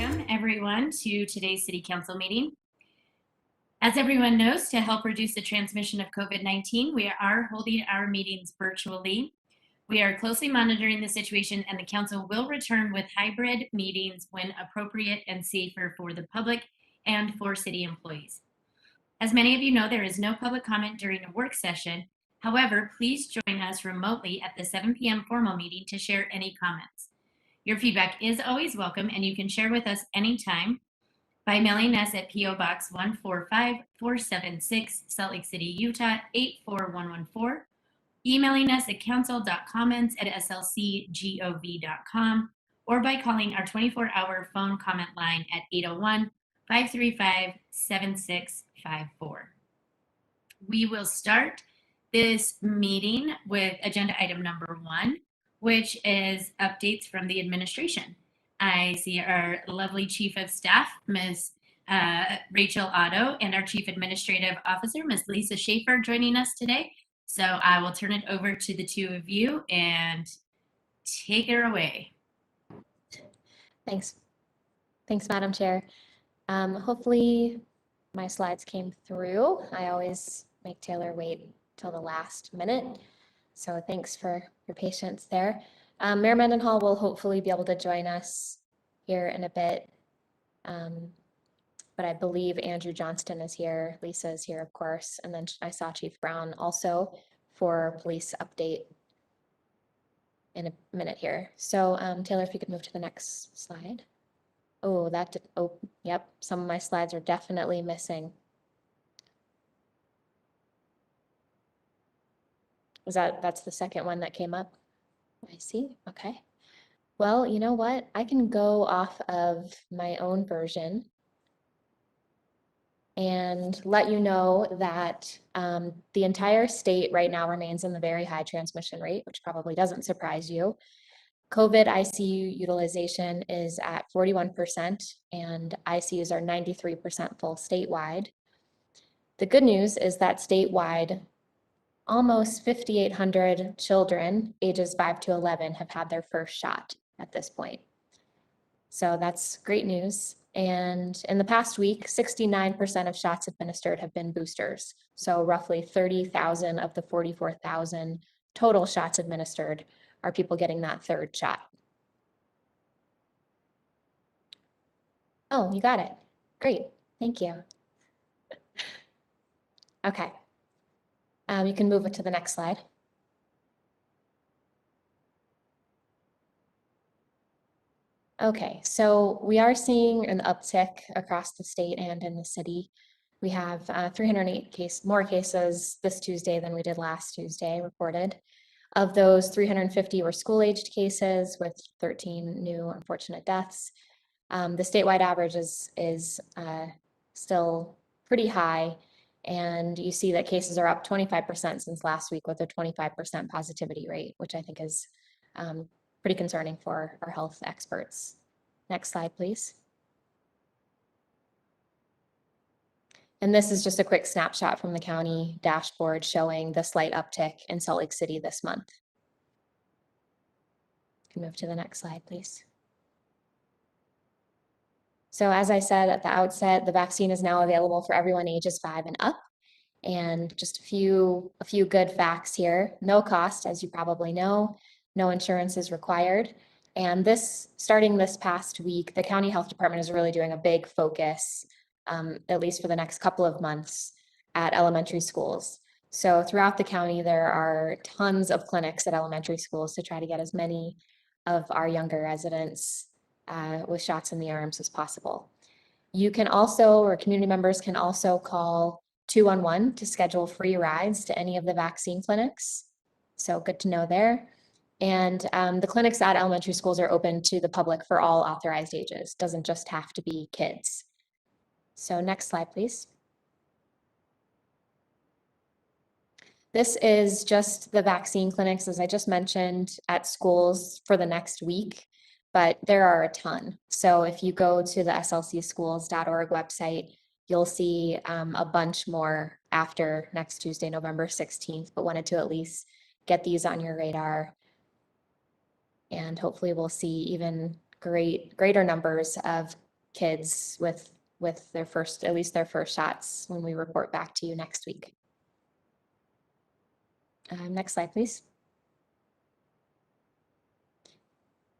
Welcome everyone to today's City Council meeting. As everyone knows, to help reduce the transmission of COVID-19, we are holding our meetings virtually. We are closely monitoring the situation, and the council will return with hybrid meetings when appropriate and safer for the public and for city employees. As many of you know, there is no public comment during a work session. However, please join us remotely at the 7 p.m. formal meeting to share any comments. Your feedback is always welcome, and you can share with us anytime by mailing us at P.O. Box 145476, Salt Lake City, Utah 84114, emailing us at council.comments@slcgov.com, or by calling our 24-hour phone comment line at 801-535-7654. We will start this meeting with agenda item number 1, which is updates from the administration. I see our lovely Chief of Staff, Ms. Rachel Otto, and our Chief Administrative Officer, Ms. Lisa Schaefer, joining us today. So I will turn it over to the two of you and take her away. Thanks, Madam Chair. Hopefully my slides came through. I always make Taylor wait till the last minute, so thanks for your patience there. Mayor Mendenhall will hopefully be able to join us here in a bit, but I believe Andrew Johnston is here, Lisa is here, of course, and then I saw Chief Brown also for police update in a minute here. So Taylor, if you could move to the next slide. Oh, yep, some of my slides are definitely missing. That's the second one that came up? I see, okay. Well, you know what? I can go off of my own version and let you know that the entire state right now remains in the very high transmission rate, which probably doesn't surprise you. COVID ICU utilization is at 41%, and ICUs are 93% full statewide. The good news is that statewide, almost 5,800 children ages 5 to 11 have had their first shot at this point. So that's great news. And in the past week, 69% of shots administered have been boosters. So roughly 30,000 of the 44,000 total shots administered are people getting that third shot. Oh, you got it. Great. Thank you. Okay. You can move it to the next slide. Okay, so we are seeing an uptick across the state and in the city. We have 308 more cases this Tuesday than we did last Tuesday reported. Of those, 350 were school-aged cases with 13 new unfortunate deaths. The statewide average is still pretty high, and you see that cases are up 25% since last week with a 25% positivity rate, which I think is pretty concerning for our health experts. Next slide, please. And this is just a quick snapshot from the county dashboard showing the slight uptick in Salt Lake City this month. Can move to the next slide, please. So as I said at the outset, the vaccine is now available for everyone ages 5 and up. And just a few good facts here. No cost, as you probably know. No insurance is required. And starting this past week, the county health department is really doing a big focus, at least for the next couple of months, at elementary schools. So throughout the county, there are tons of clinics at elementary schools to try to get as many of our younger residents with shots in the arms as possible. You can also, or community members can also call 211 to schedule free rides to any of the vaccine clinics. So good to know there. And the clinics at elementary schools are open to the public for all authorized ages. Doesn't just have to be kids. So next slide, please. This is just the vaccine clinics, as I just mentioned, at schools for the next week, but there are a ton. So if you go to the slcschools.org website, you'll see a bunch more after next Tuesday, November 16th, but wanted to at least get these on your radar. And hopefully we'll see even greater numbers of kids with their first, at least their first shots when we report back to you next week. Next slide, please.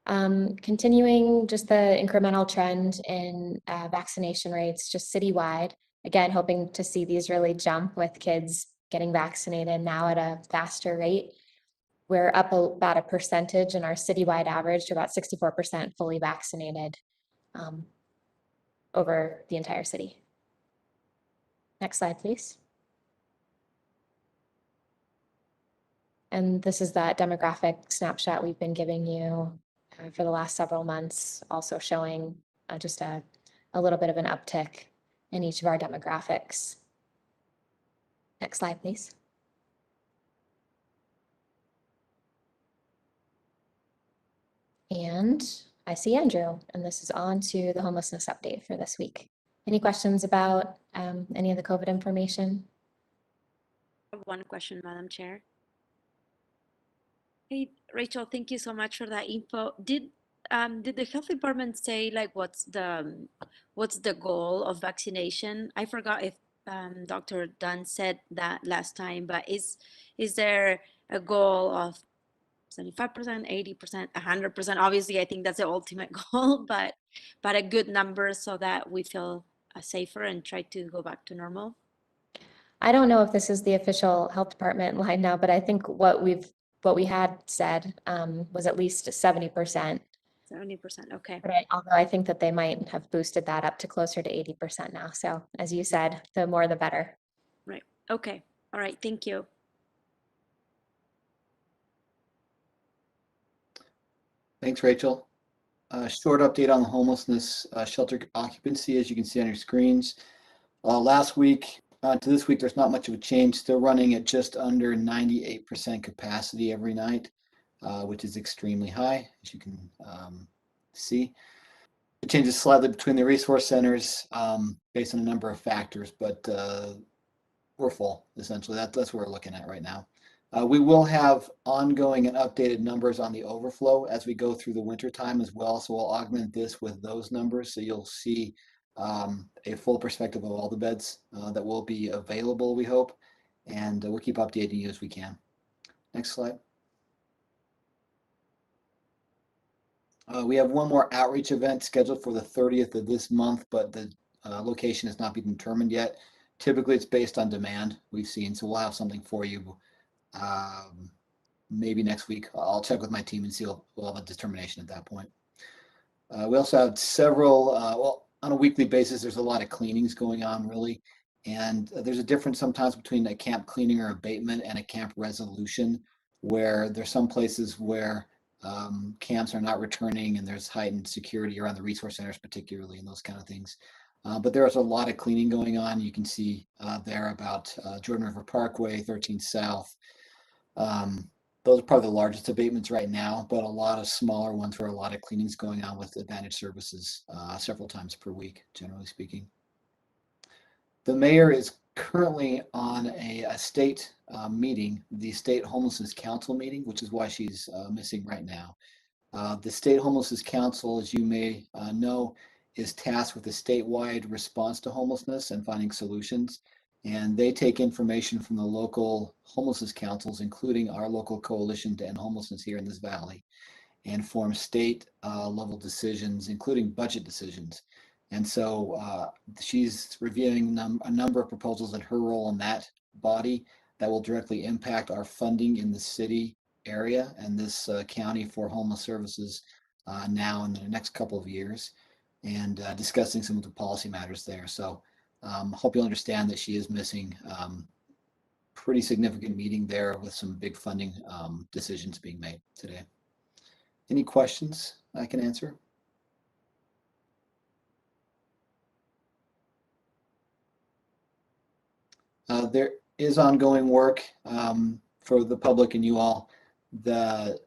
Continuing just the incremental trend in vaccination rates, just citywide. Again, hoping to see these really jump with kids getting vaccinated now at a faster rate. We're up about a percentage in our citywide average to about 64% fully vaccinated over the entire city. Next slide, please. And this is that demographic snapshot we've been giving you for the last several months, also showing just a little bit of an uptick in each of our demographics. Next slide, please. And I see Andrew, and this is on to the homelessness update for this week. Any questions about any of the COVID information? One question, Madam Chair. Hey, Rachel, thank you so much for that info. Did the health department say like what's the goal of vaccination? I forgot if Dr. Dunn said that last time, but is there a goal of 75%, 80%, 100%? Obviously, I think that's the ultimate goal, but a good number so that we feel safer and try to go back to normal. I don't know if this is the official health department line now, but I think what we had said was at least 70%. 70%, okay. Right, although I think that they might have boosted that up to closer to 80% now. So as you said, the more the better. Right, okay, all right, thank you. Thanks, Rachel. Short update on the homelessness shelter occupancy, as you can see on your screens. Last week to this week, there's not much of a change. Still running at just under 98% capacity every night, which is extremely high, as you can see. It changes slightly between the resource centers based on a number of factors, but we're full, essentially. That's what we're looking at right now. We will have ongoing and updated numbers on the overflow as we go through the winter time as well. So we'll augment this with those numbers. So you'll see a full perspective of all the beds that will be available, we hope. And we'll keep updating you as we can. Next slide. We have one more outreach event scheduled for the 30th of this month, but the location has not been determined yet. Typically, it's based on demand we've seen, so we'll have something for you maybe next week. I'll check with my team and see if we'll have a determination at that point. We also have several, well, on a weekly basis, there's a lot of cleanings going on, really. And there's a difference sometimes between a camp cleaning or abatement and a camp resolution, where there's some places where camps are not returning and there's heightened security around the resource centers, particularly, and those kind of things. But there's a lot of cleaning going on. You can see there about Jordan River Parkway, 13 South, Those are probably the largest abatements right now, but a lot of smaller ones where a lot of cleaning's going on with Advantage Services several times per week, generally speaking. The mayor is currently on a state meeting, the State Homelessness Council meeting, which is why she's missing right now. The State Homelessness Council, as you may know, is tasked with a statewide response to homelessness and finding solutions. And they take information from the local homelessness councils, including our local coalition to end homelessness here in this valley, and form state level decisions, including budget decisions. And so she's reviewing a number of proposals in her role in that body that will directly impact our funding in the city area and this county for homeless services now in the next couple of years, and discussing some of the policy matters there. So hope you'll understand that she is missing pretty significant meeting there with some big funding decisions being made today. Any questions I can answer? There is ongoing work for the public and you all. The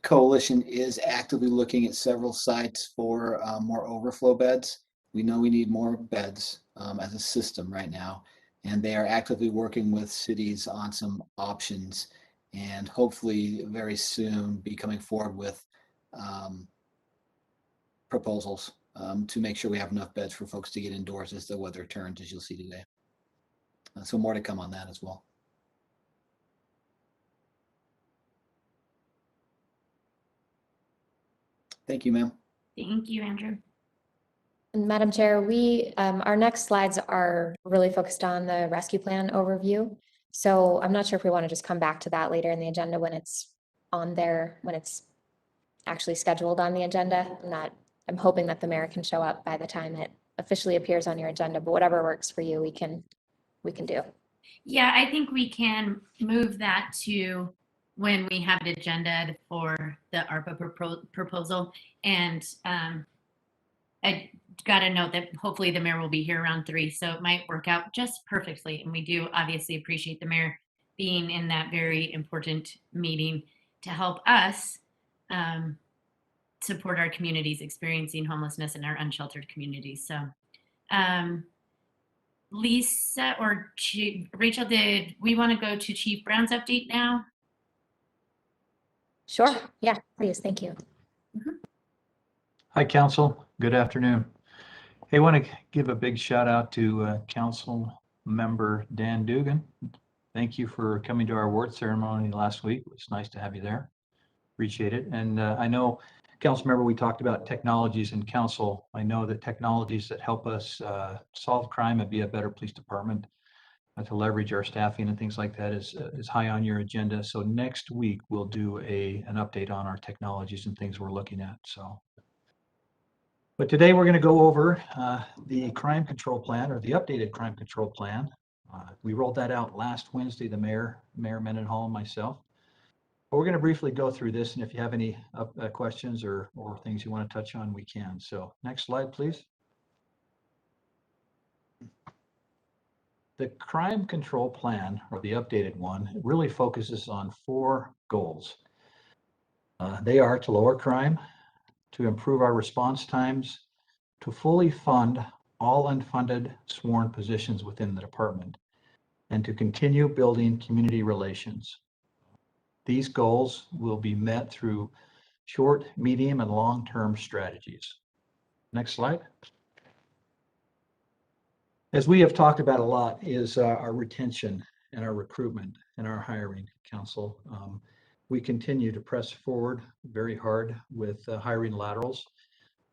coalition is actively looking at several sites for more overflow beds. We know we need more beds as a system right now, and they are actively working with cities on some options, and hopefully very soon be coming forward with proposals to make sure we have enough beds for folks to get indoors as the weather turns, as you'll see today. So more to come on that as well. Thank you, ma'am. Thank you, Andrew. And Madam Chair, we, our next slides are really focused on the rescue plan overview. So I'm not sure if we want to just come back to that later in the agenda when it's on there, when it's actually scheduled on the agenda. I'm hoping that the mayor can show up by the time it officially appears on your agenda, but whatever works for you, we can do. Yeah, I think we can move that to when we have an agenda for the ARPA proposal. And I got to note that hopefully the mayor will be here around 3, so it might work out just perfectly. And we do obviously appreciate the mayor being in that very important meeting to help us support our communities experiencing homelessness in our unsheltered communities. So Lisa or Rachel, did we want to go to Chief Brown's update now? Sure. Yeah, please. Thank you. Hi, Council. Good afternoon. Hey, I want to give a big shout out to Council Member Dan Dugan. Thank you for coming to our award ceremony last week. It was nice to have you there. Appreciate it. And I know, Council Member, we talked about technologies in council. I know that technologies that help us solve crime and be a better police department, to leverage our staffing and things like that is high on your agenda. So next week we'll do an update on our technologies and things we're looking at. So, but today we're going to go over the crime control plan, or the updated crime control plan. We rolled that out last Wednesday, the Mayor Mendenhall and myself. But we're going to briefly go through this, and if you have any questions or things you want to touch on, we can. So next slide, please. The crime control plan, or the updated one, really focuses on 4 goals. They are to lower crime, to improve our response times, to fully fund all unfunded sworn positions within the department, and to continue building community relations. These goals will be met through short, medium, and long-term strategies. Next slide. As we have talked about a lot is our retention and our recruitment and our hiring, Council. We continue to press forward very hard with hiring laterals.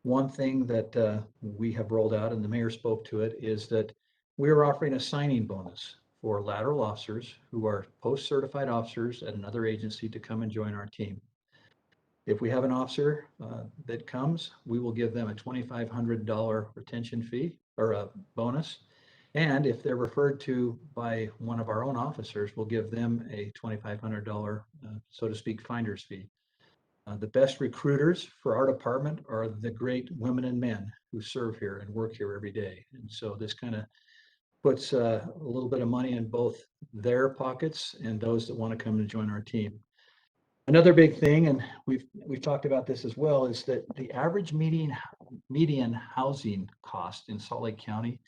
One thing that we have rolled out, and the mayor spoke to it, is that we are offering a signing bonus for lateral officers who are post-certified officers at another agency to come and join our team. If we have an officer that comes, we will give them a $2,500 retention fee or a bonus. And if they're referred to by one of our own officers, we'll give them a $2,500, so to speak, finder's fee. The best recruiters for our department are the great women and men who serve here and work here every day. And so this kind of puts a little bit of money in both their pockets and those that want to come and join our team. Another big thing, and we've talked about this as well, is that the average median housing cost in Salt Lake County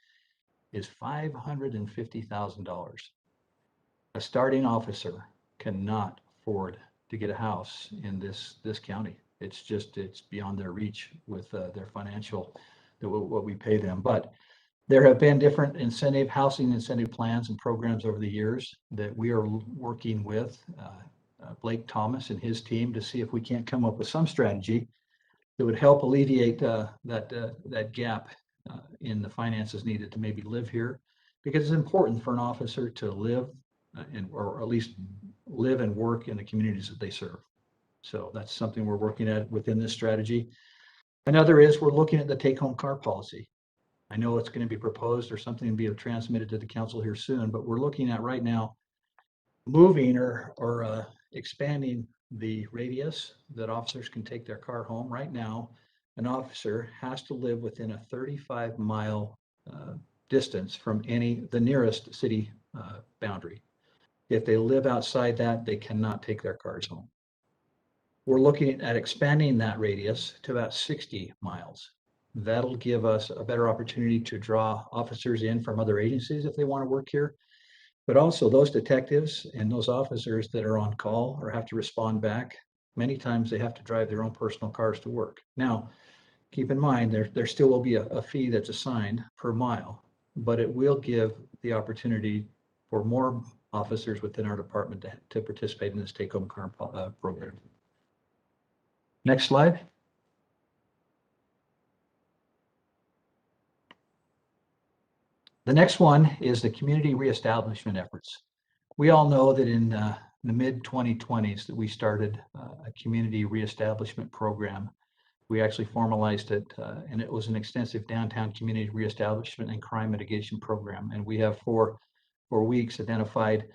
is $550,000. A starting officer cannot afford to get a house in this county. It's beyond their reach with their financial, what we pay them. But there have been different housing incentive plans and programs over the years that we are working with Blake Thomas and his team to see if we can't come up with some strategy that would help alleviate that gap in the finances needed to maybe live here, because it's important for an officer to live or at least live and work in the communities that they serve. So that's something we're working at within this strategy. Another is we're looking at the take-home car policy. I know it's going to be proposed or something to be transmitted to the council here soon, but we're looking at right now moving or expanding the radius that officers can take their car home. Right now, an officer has to live within a 35-mile distance from the nearest city boundary. If they live outside that, they cannot take their cars home. We're looking at expanding that radius to about 60 miles. That'll give us a better opportunity to draw officers in from other agencies if they want to work here. But also those detectives and those officers that are on call or have to respond back, many times they have to drive their own personal cars to work. Now, keep in mind, there still will be a fee that's assigned per mile, but it will give the opportunity for more officers within our department to participate in this take-home car program. Next slide. The next one is the community reestablishment efforts. We all know that in the mid-2020s that we started a community reestablishment program. We actually formalized it, and it was an extensive downtown community reestablishment and crime mitigation program. And we have for weeks identified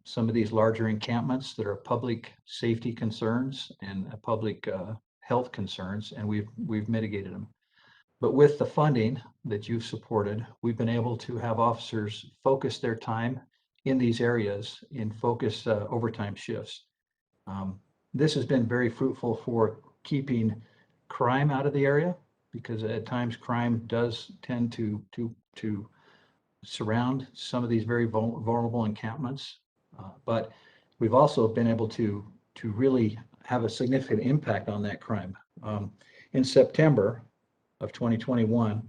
some of these larger encampments that are public safety concerns and public health concerns, and we've mitigated them. But with the funding that you've supported, we've been able to have officers focus their time in these areas in focused overtime shifts. This has been very fruitful for keeping crime out of the area, because at times crime does tend to surround some of these very vulnerable encampments. But we've also been able to really have a significant impact on that crime. In September of 2021,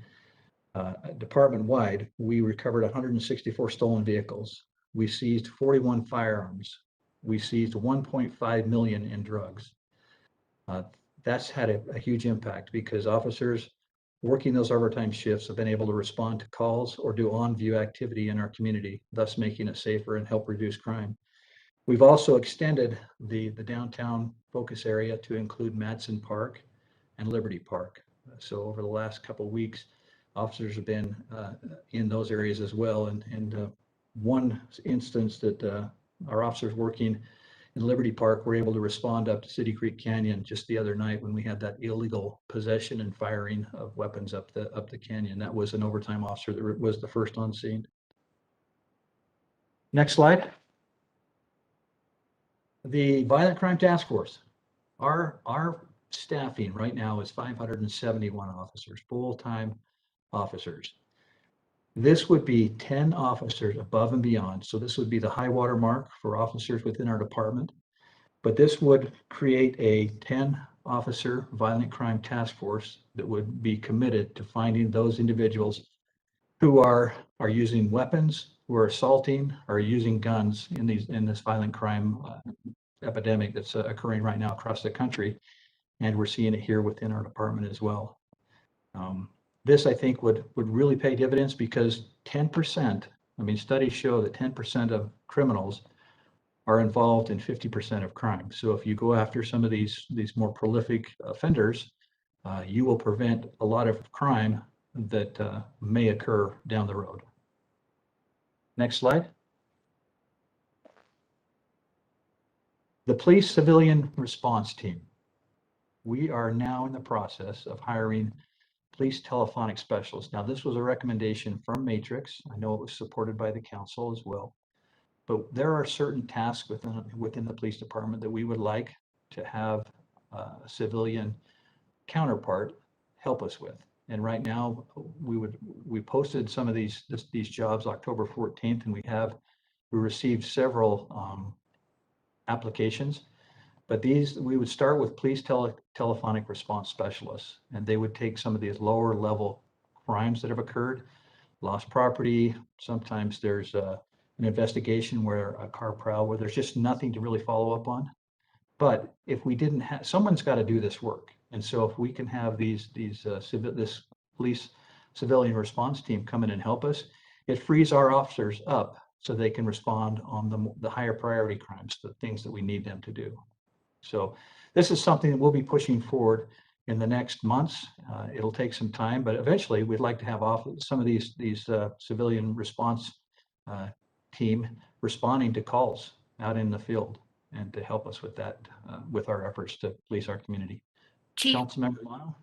department-wide, we recovered 164 stolen vehicles. We seized 41 firearms. We seized 1.5 million in drugs. That's had a huge impact because officers working those overtime shifts have been able to respond to calls or do on-view activity in our community, thus making it safer and help reduce crime. We've also extended the downtown focus area to include Madsen Park and Liberty Park. So over the last couple of weeks, officers have been in those areas as well. And one instance that our officers working in Liberty Park were able to respond up to City Creek Canyon just the other night when we had that illegal possession and firing of weapons up the canyon. That was an overtime officer that was the first on scene. Next slide. The Violent Crime Task Force. Our staffing right now is 571 officers, full-time officers. This would be 10 officers above and beyond. So this would be the high water mark for officers within our department. But this would create a 10-officer violent crime task force that would be committed to finding those individuals who are using weapons, who are assaulting, or using guns in this violent crime epidemic that's occurring right now across the country. And we're seeing it here within our department as well. This, I think, would really pay dividends because 10%, I mean, studies show that 10% of criminals are involved in 50% of crime. So if you go after some of these more prolific offenders, you will prevent a lot of crime that may occur down the road. Next slide. The Police Civilian Response Team. We are now in the process of hiring police telephonic specialists. Now, this was a recommendation from Matrix. I know it was supported by the council as well. But there are certain tasks within the police department that we would like to have a civilian counterpart help us with. And right now, we posted some of these jobs October 14th, and we received several applications. But we would start with police telephonic response specialists, and they would take some of these lower level crimes that have occurred, lost property. Sometimes there's an investigation where a car prowl, where there's just nothing to really follow up on. But if we didn't have, someone's got to do this work. And so if we can have this police civilian response team come in and help us, it frees our officers up so they can respond on the higher priority crimes, the things that we need them to do. So this is something that we'll be pushing forward in the next months. It'll take some time, but eventually we'd like to have some of these civilian response team responding to calls out in the field, and to help us with that, with our efforts to police our community. Chief, Councilmember Lano?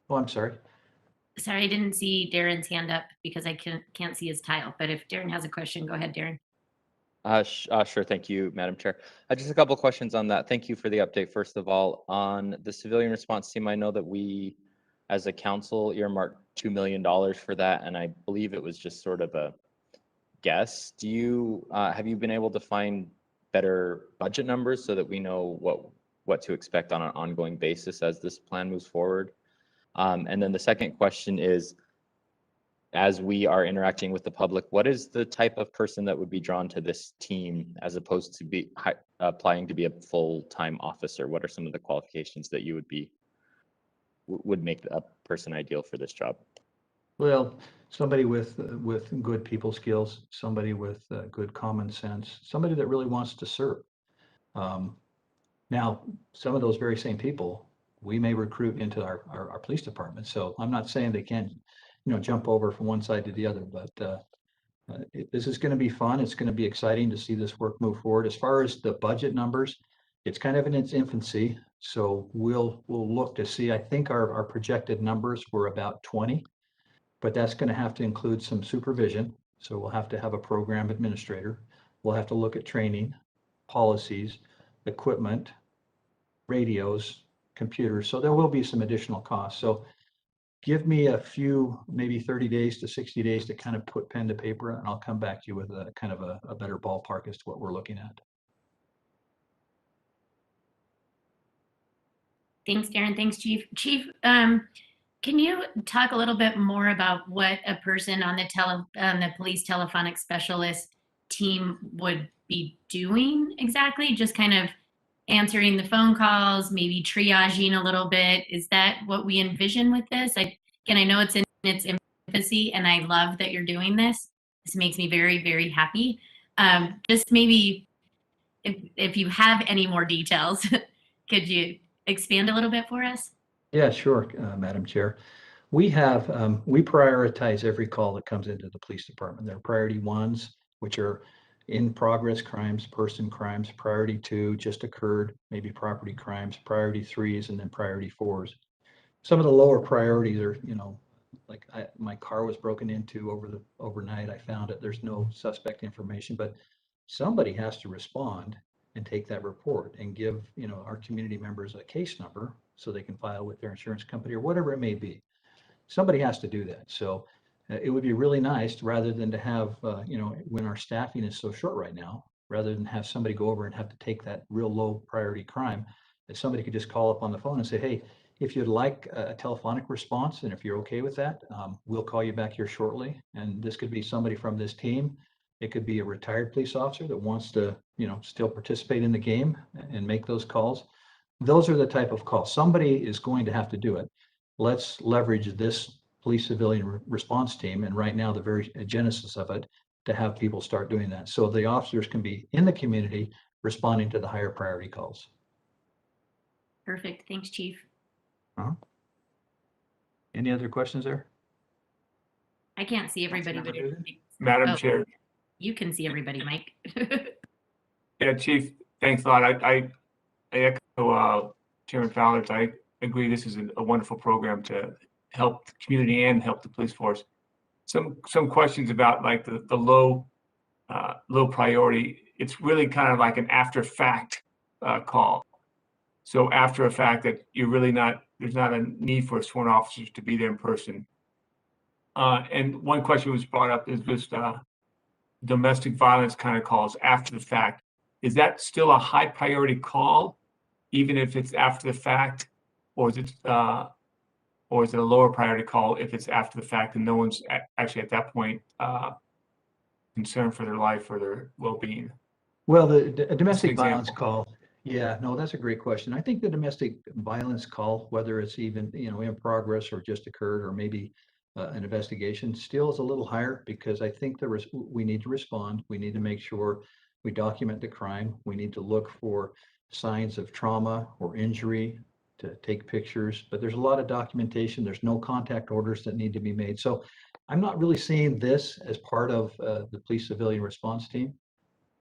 Oh, I'm sorry. sorry, I didn't see Darren's hand up because I can't see his tile. But if Darren has a question, go ahead, Darren. Sure. Thank you, Madam Chair. Just a couple of questions on that. Thank you for the update. First of all, on the civilian response team, I know that we, as a council, earmarked $2 million for that, and I believe it was just sort of a guess. Have you been able to find better budget numbers so that we know what to expect on an ongoing basis as this plan moves forward? And then the second question is, as we are interacting with the public, what is the type of person that would be drawn to this team as opposed to applying to be a full-time officer? What are some of the qualifications that you would make a person ideal for this job? Well, somebody with good people skills, somebody with good common sense, somebody that really wants to serve. Now, some of those very same people, we may recruit into our police department. So I'm not saying they can't, jump over from one side to the other, but this is going to be fun. It's going to be exciting to see this work move forward. As far as the budget numbers, it's kind of in its infancy. So we'll look to see. I think our projected numbers were about 20, but that's going to have to include some supervision. So we'll have to have a program administrator. We'll have to look at training, policies, equipment, radios, computers. So there will be some additional costs. So give me a few, maybe 30 days to 60 days to kind of put pen to paper, and I'll come back to you with a kind of a better ballpark as to what we're looking at. Thanks, Darren. Thanks, Chief. Chief, can you talk a little bit more about what a person on the police telephonic specialist team would be doing exactly? Just kind of answering the phone calls, maybe triaging a little bit. Is that what we envision with this? I know it's in its infancy, and I love that you're doing this. This makes me very, very happy. Just maybe if you have any more details, could you expand a little bit for us? Yeah, sure, Madam Chair. We prioritize every call that comes into the police department. There are priority ones, which are in progress crimes, person crimes, priority 2 just occurred, maybe property crimes, priority 3s, and then priority 4s. Some of the lower priorities are, like my car was broken into overnight. I found it. There's no suspect information, but somebody has to respond and take that report and give, our community members a case number so they can file with their insurance company or whatever it may be. Somebody has to do that. So it would be really nice, rather than to have, when our staffing is so short right now, rather than have somebody go over and have to take that real low priority crime, that somebody could just call up on the phone and say, hey, if you'd like a telephonic response, and if you're okay with that, we'll call you back here shortly. And this could be somebody from this team. It could be a retired police officer that wants to, still participate in the game and make those calls. Those are the type of calls. Somebody is going to have to do it. Let's leverage this police civilian response team, and right now the very genesis of it, to have people start doing that. So the officers can be in the community responding to the higher priority calls. Perfect. Thanks, Chief. Any other questions there? I can't see everybody, but Madam Chair. You can see everybody, Mike. Yeah, Chief, thanks a lot. I echo Chairman Fowler's. I agree this is a wonderful program to help the community and help the police force. Some questions about like the low priority. it's really kind of like an after fact call. So after a fact that you're really not, there's not a need for sworn officers to be there in person. And one question was brought up is just domestic violence kind of calls after the fact. Is that still a high priority call, even if it's after the fact, or is it a lower priority call if it's after the fact and no one's actually at that point concerned for their life or their well-being? Well, the domestic example. violence call, yeah, no, that's a great question. I think the domestic violence call, whether it's even, in progress or just occurred, or maybe an investigation, still is a little higher, because I think we need to respond. We need to make sure we document the crime. We need to look for signs of trauma or injury, to take pictures, but there's a lot of documentation. There's no contact orders that need to be made. So I'm not really seeing this as part of the police civilian response team,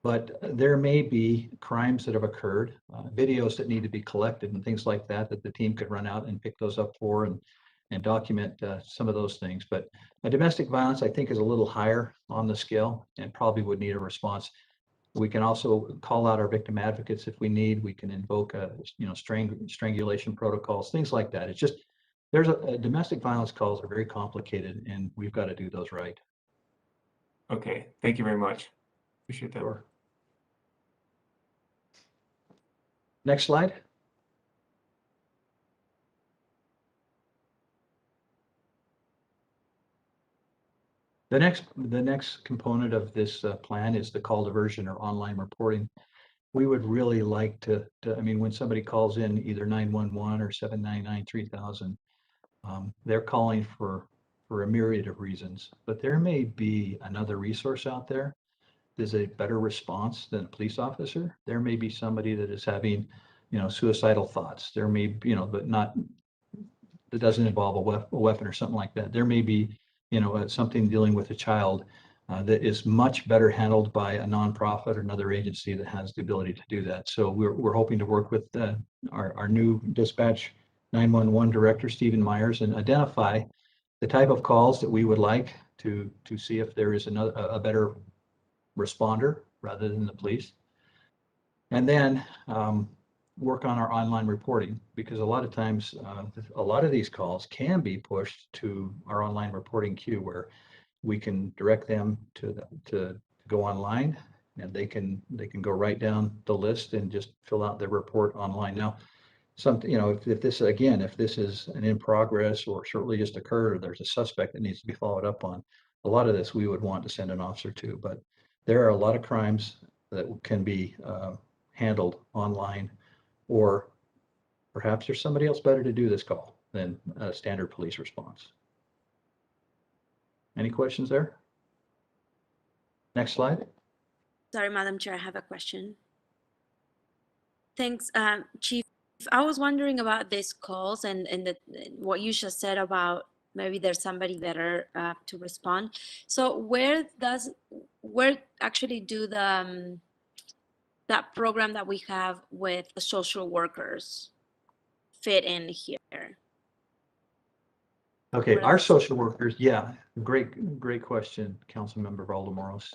but there may be crimes that have occurred, videos that need to be collected and things like that, that the team could run out and pick those up for and document some of those things. But domestic violence, I think, is a little higher on the scale and probably would need a response. We can also call out our victim advocates if we need. We can invoke strangulation protocols, things like that. It's just, there's domestic violence calls are very complicated, and we've got to do those right. Okay, thank you very much. Appreciate that. Sure. Next slide. The next component of this plan is the call diversion or online reporting. We would really like to, I mean, when somebody calls in either 911 or 799-3000, they're calling for a myriad of reasons, but there may be another resource out there. There's a better response than a police officer. There may be somebody that is having, suicidal thoughts. There may, but not, that doesn't involve a weapon or something like that. There may be, something dealing with a child that is much better handled by a nonprofit or another agency that has the ability to do that. So we're hoping to work with our new dispatch 911 director, Stephen Myers, and identify the type of calls that we would like to see if there is a better responder rather than the police. And then work on our online reporting, because a lot of times, a lot of these calls can be pushed to our online reporting queue, where we can direct them to go online, and they can go right down the list and just fill out their report online. Now, something, if this is an in progress or shortly just occurred, or there's a suspect that needs to be followed up on, a lot of this we would want to send an officer to. But there are a lot of crimes that can be handled online, or perhaps there's somebody else better to do this call than a standard police response. Any questions there? Next slide. Sorry, Madam Chair, I have a question. Thanks, Chief. I was wondering about these calls and what you just said about maybe there's somebody better to respond. So where actually do the that program that we have with the social workers fit in here? Okay, Where our else? social workers, yeah, great question, Councilmember Valdemoros.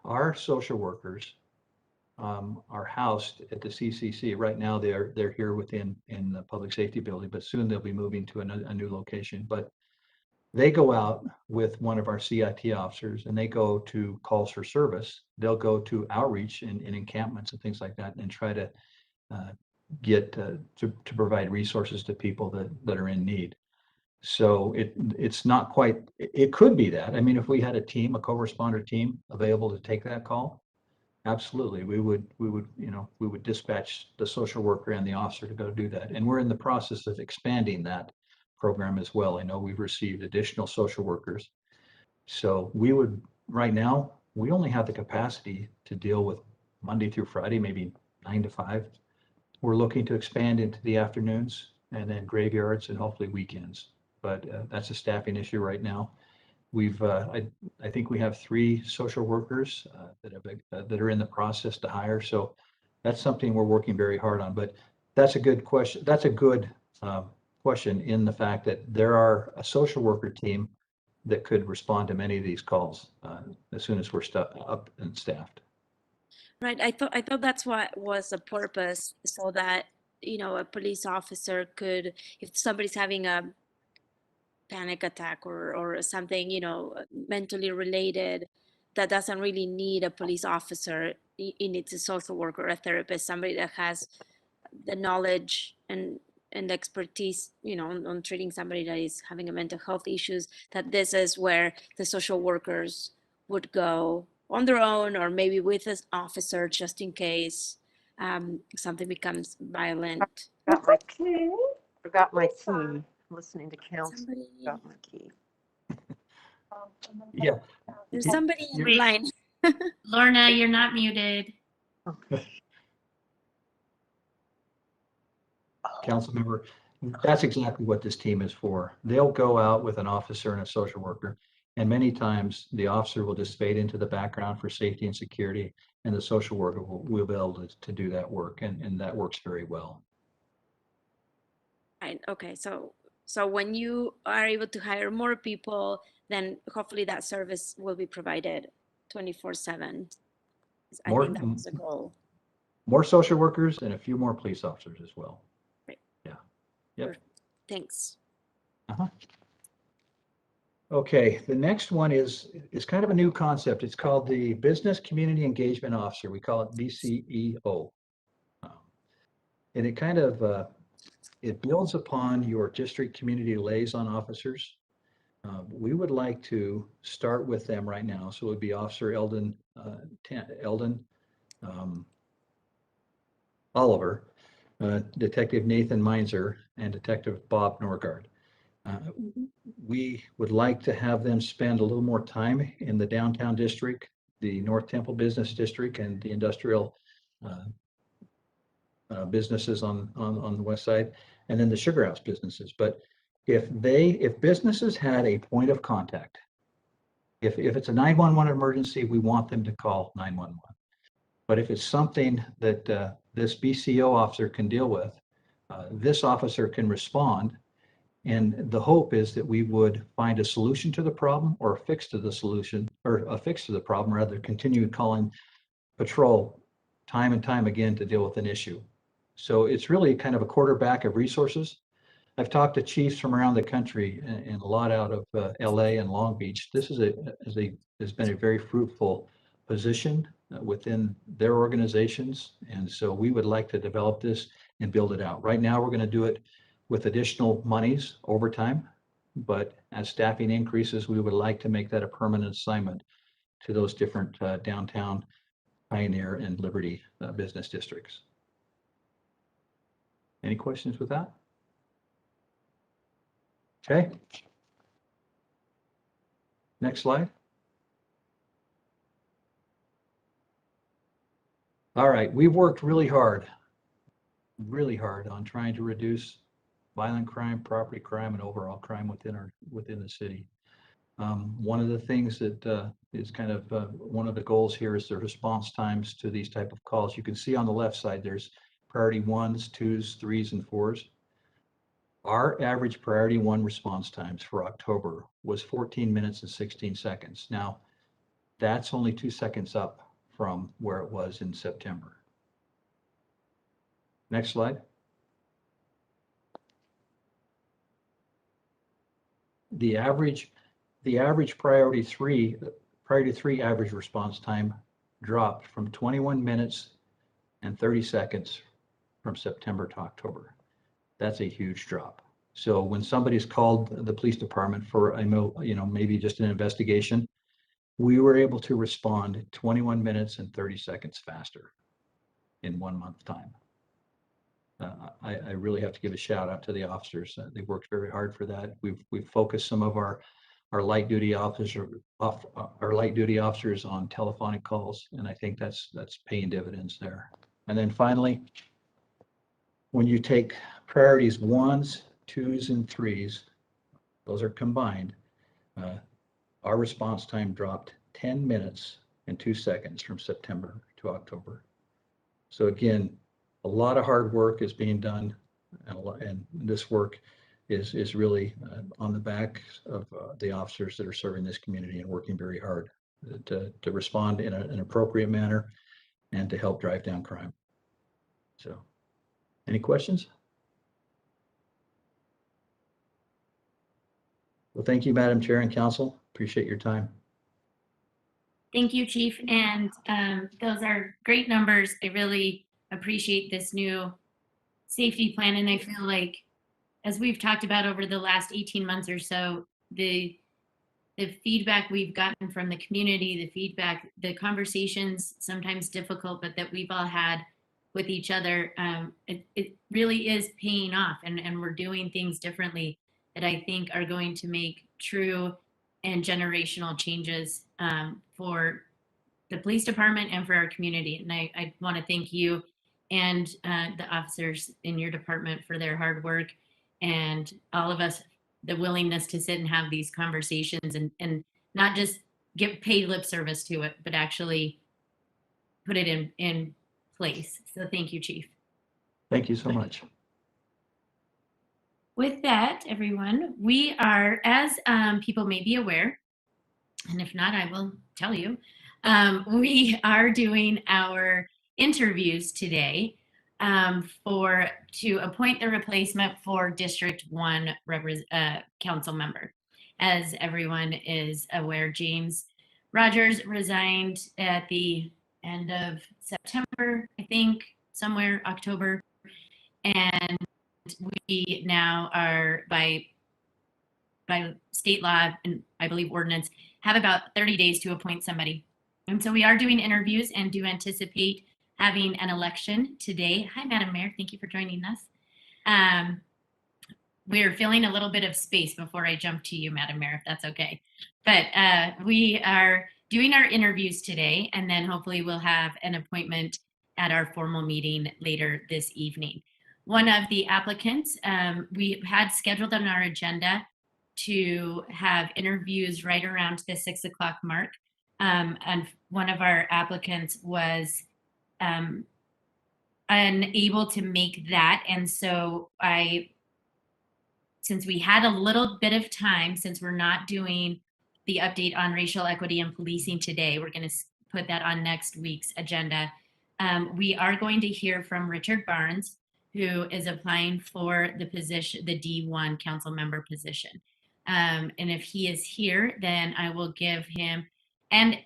Our social workers are housed at the CCC. Right now, they're here in the public safety building, but soon they'll be moving to a new location. But they go out with one of our CIT officers, and they go to calls for service. They'll go to outreach and encampments and things like that, and try to get to provide resources to people that are in need. So it's not quite, it could be that. I mean, if we had a co-responder team available to take that call, absolutely, we would dispatch the social worker and the officer to go do that. And we're in the process of expanding that program as well. I know we've received additional social workers. So right now, we only have the capacity to deal with Monday through Friday, maybe 9 to 5. We're looking to expand into the afternoons and then graveyards and hopefully weekends. But that's a staffing issue right now. I think we have 3 social workers that are in the process to hire. So that's something we're working very hard on. But that's a good question. That's a good question, in the fact that there are a social worker team that could respond to many of these calls as soon as we're up and staffed. Right. I thought that's what was the purpose, so that, you know, a police officer could, if somebody's having a panic attack or something, you know, mentally related, that doesn't really need a police officer. It needs a social worker, a therapist, somebody that has the knowledge and expertise, you know, on treating somebody that is having a mental health issues, that this is where the social workers would go on their own, or maybe with an officer, just in case something becomes violent. Got my key. Forgot my key. Listening to counsel. Somebody, Got my key. Yeah. there's somebody in Wait. line. Lorna, you're not muted. Council member, that's exactly what this team is for. They'll go out with an officer and a social worker, and many times the officer will just fade into the background for safety and security, and the social worker will be able to do that work, and that works very well. Right. Okay. So when you are able to hire more people, then hopefully that service will be provided 24/7. I More- think that was the goal. More social workers and a few more police officers as well. Right. Yeah. Yep. Thanks. Okay, the next one is kind of a new concept. It's called the Business Community Engagement Officer. We call it BCEO. And it kind of, it builds upon your district community liaison officers. We would like to start with them right now. So it would be Officer Eldon Oliver, Detective Nathan Meinzer, and Detective Bob Norgard. We would like to have them spend a little more time in the downtown district, the North Temple Business District, and the industrial businesses on the west side, and then the Sugar House businesses. But if businesses had a point of contact, if it's a 911 emergency, we want them to call 911. But if it's something that this BCO officer can deal with, this officer can respond. And the hope is that we would find a solution to the problem, or a fix to the solution, or a fix to the problem, rather continue calling patrol time and time again to deal with an issue. So it's really kind of a quarterback of resources. I've talked to chiefs from around the country and a lot out of LA and Long Beach. This has been a very fruitful position within their organizations. And so we would like to develop this and build it out. Right now, we're going to do it with additional monies over time. But as staffing increases, we would like to make that a permanent assignment to those different downtown, Pioneer, and Liberty business districts. Any questions with that? Okay. Next slide. All right, we've worked really hard on trying to reduce violent crime, property crime, and overall crime within the city. One of the things that is kind of one of the goals here is the response times to these type of calls. You can see on the left side, there's priority 1s, 2s, 3s, and 4s. Our average priority 1 response times for October was 14 minutes and 16 seconds. Now, that's only 2 seconds up from where it was in September. Next slide. The average priority 3 average response time dropped from 21 minutes and 30 seconds from September to October. That's a huge drop. So when somebody's called the police department for maybe just an investigation, we were able to respond 21 minutes and 30 seconds faster in 1 month time. I really have to give a shout out to the officers. They worked very hard for that. We've focused some of our light duty officers on telephonic calls, and I think that's paying dividends there. And then finally, when you take priorities 1s, 2s, and 3s, those are combined, our response time dropped 10 minutes and 2 seconds from September to October. So again, a lot of hard work is being done, and this work is really on the back of the officers that are serving this community and working very hard to respond in an appropriate manner and to help drive down crime. So, any questions? Well, thank you, Madam Chair and Council. Appreciate your time. Thank you, Chief. And those are great numbers. I really appreciate this new safety plan. And I feel like, as we've talked about over the last 18 months or so, the feedback we've gotten from the community, the feedback, the conversations, sometimes difficult, but that we've all had with each other, it really is paying off. And we're doing things differently that I think are going to make true and generational changes for the police department and for our community. And I want to thank you and the officers in your department for their hard work, and all of us, the willingness to sit and have these conversations and not just give paid lip service to it, but actually put it in place. So thank you, Chief. Thank you so much. With that, everyone, we are, as people may be aware, and if not, I will tell you, we are doing our interviews today to appoint the replacement for District 1 council member. As everyone is aware, James Rogers resigned at the end of September, I think, somewhere October, and we now are by state law and I believe ordinance have about 30 days to appoint somebody. And so we are doing interviews and do anticipate having an election today. Hi, Madam Mayor. Thank you for joining us. We're filling a little bit of space before I jump to you, Madam Mayor, if that's okay. But we are doing our interviews today, and then hopefully we'll have an appointment at our formal meeting later this evening. One of the applicants we had scheduled on our agenda to have interviews right around the 6 o'clock mark. And one of our applicants was unable to make that. And so since we had a little bit of time, since we're not doing the update on racial equity and policing today, we're going to put that on next week's agenda. We are going to hear from Richard Barnes, who is applying for the position, the D1 council member position. And if he is here, then I will give him, and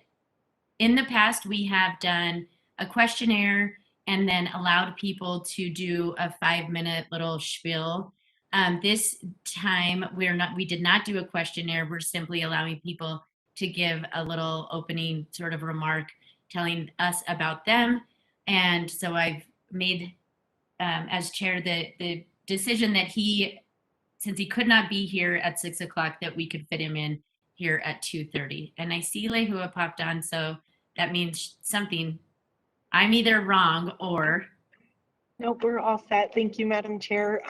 in the past, we have done a questionnaire and then allowed people to do a 5-minute little spiel. This time we did not do a questionnaire. We're simply allowing people to give a little opening sort of remark telling us about them. And so I've made, as chair, the decision that since he could not be here at 6 o'clock, that we could fit him in here at 2:30. And I see Lehua popped on, so that means something. I'm either wrong or. Nope, we're all set. Thank you, Madam Chair.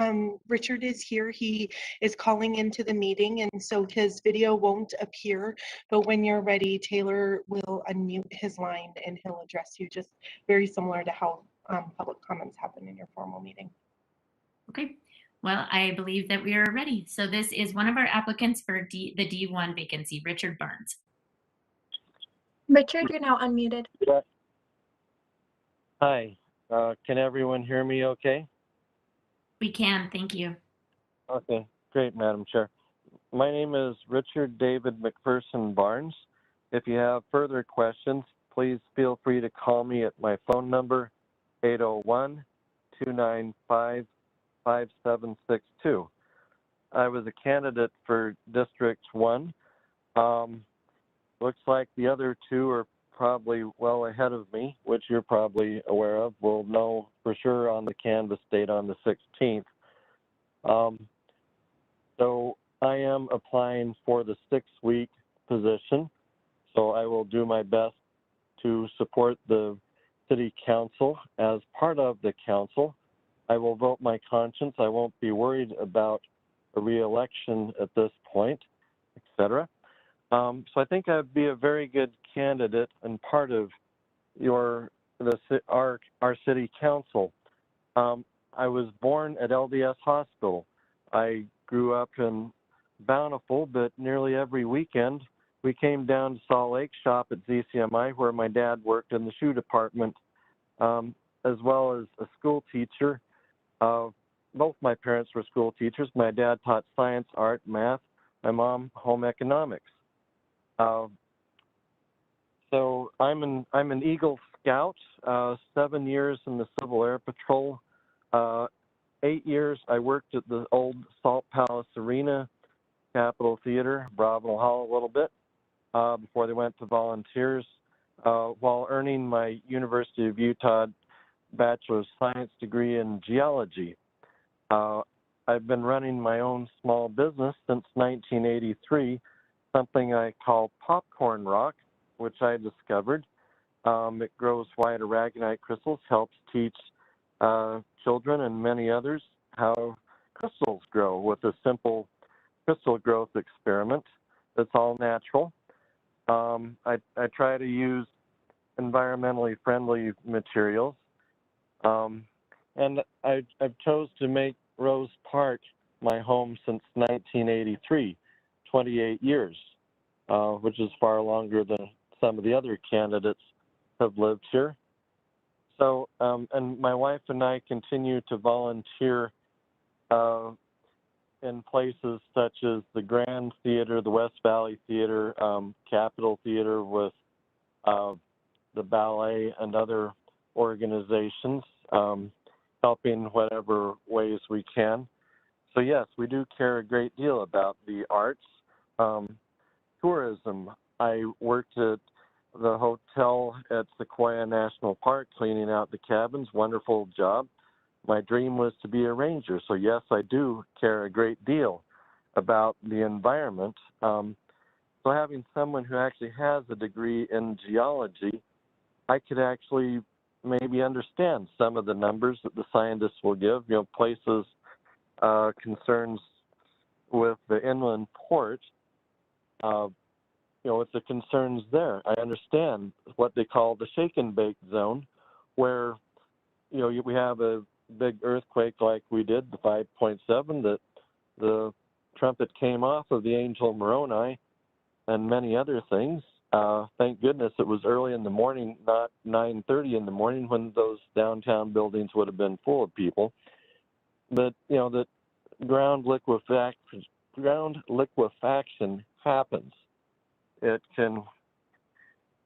Richard is here. He is calling into the meeting, and so his video won't appear. But when you're ready, Taylor will unmute his line and he'll address you, just very similar to how public comments happen in your formal meeting. Okay. Well, I believe that we are ready. So this is one of our applicants for the D1 vacancy, Richard Barnes. Richard, you're now unmuted. Hi, can everyone hear me okay? We can, thank you. Okay, great, Madam Chair. My name is Richard David McPherson Barnes. If you have further questions, please feel free to call me at my phone number, 801-295-5762. I was a candidate for District 1. Looks like the other two are probably well ahead of me, which you're probably aware of. We'll know for sure on the canvas date on the 16th. So I am applying for the 6-week position. So I will do my best to support the City Council. As part of the council, I will vote my conscience. I won't be worried about a re-election at this point, etc. So I think I'd be a very good candidate and part of our City Council. I was born at LDS Hospital. I grew up in Bountiful, but nearly every weekend we came down to Salt Lake, shop at ZCMI, where my dad worked in the shoe department as well as a school teacher. Both my parents were school teachers. My dad taught science, art, math. My mom, home economics. So I'm an Eagle Scout. 7 years in the Civil Air Patrol. 8 years I worked at the old Salt Palace Arena, Capitol Theater, Bravo Hall a little bit before they went to volunteers, while earning my University of Utah Bachelor of Science degree in geology. I've been running my own small business since 1983, something I call Popcorn Rock, which I discovered. It grows white aragonite crystals, helps teach children and many others how crystals grow with a simple crystal growth experiment that's all natural. I try to use environmentally friendly materials. And I've chose to make Rose Park my home since 1983, 28 years, which is far longer than some of the other candidates have lived here. So, and my wife and I continue to volunteer in places such as the Grand Theater, the West Valley Theater, Capitol Theater with the ballet and other organizations, helping whatever ways we can. So yes, we do care a great deal about the arts. Tourism, I worked at the hotel at Sequoia National Park cleaning out the cabins, wonderful job. My dream was to be a ranger, so yes, I do care a great deal about the environment. So having someone who actually has a degree in geology, I could actually maybe understand some of the numbers that the scientists will give, places, concerns with the inland port, with the concerns there. I understand what they call the shake and bake zone, where, we have a big earthquake like we did, the 5.7, that the trumpet came off of the Angel Moroni and many other things. Thank goodness it was early in the morning, not 9:30 in the morning when those downtown buildings would have been full of people. But, that ground liquefaction happens. It can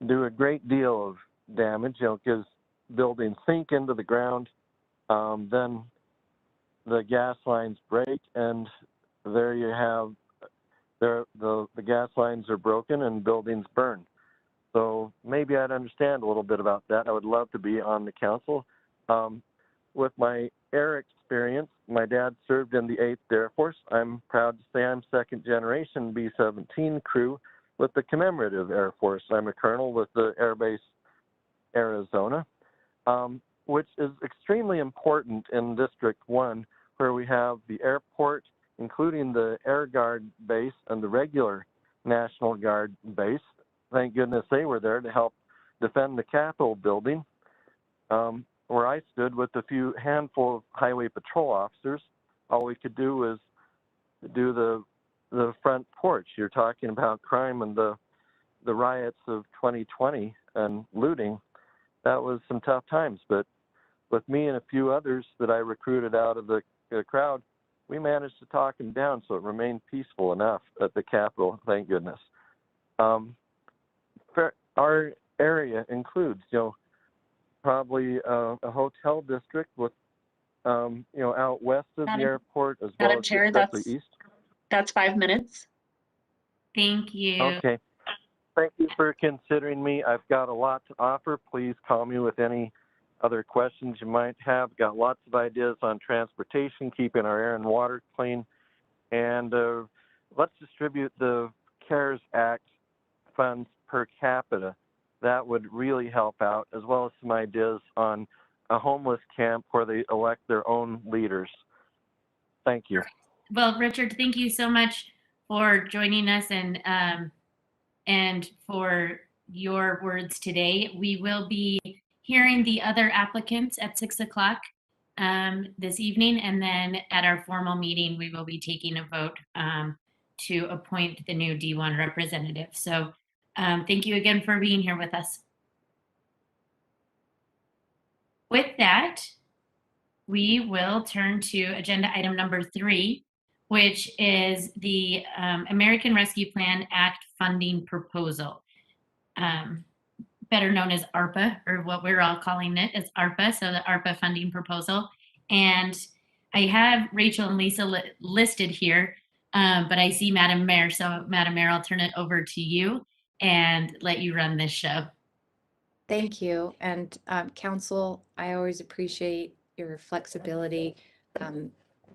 do a great deal of damage, because buildings sink into the ground, then the gas lines break, and there you have the gas lines are broken and buildings burn. So maybe I'd understand a little bit about that. I would love to be on the council. With my air experience, my dad served in the 8th Air Force. I'm proud to say I'm second generation B-17 crew with the Commemorative Air Force. I'm a colonel with the Air Base Arizona, which is extremely important in District 1, where we have the airport, including the Air Guard base and the regular National Guard base. Thank goodness they were there to help defend the Capitol building, where I stood with a handful of highway patrol officers. All we could do was do the front porch. You're talking about crime and the riots of 2020 and looting. That was some tough times, but with me and a few others that I recruited out of the crowd, we managed to talk them down so it remained peaceful enough at the Capitol, thank goodness. Our area includes, probably a hotel district with, out west of the airport as well as especially east. That's 5 minutes. Thank you. Okay. Thank you for considering me. I've got a lot to offer. Please call me with any other questions you might have. Got lots of ideas on transportation, keeping our air and water clean. And let's distribute the CARES Act funds per capita. That would really help out, as well as some ideas on a homeless camp where they elect their own leaders. Thank you. Well, Richard, thank you so much for joining us and for your words today. We will be hearing the other applicants at 6 o'clock this evening, and then at our formal meeting, we will be taking a vote to appoint the new D1 representative. So thank you again for being here with us. With that, we will turn to agenda item number 3, which is the American Rescue Plan Act funding proposal, better known as ARPA, or what we're all calling it is ARPA, so the ARPA funding proposal. And I have Rachel and Lisa listed here, but I see Madam Mayor. So Madam Mayor, I'll turn it over to you and let you run this show. Thank you. And Council, I always appreciate your flexibility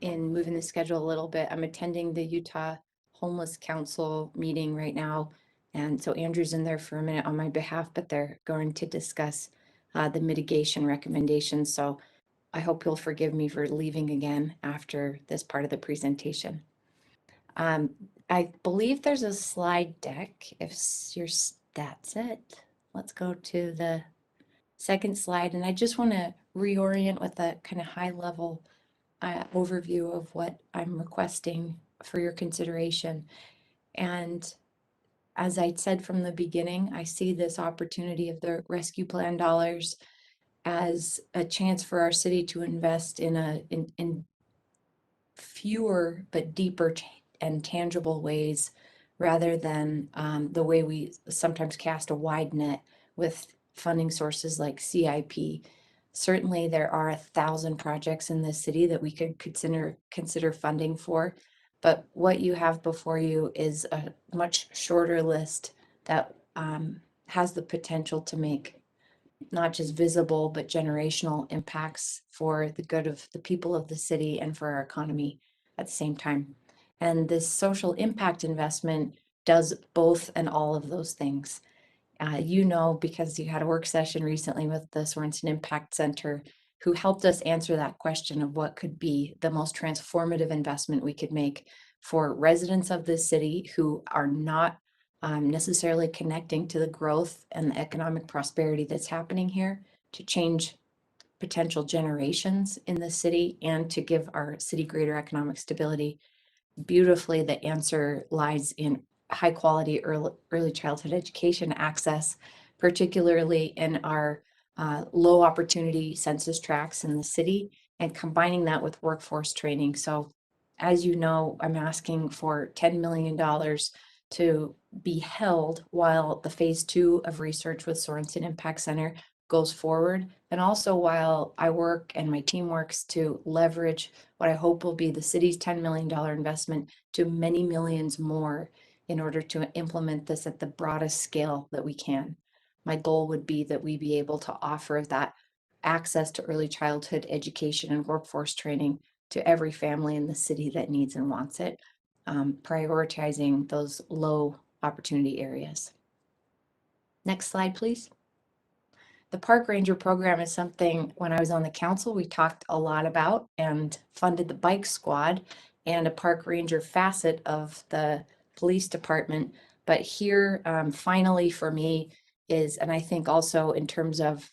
in moving the schedule a little bit. I'm attending the Utah Homeless Council meeting right now. And so Andrew's in there for a minute on my behalf, but they're going to discuss the mitigation recommendations. So I hope you'll forgive me for leaving again after this part of the presentation. I believe there's a slide deck. That's it. Let's go to the second slide. And I just want to reorient with a kind of high level overview of what I'm requesting for your consideration. And as I said from the beginning, I see this opportunity of the rescue plan dollars as a chance for our city to invest in fewer but deeper and tangible ways, rather than the way we sometimes cast a wide net with funding sources like CIP. Certainly, there are 1,000 projects in this city that we could consider funding for, but what you have before you is a much shorter list that has the potential to make not just visible but generational impacts for the good of the people of the city and for our economy at the same time. And this social impact investment does both and all of those things. You know, because you had a work session recently with the Sorensen Impact Center, who helped us answer that question of what could be the most transformative investment we could make for residents of this city who are not necessarily connecting to the growth and the economic prosperity that's happening here, to change potential generations in the city and to give our city greater economic stability. Beautifully, the answer lies in high quality early childhood education access, particularly in our low opportunity census tracts in the city, and combining that with workforce training. So as you know, I'm asking for $10 million to be held while the phase 2 of research with Sorensen Impact Center goes forward. And also while I work and my team works to leverage what I hope will be the city's $10 million investment to many millions more in order to implement this at the broadest scale that we can. My goal would be that we be able to offer that access to early childhood education and workforce training to every family in the city that needs and wants it, prioritizing those low opportunity areas. Next slide, please. The Park Ranger program is something, when I was on the council, we talked a lot about and funded the bike squad and a park ranger facet of the police department. But here, finally for me is, and I think also in terms of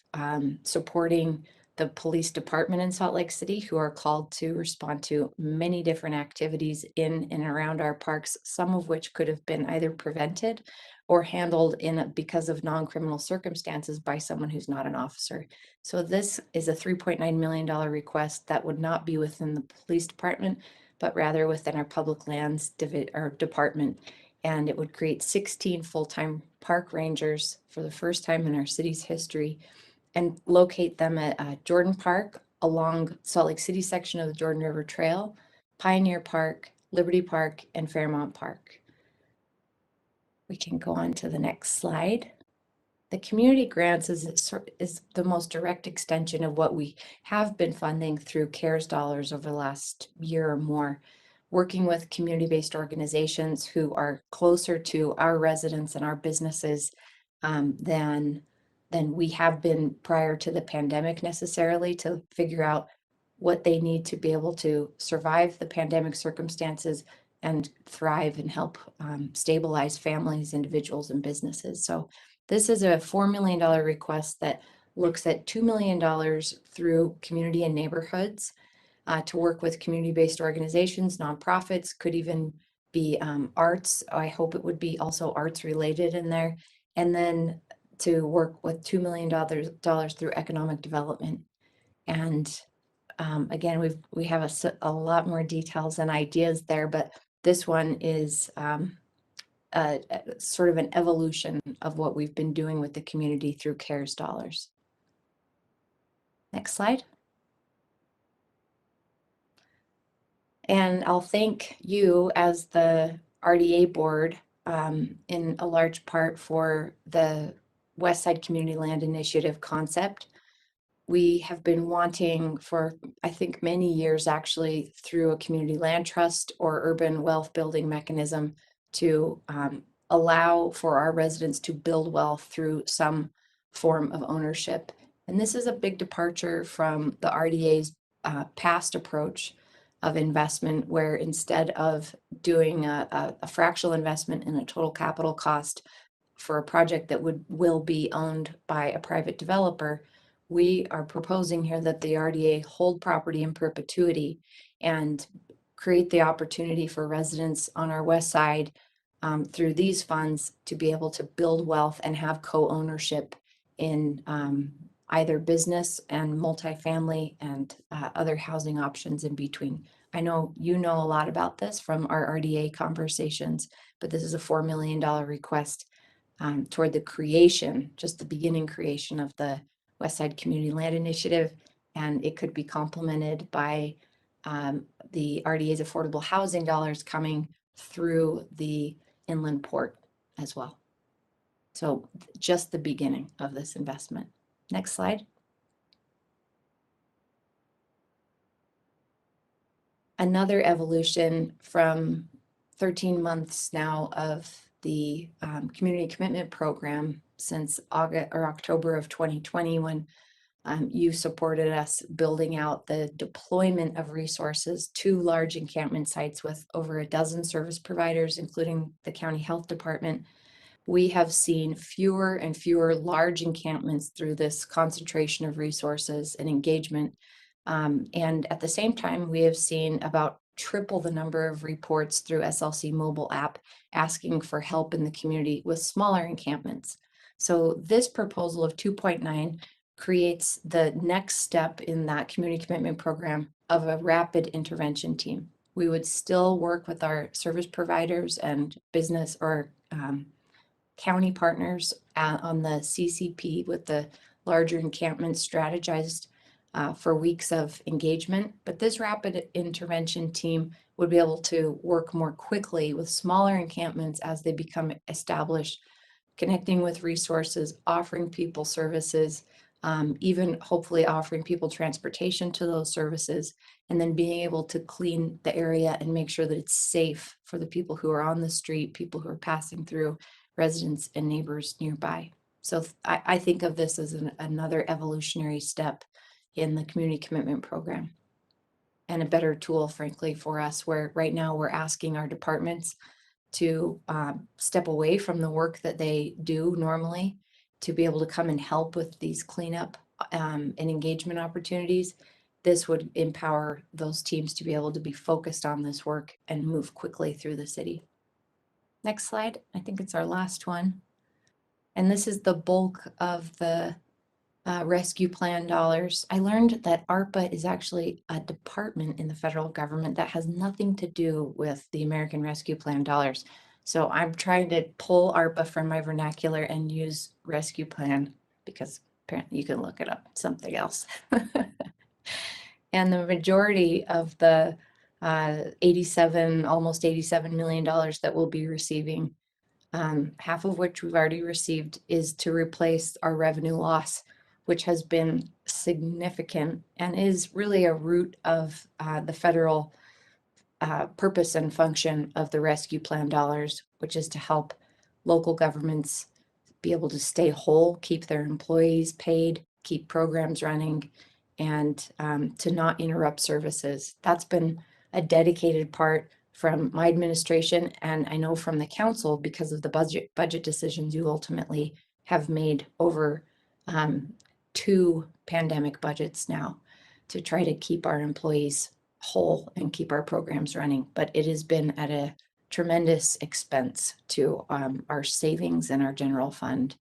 supporting the police department in Salt Lake City, who are called to respond to many different activities in and around our parks, some of which could have been either prevented or handled because of non-criminal circumstances by someone who's not an officer. So this is a $3.9 million request that would not be within the police department, but rather within our public lands department. And it would create 16 full-time park rangers for the first time in our city's history, and locate them at Jordan Park along Salt Lake City section of the Jordan River Trail, Pioneer Park, Liberty Park, and Fairmount Park. We can go on to the next slide. The community grants is the most direct extension of what we have been funding through CARES dollars over the last year or more, working with community-based organizations who are closer to our residents and our businesses than we have been prior to the pandemic necessarily, to figure out what they need to be able to survive the pandemic circumstances and thrive and help stabilize families, individuals, and businesses. So this is a $4 million request that looks at $2 million through community and neighborhoods to work with community-based organizations, nonprofits, could even be arts. I hope it would be also arts related in there. And then to work with $2 million through economic development. And again, we have a lot more details and ideas there, but this one is sort of an evolution of what we've been doing with the community through CARES dollars. Next slide. And I'll thank you as the RDA board in a large part for the West Side Community Land Initiative concept. We have been wanting for, I think, many years actually through a community land trust or urban wealth building mechanism to allow for our residents to build wealth through some form of ownership. And this is a big departure from the RDA's past approach of investment, where instead of doing a fractional investment in a total capital cost for a project that will be owned by a private developer, we are proposing here that the RDA hold property in perpetuity and create the opportunity for residents on our west side through these funds to be able to build wealth and have co-ownership in either business and multifamily and other housing options in between. I know you know a lot about this from our RDA conversations, but this is a $4 million request toward the creation, just the beginning creation of the West Side Community Land Initiative, and it could be complemented by the RDA's affordable housing dollars coming through the inland port as well. So just the beginning of this investment. Next slide. Another evolution from 13 months now of the community commitment program since August or October of 2020, when you supported us building out the deployment of resources to large encampment sites with over a dozen service providers, including the county health department. We have seen fewer and fewer large encampments through this concentration of resources and engagement. And at the same time, we have seen about triple the number of reports through SLC mobile app asking for help in the community with smaller encampments. So this proposal of 2.9 creates the next step in that community commitment program of a rapid intervention team. We would still work with our service providers and business or county partners on the CCP with the larger encampments strategized for weeks of engagement. But this rapid intervention team would be able to work more quickly with smaller encampments as they become established, connecting with resources, offering people services, even hopefully offering people transportation to those services, and then being able to clean the area and make sure that it's safe for the people who are on the street, people who are passing through, residents and neighbors nearby. So I think of this as another evolutionary step in the community commitment program and a better tool, frankly, for us, where right now we're asking our departments to step away from the work that they do normally to be able to come and help with these cleanup and engagement opportunities. This would empower those teams to be able to be focused on this work and move quickly through the city. Next slide. I think it's our last one. And this is the bulk of the rescue plan dollars. I learned that ARPA is actually a department in the federal government that has nothing to do with the American Rescue Plan dollars. So I'm trying to pull ARPA from my vernacular and use rescue plan because apparently you can look it up, something else. And the majority of the almost $87 million that we'll be receiving, half of which we've already received, is to replace our revenue loss, which has been significant and is really a root of the federal purpose and function of the rescue plan dollars, which is to help local governments be able to stay whole, keep their employees paid, keep programs running, and to not interrupt services. That's been a dedicated part from my administration, and I know from the council because of the budget decisions you ultimately have made over 2 pandemic budgets now to try to keep our employees whole and keep our programs running. But it has been at a tremendous expense to our savings and our general fund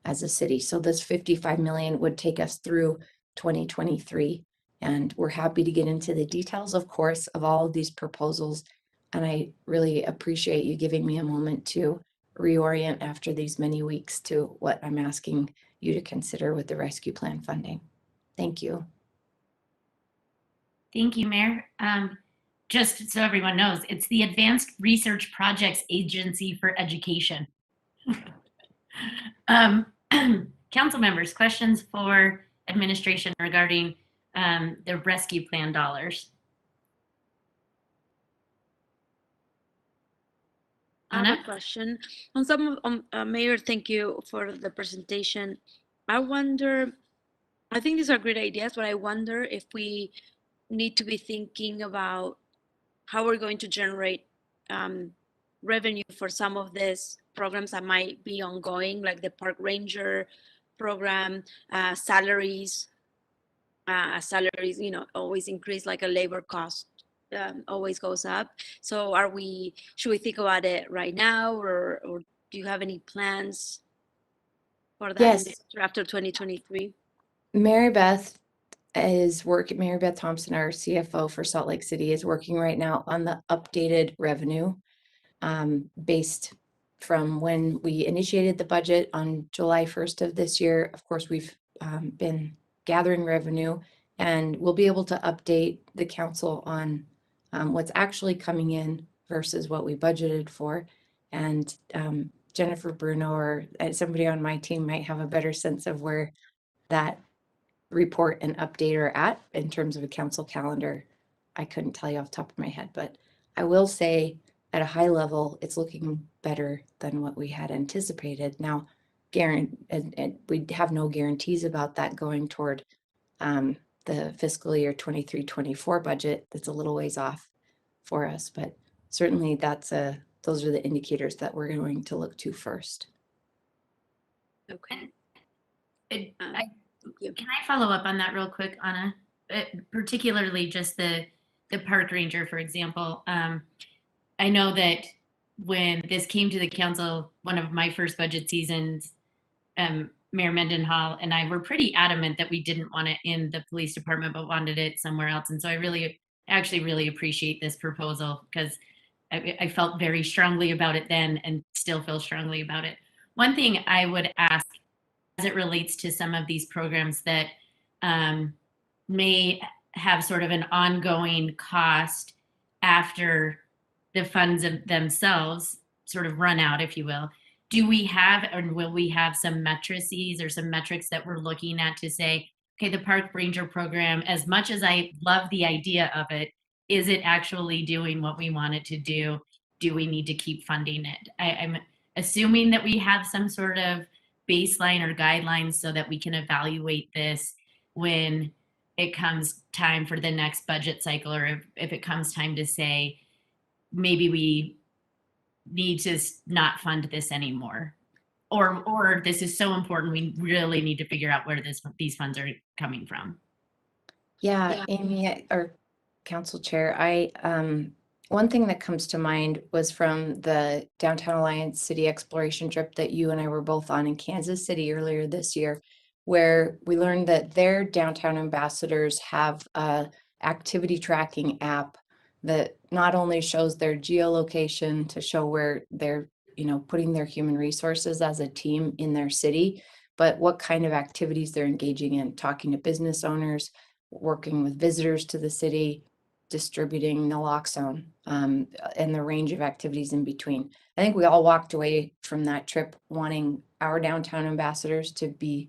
as a city. So this 55 million would take us through 2023. And we're happy to get into the details, of course, of all of these proposals. And I really appreciate you giving me a moment to reorient after these many weeks to what I'm asking you to consider with the rescue plan funding. Thank you. Thank you, Mayor. Just so everyone knows, it's the Advanced Research Projects Agency for Education. Council members, questions for administration regarding the rescue plan dollars? I have Anna? a question. Mayor, thank you for the presentation. I wonder, I think these are great ideas, but I wonder if we need to be thinking about how we're going to generate revenue for some of these programs that might be ongoing, like the park ranger program, salaries, always increase, like a labor cost always goes up. So should we think about it right now, or do you have any plans for that Yes. after 2023? Mary Beth Thompson, our CFO for Salt Lake City, is working right now on the updated revenue based from when we initiated the budget on July 1st of this year. Of course, we've been gathering revenue, and we'll be able to update the council on what's actually coming in versus what we budgeted for. And Jennifer Bruno or somebody on my team might have a better sense of where that report and update are at in terms of a council calendar. I couldn't tell you off the top of my head, but I will say at a high level, it's looking better than what we had anticipated. Now, and we have no guarantees about that going toward the fiscal year 23-24 budget. That's a little ways off for us, but certainly those are the indicators that we're going to look to first. Okay. Can you. I follow up on that real quick, Anna? Particularly just the park ranger, for example. I know that when this came to the council, one of my first budget seasons, Mayor Mendenhall and I were pretty adamant that we didn't want it in the police department, but wanted it somewhere else. And so I actually really appreciate this proposal, because I felt very strongly about it then and still feel strongly about it. One thing I would ask, as it relates to some of these programs that may have sort of an ongoing cost after the funds themselves sort of run out, if you will, do we have, or will we have some matrices or some metrics that we're looking at to say, okay, the park ranger program, as much as I love the idea of it, is it actually doing what we want it to do? Do we need to keep funding it? I'm assuming that we have some sort of baseline or guidelines so that we can evaluate this when it comes time for the next budget cycle, or if it comes time to say, maybe we need to not fund this anymore, or this is so important, we really need to figure out where these funds are coming from. Yeah, Amy, or Council Chair, one thing that comes to mind was from the Downtown Alliance City Exploration trip that you and I were both on in Kansas City earlier this year, where we learned that their downtown ambassadors have a activity tracking app that not only shows their geolocation to show where they're, putting their human resources as a team in their city, but what kind of activities they're engaging in, talking to business owners, working with visitors to the city, distributing naloxone, and the range of activities in between. I think we all walked away from that trip wanting our downtown ambassadors to be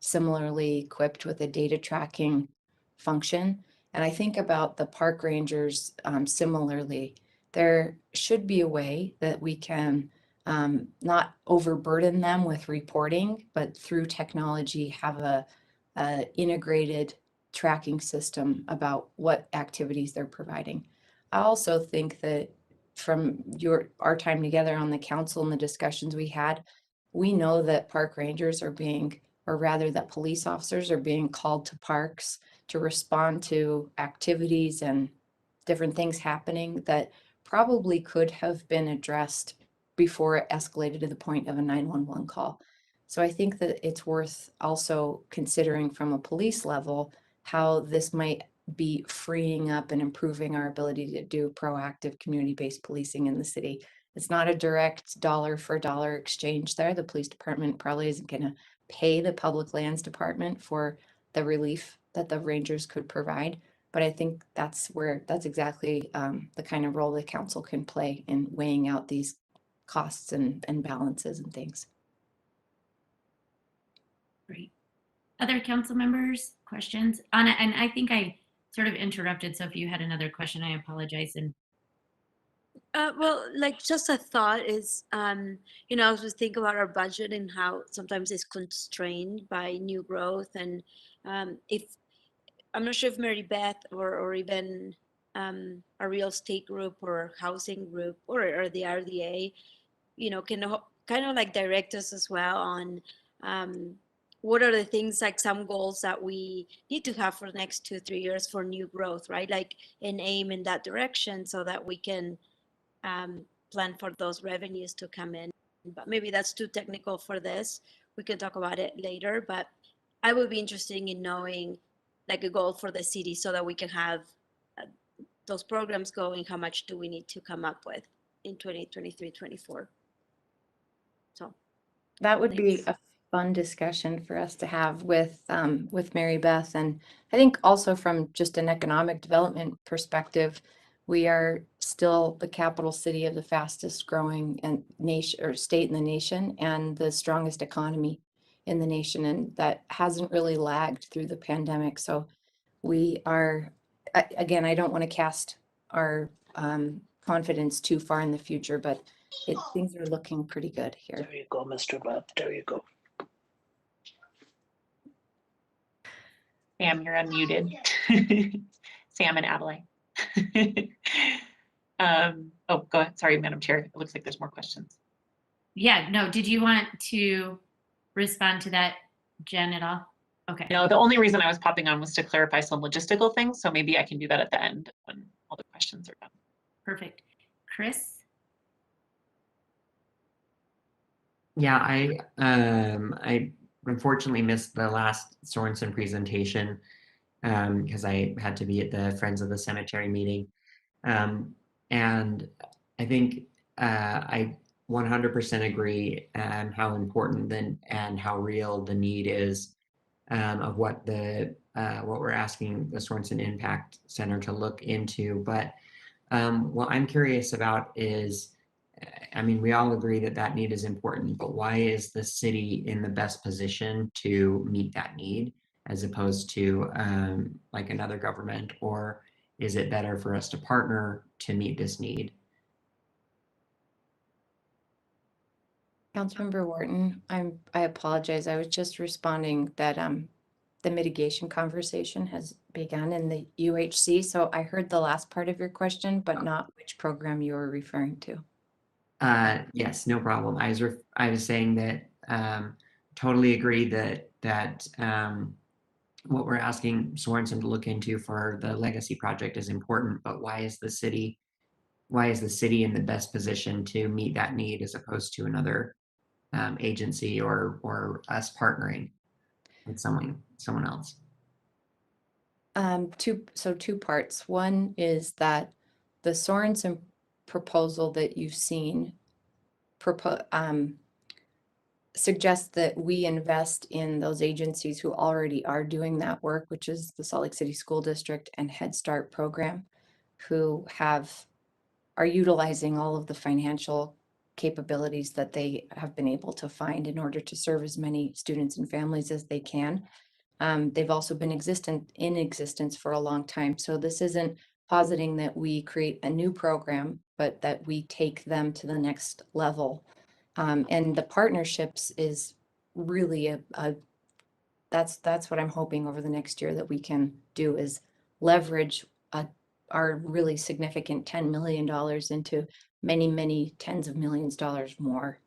similarly equipped with a data tracking function. And I think about the park rangers similarly. There should be a way that we can not overburden them with reporting, but through technology have a integrated tracking system about what activities they're providing. I also think that from our time together on the council and the discussions we had, we know that park rangers are being, or rather that police officers are being called to parks to respond to activities and different things happening that probably could have been addressed before it escalated to the point of a 911 call. So I think that it's worth also considering from a police level, how this might be freeing up and improving our ability to do proactive community-based policing in the city. It's not a direct dollar for dollar exchange there. The police department probably isn't gonna pay the public lands department for the relief that the rangers could provide. But I think that's exactly the kind of role the council can play in weighing out these costs and balances and things. Great. Other council members, questions? Anna, and I think I sort of interrupted, so if you had another question, I apologize. And Well, like just a thought is, as we think about our budget and how sometimes it's constrained by new growth, and if I'm not sure if Mary Beth or even a real estate group or housing group or the RDA, can kind of like direct us as well on what are the things, like some goals that we need to have for the next 2-3 years for new growth, right? Like an aim in that direction so that we can plan for those revenues to come in. But maybe that's too technical for this. We can talk about it later, but I would be interested in knowing like a goal for the city so that we can have those programs going. How much do we need to come up with in 2023-24? So That would be thanks. a fun discussion for us to have with Mary Beth. And I think also from just an economic development perspective, we are still the capital city of the fastest growing and nation or state in the nation and the strongest economy in the nation. And that hasn't really lagged through the pandemic. So we are, again, I don't want to cast our confidence too far in the future, but things are looking pretty good here. There you go, Mr. Beth. There you go. Sam, you're unmuted. Sam and Adelaide. Oh, go ahead. Sorry, Madam Chair. It looks like there's more questions. yeah, no, did you want to respond to that, Jen, at all? Okay. No, the only reason I was popping on was to clarify some logistical things. So maybe I can do that at the end when all the questions are done. Perfect. Chris? Yeah, I unfortunately missed the last Sorensen presentation because I had to be at the Friends of the Cemetery meeting. And I think I 100% agree how important and how real the need is of what we're asking the Sorensen Impact Center to look into. But what I'm curious about is, I mean, we all agree that that need is important, but why is the city in the best position to meet that need as opposed to like another government? Or is it better for us to partner to meet this need? Councilmember Wharton, I apologize. I was just responding that the mitigation conversation has begun in the UHC. So I heard the last part of your question, but not which program you were referring to. Yes, no problem. I was saying that totally agree that what we're asking Sorensen to look into for the legacy project is important, but why is the city in the best position to meet that need as opposed to another agency or us partnering with someone else? Two parts. One is that the Sorensen proposal that you've seen suggests that we invest in those agencies who already are doing that work, which is the Salt Lake City School District and Head Start program, who are utilizing all of the financial capabilities that they have been able to find in order to serve as many students and families as they can. They've also been in existence for a long time. So this isn't positing that we create a new program, but that we take them to the next level. And the partnerships is really that's what I'm hoping over the next year that we can do, is leverage our really significant $10 million into many, many tens of millions of dollars more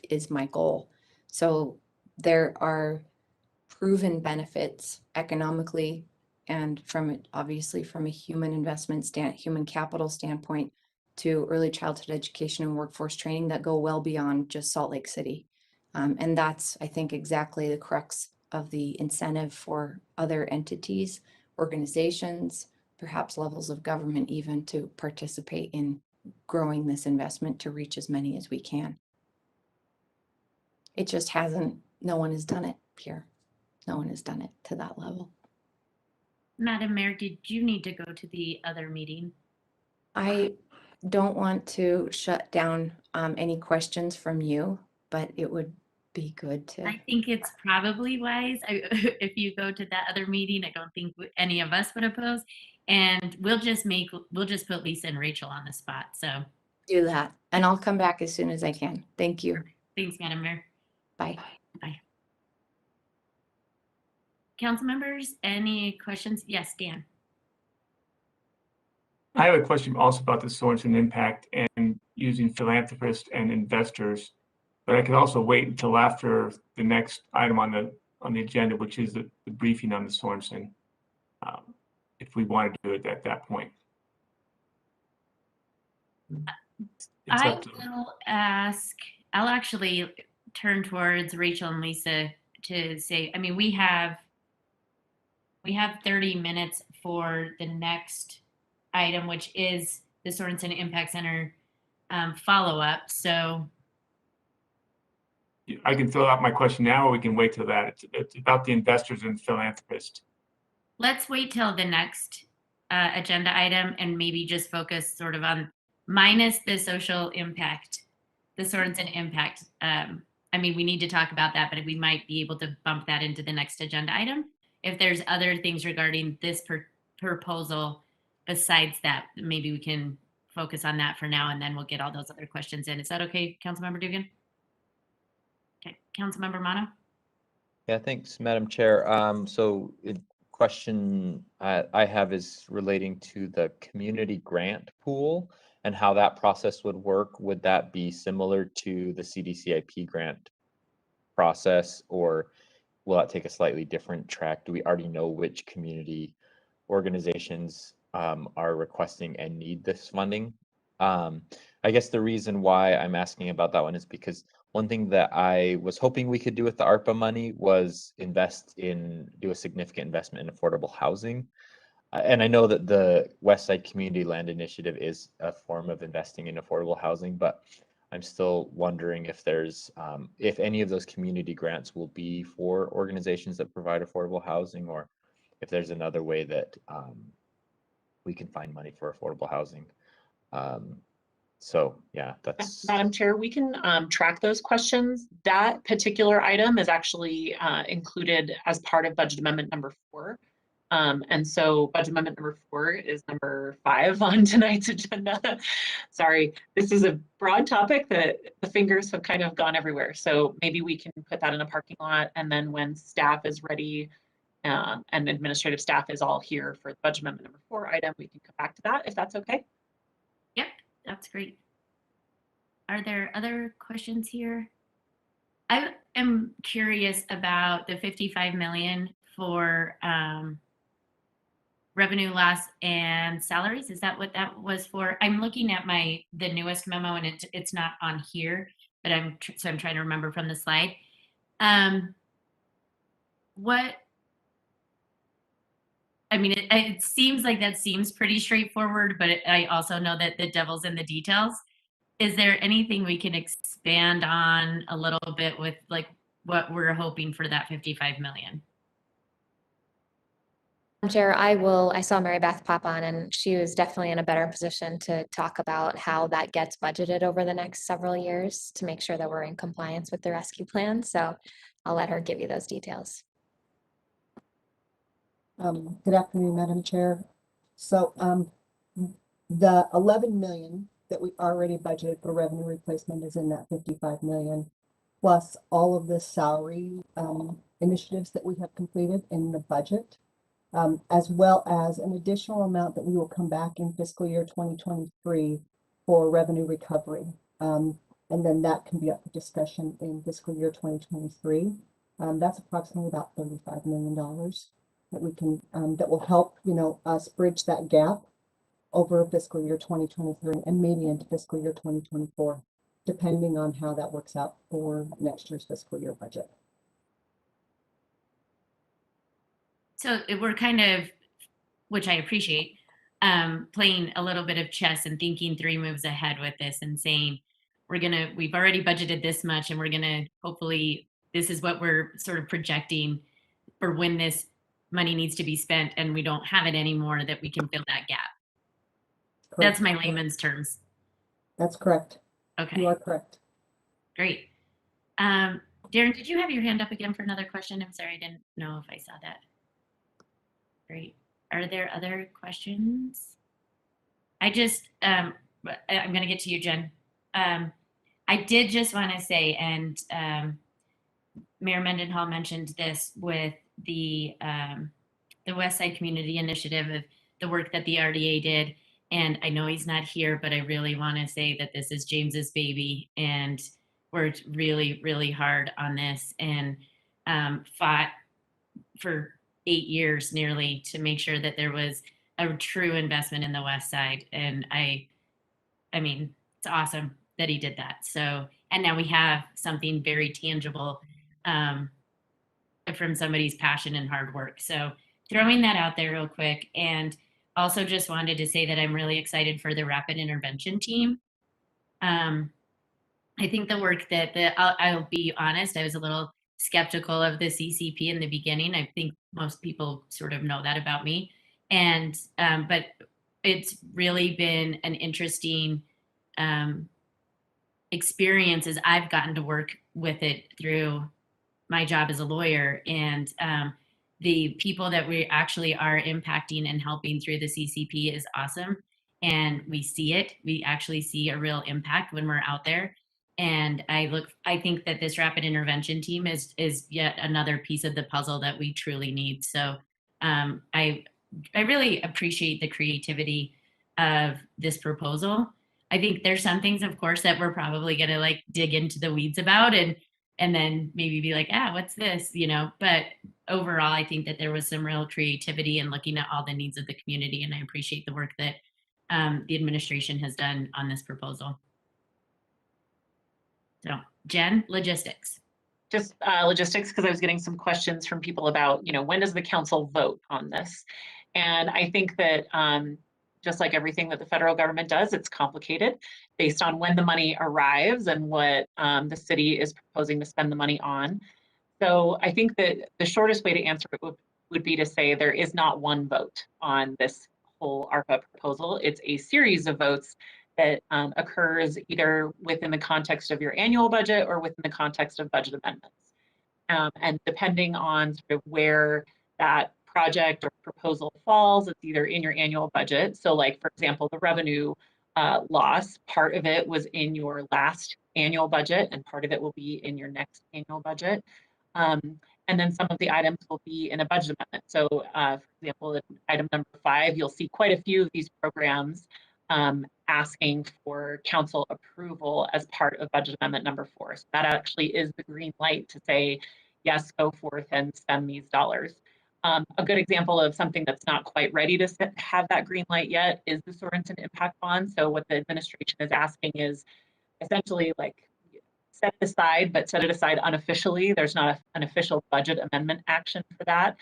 is my goal. So there are proven benefits economically and obviously from a human capital standpoint to early childhood education and workforce training that go well beyond just Salt Lake City. And that's, I think, exactly the crux of the incentive for other entities, organizations, perhaps levels of government even, to participate in growing this investment to reach as many as we can. It just hasn't, no one has done it here. No one has done it to that level. Madam Mayor, did you need to go to the other meeting? I don't want to shut down any questions from you, but it would be good to. I think it's probably wise. If you go to that other meeting, I don't think any of us would oppose. And we'll just put Lisa and Rachel on the spot. So Do that, and I'll come back as soon as I can. Thank you. thanks, Madam Mayor. Bye. Bye. Council members, any questions? Yes, Dan. I have a question also about the Sorensen impact and using philanthropists and investors, but I could also wait until after the next item on the agenda, which is the briefing on the Sorensen, if we want to do it at that point. I will ask, I'll actually turn towards Rachel and Lisa to say, I mean, we have 30 minutes for the next item, which is the Sorensen Impact Center follow-up. So I can throw out my question now, or we can wait till that. It's about the investors and philanthropists. let's wait till the next agenda item and maybe just focus sort of on minus the social impact, the Sorensen impact. I mean, we need to talk about that, but we might be able to bump that into the next agenda item. If there's other things regarding this proposal besides that, maybe we can focus on that for now, and then we'll get all those other questions in. Is that okay, Councilmember Dugan? Okay, Councilmember Mono? Yeah, thanks, Madam Chair. So question I have is relating to the community grant pool and how that process would work. Would that be similar to the CDCIP grant process, or will that take a slightly different track? Do we already know which community organizations are requesting and need this funding? I guess the reason why I'm asking about that one is because one thing that I was hoping we could do with the ARPA money was do a significant investment in affordable housing. And I know that the West Side Community Land Initiative is a form of investing in affordable housing, but I'm still wondering if there's, if any of those community grants will be for organizations that provide affordable housing, or if there's another way that we can find money for affordable housing. So yeah, that's. Madam Chair, we can track those questions. That particular item is actually included as part of budget amendment number 4. And so budget amendment number 4 is number 5 on tonight's agenda. Sorry, this is a broad topic that the fingers have kind of gone everywhere. So maybe we can put that in a parking lot, and then when staff is ready and administrative staff is all here for the budget amendment number 4 item, we can come back to that if that's okay. Yep, that's great. Are there other questions here? I am curious about the 55 million for revenue loss and salaries. Is that what that was for? I'm looking at the newest memo, and it's not on here, but I'm trying to remember from the slide. What? I mean, it seems like that seems pretty straightforward, but I also know that the devil's in the details. Is there anything we can expand on a little bit with like what we're hoping for that 55 million? Chair, I saw Mary Beth pop on, and she was definitely in a better position to talk about how that gets budgeted over the next several years to make sure that we're in compliance with the rescue plan. So I'll let her give you those details. Good afternoon, Madam Chair. So the 11 million that we already budgeted for revenue replacement is in that 55 million, plus all of the salary initiatives that we have completed in the budget, as well as an additional amount that we will come back in fiscal year 2023 for revenue recovery. And then that can be up for discussion in fiscal year 2023. That's approximately about $35 million that we can, that will help, us bridge that gap over fiscal year 2023 and maybe into fiscal year 2024. depending on how that works out for next year's fiscal year budget. So we're kind of, which I appreciate, playing a little bit of chess and thinking 3 moves ahead with this and saying, we've already budgeted this much and we're gonna, hopefully, this is what we're sort of projecting for when this money needs to be spent and we don't have it anymore, that we can fill that gap. That's my layman's terms. That's correct. You Okay, are correct. great. Darren, did you have your hand up again for another question? I'm sorry, I didn't know if I saw that. Great. Are there other questions? I just, I'm going to get to you, Jen. I did just want to say, and Mayor Mendenhall mentioned this with the West Side Community Initiative, of the work that the RDA did. And I know he's not here, but I really want to say that this is James's baby, and worked really, really hard on this, and fought for 8 years nearly to make sure that there was a true investment in the West Side. And I mean, it's awesome that he did that. So, and now we have something very tangible from somebody's passion and hard work. So throwing that out there real quick. And also just wanted to say that I'm really excited for the rapid intervention team. I think the work that I'll be honest, I was a little skeptical of the CCP in the beginning. I think most people sort of know that about me. And, but it's really been an interesting experience as I've gotten to work with it through my job as a lawyer. And the people that we actually are impacting and helping through the CCP is awesome. And we see it. We actually see a real impact when we're out there. And I think that this rapid intervention team is yet another piece of the puzzle that we truly need. So I really appreciate the creativity of this proposal. I think there's some things, of course, that we're probably gonna like dig into the weeds about and then maybe be like, what's this, you know? But overall, I think that there was some real creativity in looking at all the needs of the community, and I appreciate the work that the administration has done on this proposal. So, Jen, logistics. Just logistics, because I was getting some questions from people about, when does the council vote on this? And I think that just like everything that the federal government does, it's complicated based on when the money arrives and what the city is proposing to spend the money on. So I think that the shortest way to answer it would be to say there is not one vote on this whole ARPA proposal. It's a series of votes that occurs either within the context of your annual budget or within the context of budget amendments. And depending on sort of where that project or proposal falls, it's either in your annual budget. So like, for example, the revenue loss, part of it was in your last annual budget and part of it will be in your next annual budget. And then some of the items will be in a budget amendment. So for example, in item number 5, you'll see quite a few of these programs asking for council approval as part of budget amendment number 4. So that actually is the green light to say, yes, go forth and spend these dollars. A good example of something that's not quite ready to have that green light yet is the Sorensen Impact Bond. So what the administration is asking is essentially like set it aside, but set it aside unofficially. There's not an official budget amendment action for that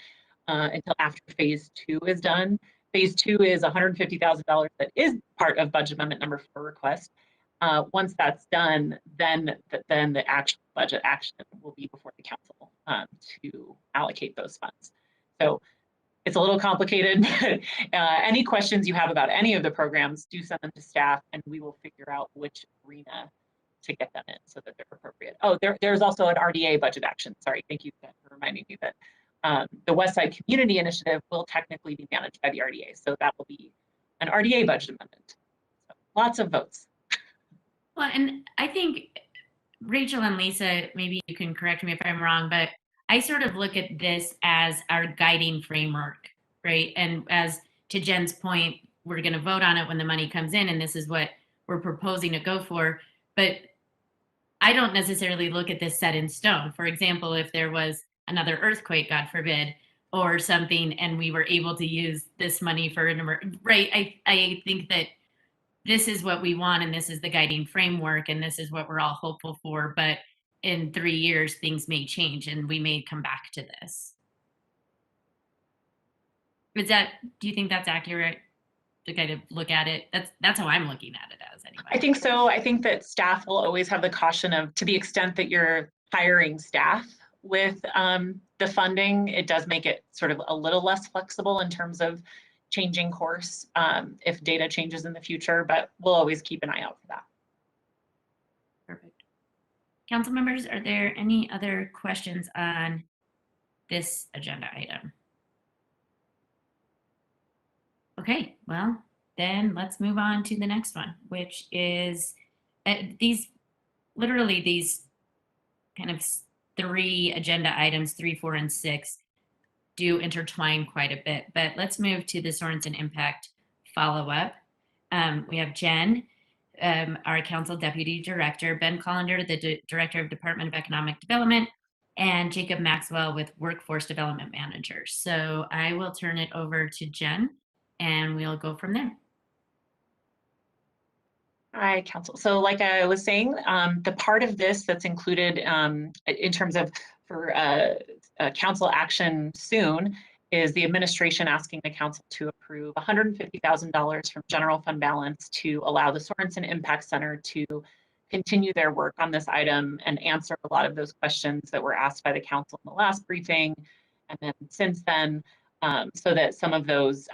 until after phase 2 is done. Phase 2 is $150,000 that is part of budget amendment number 4 request. Once that's done, then the actual budget action will be before the council to allocate those funds. So it's a little complicated, but any questions you have about any of the programs, do send them to staff and we will figure out which arena to get them in so that they're appropriate. Oh, there's also an RDA budget action. Sorry, thank you for reminding me that the West Side Community Initiative will technically be managed by the RDA. So that will be an RDA budget amendment. So lots of votes. Well, and I think Rachel and Lisa, maybe you can correct me if I'm wrong, but I sort of look at this as our guiding framework, right? And as to Jen's point, we're going to vote on it when the money comes in, and this is what we're proposing to go for. But I don't necessarily look at this set in stone. For example, if there was another earthquake, God forbid, or something, and we were able to use this money for right? I think that this is what we want and this is the guiding framework and this is what we're all hopeful for, but in 3 years things may change and we may come back to this. Do you think that's accurate to kind of look at it? That's how I'm looking at it as anyway. I think so. I think that staff will always have the caution of, to the extent that you're hiring staff with the funding, it does make it sort of a little less flexible in terms of changing course if data changes in the future, but we'll always keep an eye out for that. Perfect. Council members, are there any other questions on this agenda item? Okay, well, then let's move on to the next one, which is these kind of 3 agenda items, 3, 4, and 6 do intertwine quite a bit, but let's move to the Sorensen Impact follow-up. We have Jen, our Council Deputy Director, Ben Collender, the Director of Department of Economic Development, and Jacob Maxwell with Workforce Development Manager. So I will turn it over to Jen and we'll go from there. Hi, Council. So like I was saying, the part of this that's included in terms of for council action soon is the administration asking the council to approve $150,000 from general fund balance to allow the Sorensen Impact Center to continue their work on this item and answer a lot of those questions that were asked by the council in the last briefing. And then since then, so that some of those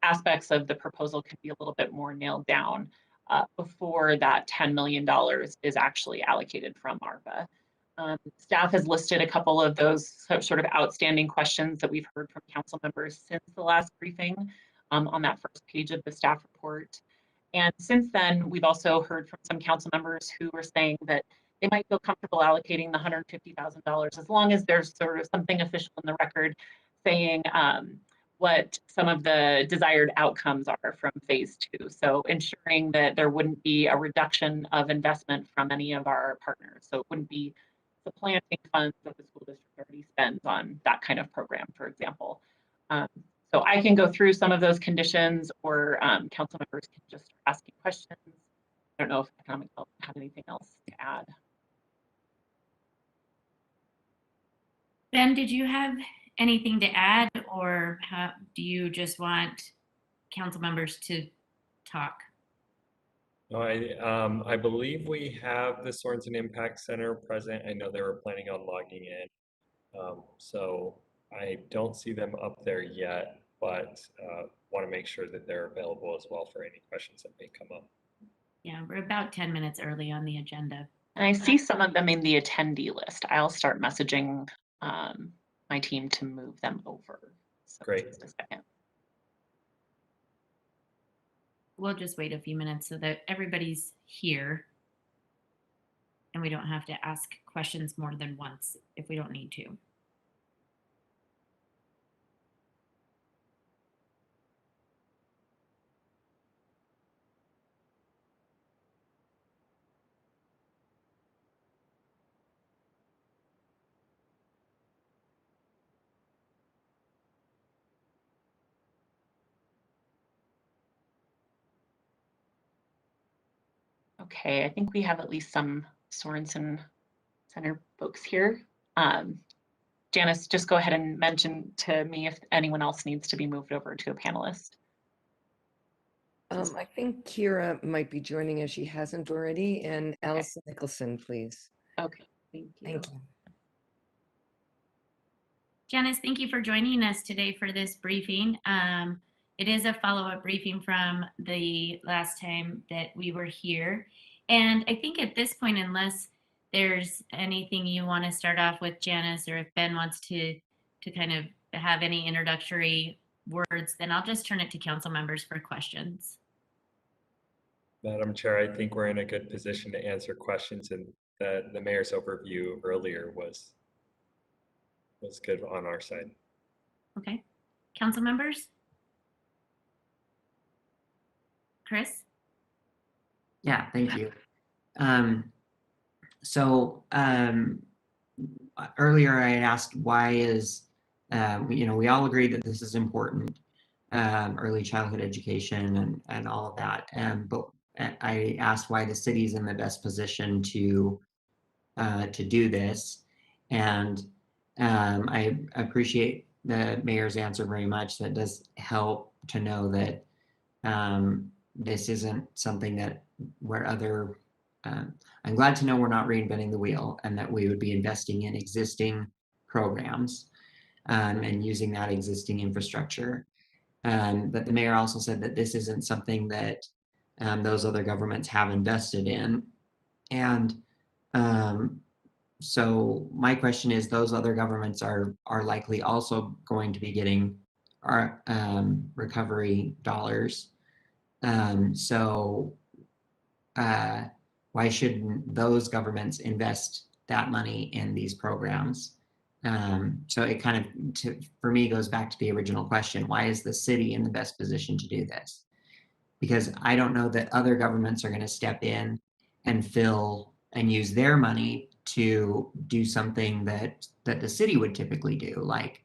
aspects of the proposal can be a little bit more nailed down before that $10 million is actually allocated from ARPA. Staff has listed a couple of those sort of outstanding questions that we've heard from council members since the last briefing on that first page of the staff report. And since then, we've also heard from some council members who were saying that they might feel comfortable allocating the $150,000 as long as there's sort of something official in the record saying what some of the desired outcomes are from phase 2. So ensuring that there wouldn't be a reduction of investment from any of our partners. So it wouldn't be supplanting funds that the school district already spends on that kind of program, for example. So I can go through some of those conditions, or council members can just start asking questions. I don't know if economic development have anything else to add. Ben, did you have anything to add, or do you just want council members to talk? No, I believe we have the Sorensen Impact Center present. I know they were planning on logging in. So I don't see them up there yet, but want to make sure that they're available as well for any questions that may come up. Yeah, we're about 10 minutes early on the agenda. And I see some of them in the attendee list. I'll start messaging my team to move them over. So great. Just a second. We'll just wait a few minutes so that everybody's here and we don't have to ask questions more than once if we don't need to. Okay, I think we have at least some Sorensen Center folks here. Janice, just go ahead and mention to me if anyone else needs to be moved over to a panelist. I think Kira might be joining if she hasn't already, and Allison Nicholson, please. Okay, thank you. Thank you. Janice, thank you for joining us today for this briefing. It is a follow-up briefing from the last time that we were here. And I think at this point, unless there's anything you want to start off with, Janice, or if Ben wants to kind of have any introductory words, then I'll just turn it to council members for questions. Madam Chair, I think we're in a good position to answer questions, and the mayor's overview earlier was good on our side. Okay, council members? Chris? Yeah, thank you. Earlier I had asked why is, we all agree that this is important. early childhood education and all of that. But I asked why the city's in the best position to do this. And I appreciate the mayor's answer very much. That does help to know that this isn't something that where other, I'm glad to know we're not reinventing the wheel and that we would be investing in existing programs and using that existing infrastructure. But the mayor also said that this isn't something that those other governments have invested in. And so my question is, those other governments are likely also going to be getting our recovery dollars. So why shouldn't those governments invest that money in these programs? So it kind of, for me, goes back to the original question: why is the city in the best position to do this? Because I don't know that other governments are going to step in and fill and use their money to do something that the city would typically do, like,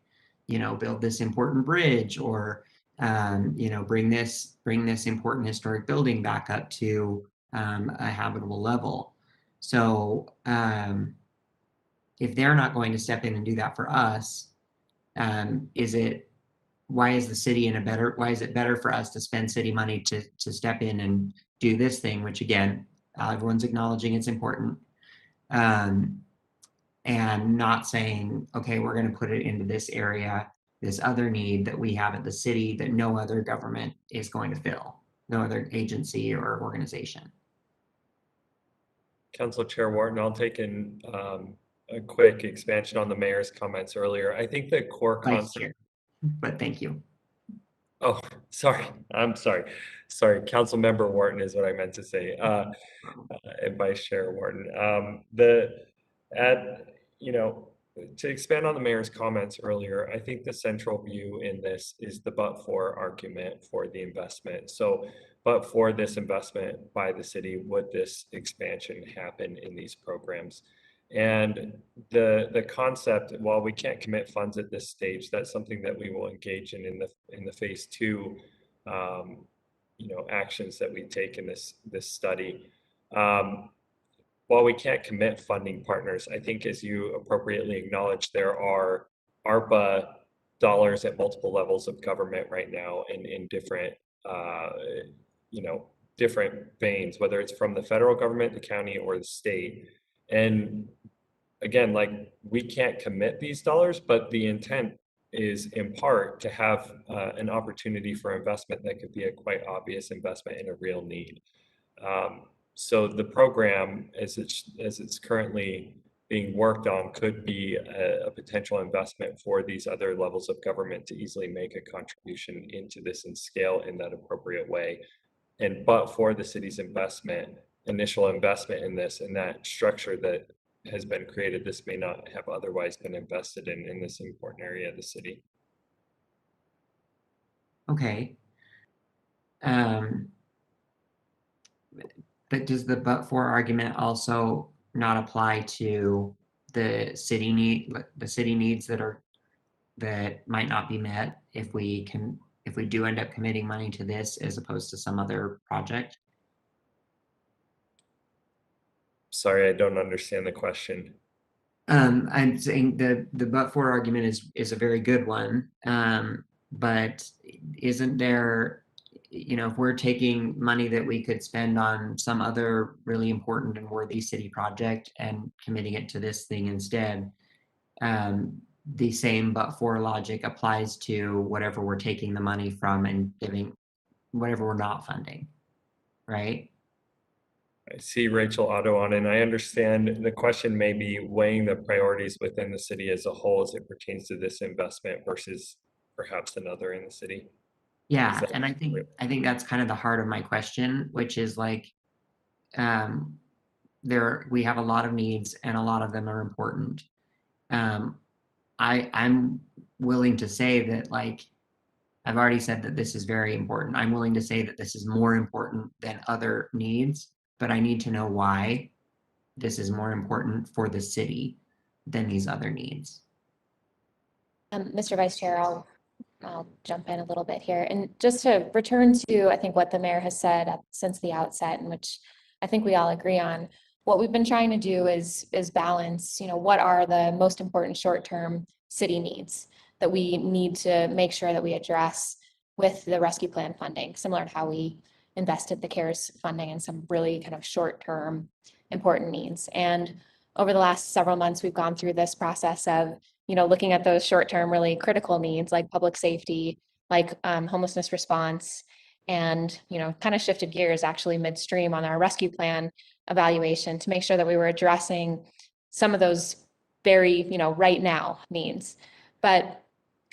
you know, build this important bridge or you know, bring this important historic building back up to a habitable level. So if they're not going to step in and do that for us, why is the city why is it better for us to spend city money to step in and do this thing, which again, everyone's acknowledging it's important, and not saying, okay, we're going to put it into this area, this other need that we have at the city that no other government is going to fill, no other agency or organization. Council Chair Wharton, I'll take in a quick expansion on the mayor's comments earlier. I think the core concept. But thank you. Oh, sorry. I'm sorry. Sorry. Council Member Wharton is what I meant to say. And Vice Chair Wharton. You know, to expand on the mayor's comments earlier, I think the central view in this is the but-for argument for the investment. So, but for this investment by the city, would this expansion happen in these programs? And the concept, while we can't commit funds at this stage, that's something that we will engage in the phase 2, you know, actions that we take in this study. While we can't commit funding partners, I think, as you appropriately acknowledge, there are ARPA dollars at multiple levels of government right now in different, you know, different veins, whether it's from the federal government, the county, or the state. And again, like, we can't commit these dollars, but the intent is in part to have an opportunity for investment that could be a quite obvious investment in a real need. So the program, as it's currently being worked on, could be a potential investment for these other levels of government to easily make a contribution into this and scale in that appropriate way. But for the city's initial investment in this and that structure that has been created, this may not have otherwise been invested in this important area of the city. Okay. But does the but-for argument also not apply to the city needs that might not be met if we do end up committing money to this as opposed to some other project? Sorry, I don't understand the question. I'm saying the but-for argument is a very good one, but isn't there, you know, if we're taking money that we could spend on some other really important and worthy city project and committing it to this thing instead, the same but-for logic applies to whatever we're taking the money from and giving whatever we're not funding, right? I see Rachel Otto on, and I understand the question may be weighing the priorities within the city as a whole as it pertains to this investment versus perhaps another in the city. Yeah, and I think that's kind of the heart of my question, which is like, we have a lot of needs and a lot of them are important. I'm willing to say that, like, I've already said that this is very important. I'm willing to say that this is more important than other needs, but I need to know why this is more important for the city than these other needs. Mr. Vice Chair, I'll I'll jump in a little bit here. And just to return to, I think, what the mayor has said since the outset, and which I think we all agree on, what we've been trying to do is balance, what are the most important short-term city needs that we need to make sure that we address with the rescue plan funding, similar to how we invested the CARES funding in some really kind of short-term important needs. And over the last several months, we've gone through this process of, looking at those short-term, really critical needs like public safety, like homelessness response, and, kind of shifted gears actually midstream on our rescue plan evaluation to make sure that we were addressing some of those very, right now needs. But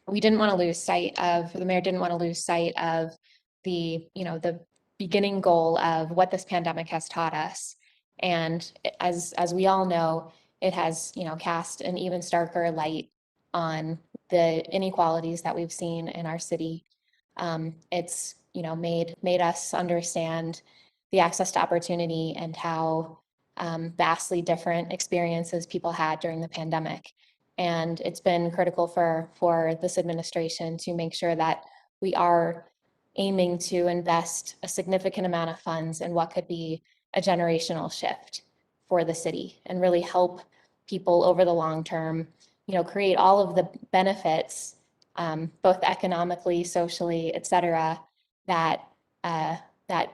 we didn't want to lose sight of, the mayor didn't want to lose sight of the, the beginning goal of what this pandemic has taught us. And as we all know, it has, cast an even starker light on the inequalities that we've seen in our city. It's, made us understand the access to opportunity and how vastly different experiences people had during the pandemic. And it's been critical for this administration to make sure that we are aiming to invest a significant amount of funds in what could be a generational shift for the city and really help people over the long term, create all of the benefits, both economically, socially, et cetera, that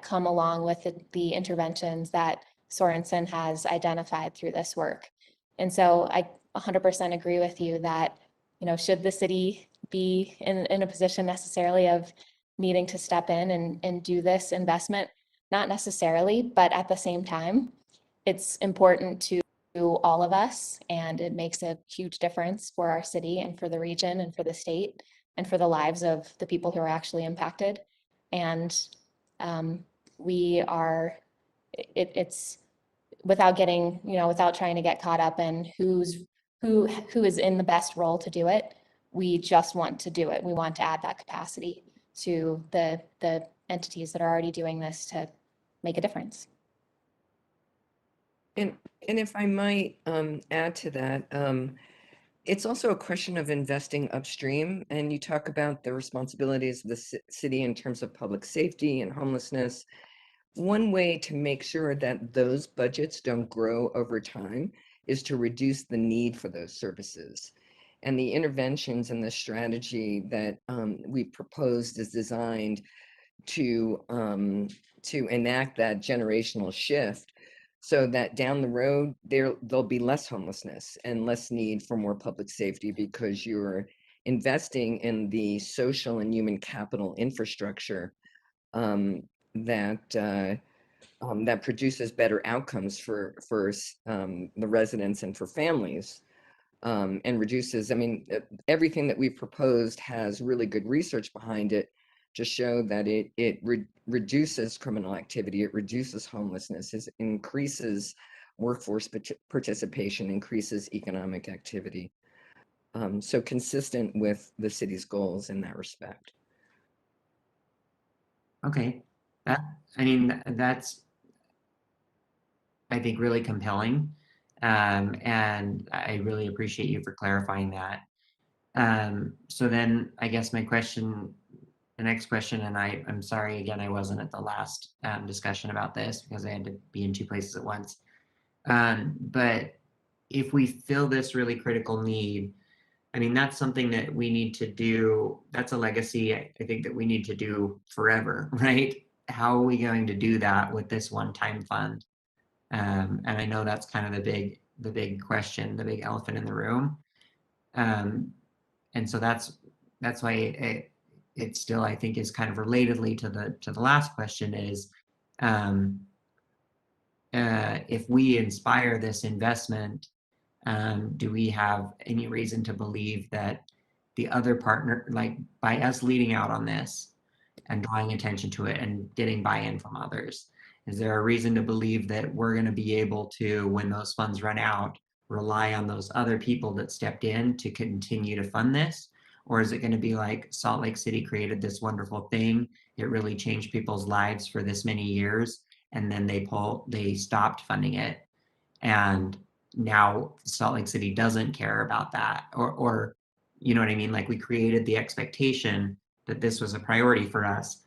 come along with the interventions that Sorensen has identified through this work. And so I 100% agree with you that, should the city be in a position necessarily of needing to step in and do this investment? Not necessarily, but at the same time, it's important to all of us, and it makes a huge difference for our city and for the region and for the state and for the lives of the people who are actually impacted. And it's without getting, without trying to get caught up in who is in the best role to do it. We just want to do it. We want to add that capacity to the entities that are already doing this to make a difference. And if I might add to that, it's also a question of investing upstream. And you talk about the responsibilities of the city in terms of public safety and homelessness. One way to make sure that those budgets don't grow over time is to reduce the need for those services. And the interventions and the strategy that we proposed is designed to enact that generational shift so that down the road there'll be less homelessness and less need for more public safety, because you're investing in the social and human capital infrastructure that produces better outcomes for the residents and for families, and reduces, everything that we've proposed has really good research behind it to show that it reduces criminal activity, it reduces homelessness, it increases workforce participation, increases economic activity. So consistent with the city's goals in that respect. Okay, that's, I think, really compelling. And I really appreciate you for clarifying that. So then I guess the next question, and I'm sorry again, I wasn't at the last discussion about this because I had to be in two places at once. But if we fill this really critical need, that's something that we need to do. That's a legacy I think that we need to do forever, right? How are we going to do that with this one-time fund? And I know that's kind of the big question, the big elephant in the room. And so that's why it still, I think, is kind of relatedly to the last question is, if we inspire this investment, do we have any reason to believe that the other partner, like by us leading out on this and drawing attention to it and getting buy-in from others, is there a reason to believe that we're going to be able to, when those funds run out, rely on those other people that stepped in to continue to fund this? Or is it going to be like Salt Lake City created this wonderful thing, it really changed people's lives for this many years, and then they stopped funding it, and now Salt Lake City doesn't care about that, or You know what I mean? Like we created the expectation that this was a priority for us,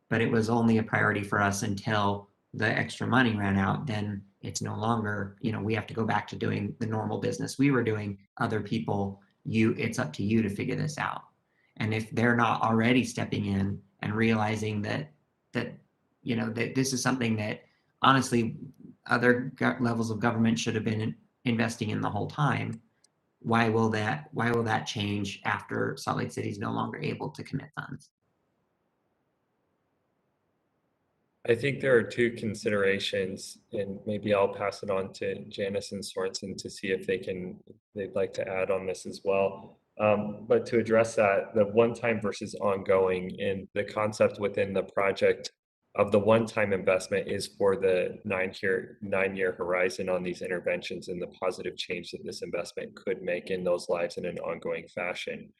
but it was only a priority for us until the extra money ran out. Then it's no longer, you know, we have to go back to doing the normal business we were doing. Other people, it's up to you to figure this out. And if they're not already stepping in and realizing that you know, that this is something that honestly other levels of government should have been investing in the whole time, why will that change after Salt Lake City is no longer able to commit funds? I think there are two considerations, and maybe I'll pass it on to Janice and Sorensen to see if they'd like to add on this as well. But to address that, the one-time versus ongoing, and the concept within the project of the one-time investment is for the nine-year horizon on these interventions and the positive change that this investment could make in those lives in an ongoing fashion.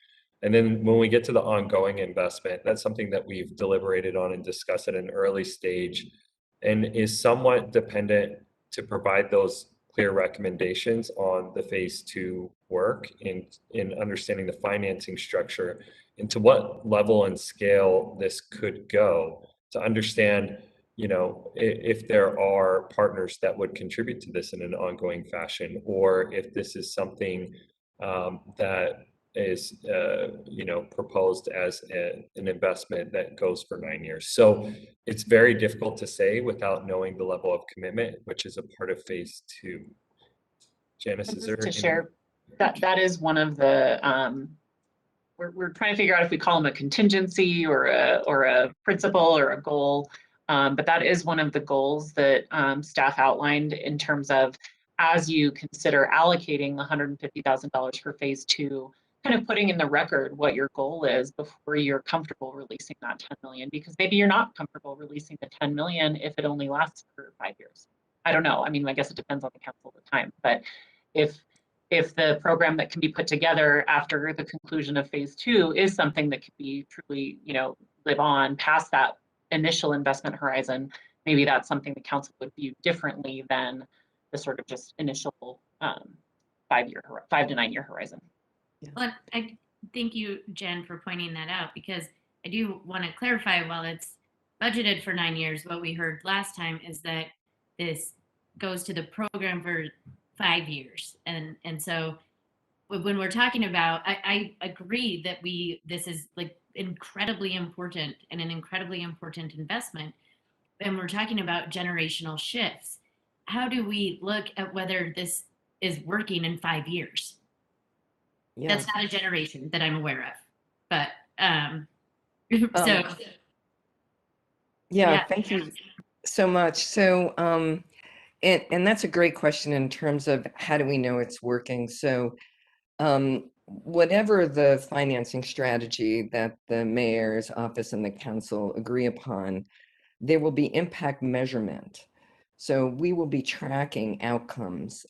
And then when we get to the ongoing investment, that's something that we've deliberated on and discussed at an early stage and is somewhat dependent to provide those clear recommendations on the phase 2 work in understanding the financing structure and to what level and scale this could go, to understand, you know, if there are partners that would contribute to this in an ongoing fashion, or if this is something that is you know, proposed as an investment that goes for 9 years. So it's very difficult to say without knowing the level of commitment, which is a part of phase 2. Janice, is there To share that is one of the we're trying to figure out if we call them a contingency or a principle or a goal, but that is one of the goals that staff outlined in terms of, as you consider allocating the $150,000 for phase 2, kind of putting in the record what your goal is before you're comfortable releasing that 10 million, because maybe you're not comfortable releasing the 10 million if it only lasts for 5 years. I don't know. I mean, I guess it depends on the council at the time, but if the program that can be put together after the conclusion of phase 2 is something that can be truly, you know, live on past that initial investment horizon, maybe that's something the council would view differently than the sort of just initial 5 to 9 year horizon. Well, I thank you, Jen, for pointing that out, because I do want to clarify, while it's budgeted for 9 years, what we heard last time is that this goes to the program for 5 years. And so when we're talking about, I agree that this is like incredibly important and an incredibly important investment. And we're talking about generational shifts. How do we look at whether this is working in 5 years? Yeah. That's not a generation that I'm aware of, but so yeah, thank you so much. So and that's a great question in terms of how do we know it's working. So whatever the financing strategy that the mayor's office and the council agree upon, there will be impact measurement. So we will be tracking outcomes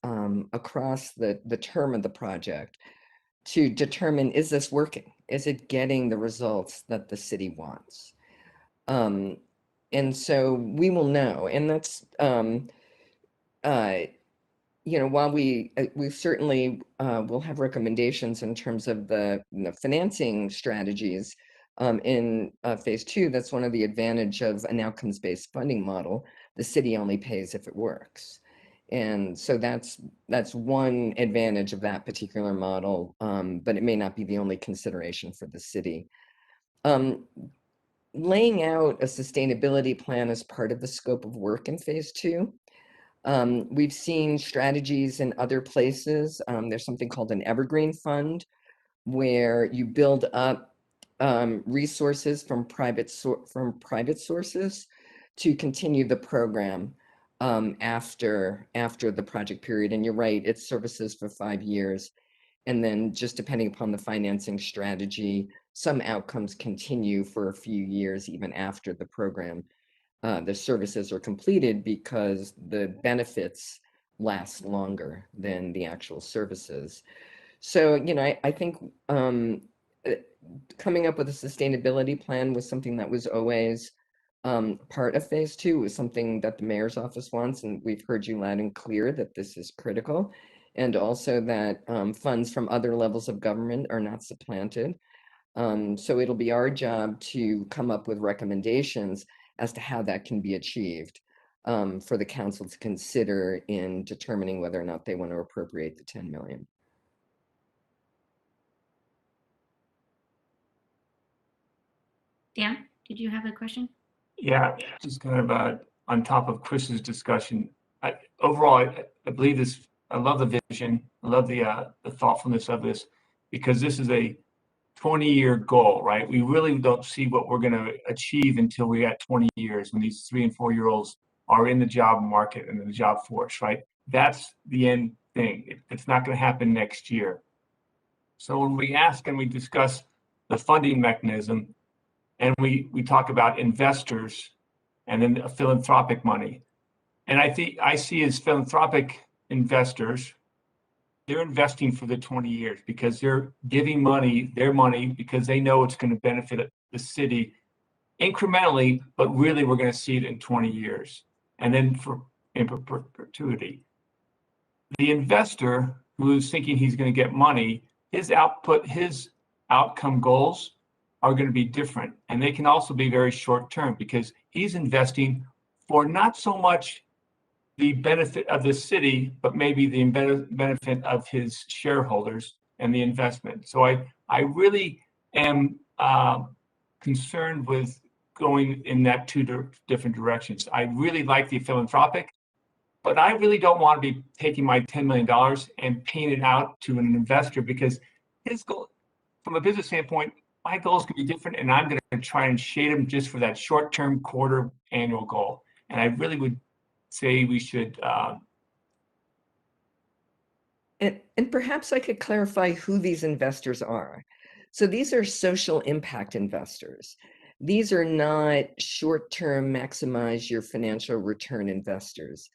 across the term of the project to determine, is this working? Is it getting the results that the city wants? And so we will know, and that's, you know, while we certainly will have recommendations in terms of the financing strategies in phase 2, that's one of the advantage of an outcomes-based funding model. The city only pays if it works. And so that's one advantage of that particular model, but it may not be the only consideration for the city. Laying out a sustainability plan as part of the scope of work in phase 2. We've seen strategies in other places. There's something called an evergreen fund, where you build up resources from private sources to continue the program after the project period. And you're right, it's services for 5 years. And then just depending upon the financing strategy, some outcomes continue for a few years even after the program, the services are completed, because the benefits last longer than the actual services. So, you know, I think coming up with a sustainability plan was something that was always part of phase 2, was something that the mayor's office wants, and we've heard you loud and clear that this is critical. and also that funds from other levels of government are not supplanted. So it'll be our job to come up with recommendations as to how that can be achieved for the council to consider in determining whether or not they want to appropriate the 10 million. Dan, did you have a question? Yeah, just kind of on top of Chris's discussion. Overall, I believe this. I love the vision. I love the thoughtfulness of this, because this is a 20-year goal, right? We really don't see what we're going to achieve until we're at 20 years, when these 3- and 4-year-olds are in the job market and in the job force, right? That's the end thing. It's not going to happen next year. So when we ask and we discuss the funding mechanism, and we talk about investors and then philanthropic money. And I see as philanthropic investors, they're investing for the 20 years because they're giving their money, because they know it's going to benefit the city incrementally, but really we're going to see it in 20 years and then in perpetuity. The investor who's thinking he's going to get money, his outcome goals are going to be different. And they can also be very short term, because he's investing for not so much the benefit of the city, but maybe the benefit of his shareholders and the investment. So I really am concerned with going in that two different directions. I really like the philanthropic, but I really don't want to be taking my $10 million and paying it out to an investor, because his goal, from a business standpoint, my goals can be different, and I'm going to try and shade them just for that short-term quarter annual goal. And I really would say we should. And perhaps I could clarify who these investors are. So these are social impact investors. These are not short-term maximize your financial return investors.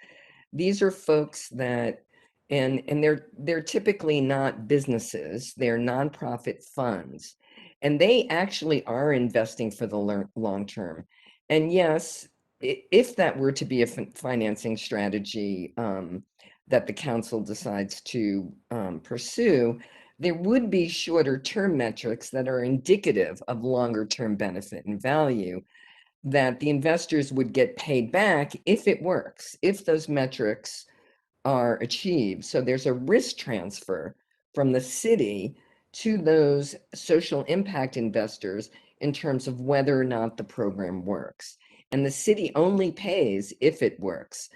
These are folks that, and they're typically not businesses, they're nonprofit funds. And they actually are investing for the long term. And yes, if that were to be a financing strategy that the council decides to pursue, there would be shorter term metrics that are indicative of longer term benefit and value that the investors would get paid back if it works, if those metrics are achieved. So there's a risk transfer from the city to those social impact investors in terms of whether or not the program works. And the city only pays if it works.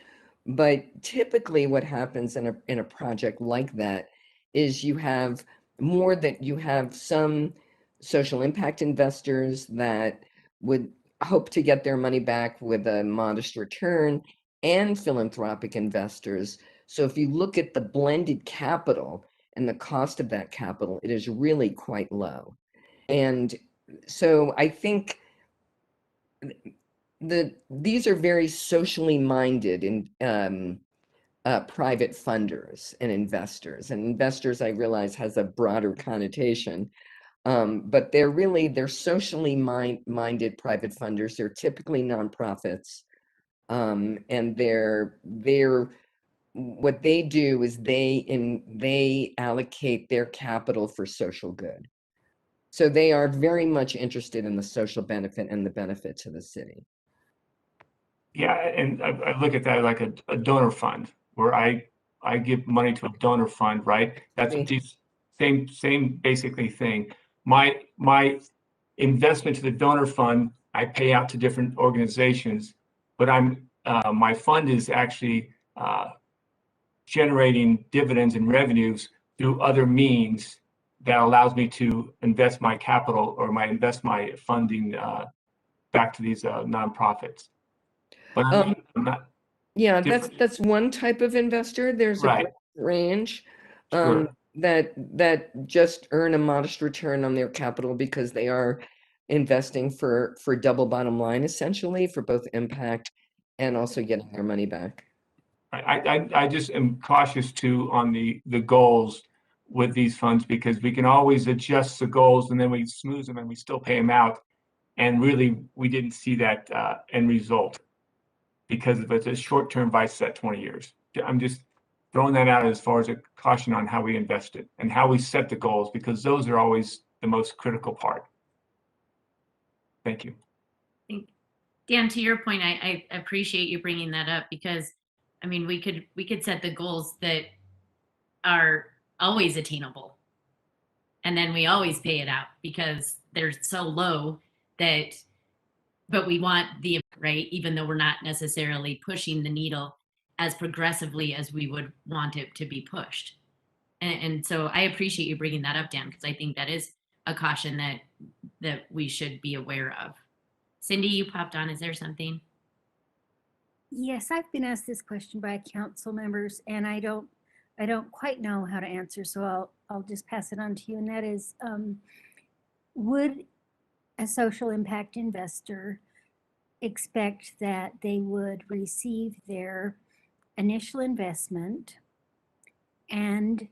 But typically what happens in a project like that is you have some social impact investors that would hope to get their money back with a modest return, and philanthropic investors. So if you look at the blended capital and the cost of that capital, it is really quite low. And so I think these are very socially minded in private funders and investors. And investors, I realize, has a broader connotation, but they're socially minded private funders. They're typically nonprofits, and what they do is they allocate their capital for social good. So they are very much interested in the social benefit and the benefit to the city. Yeah, and I look at that like a donor fund, where I give money to a donor fund, right? That's same basically thing. My investment to the donor fund, I pay out to different organizations, but my fund is actually generating dividends and revenues through other means that allows me to invest my capital or invest my funding back to these nonprofits. But I'm not. Yeah, that's one type of investor. There's a range that just earn a modest return on their capital because they are investing for double bottom line, essentially, for both impact and also getting their money back. I just am cautious too on the goals with these funds, because we can always adjust the goals and then we smooth them and we still pay them out. And really, we didn't see that end result because of it's a short-term vice at 20 years. I'm just throwing that out as far as a caution on how we invest it and how we set the goals, because those are always the most critical part. Thank you. Dan, to your point, I appreciate you bringing that up, because I mean, we could set the goals that are always attainable, and then we always pay it out because they're so low that, but we want the, right, even though we're not necessarily pushing the needle as progressively as we would want it to be pushed. And so I appreciate you bringing that up, Dan, because I think that is a caution that we should be aware of. Cindy, you popped on. Is there something? Yes, I've been asked this question by council members, and I don't quite know how to answer, so I'll just pass it on to you. And that is, would a social impact investor expect that they would receive their initial investment and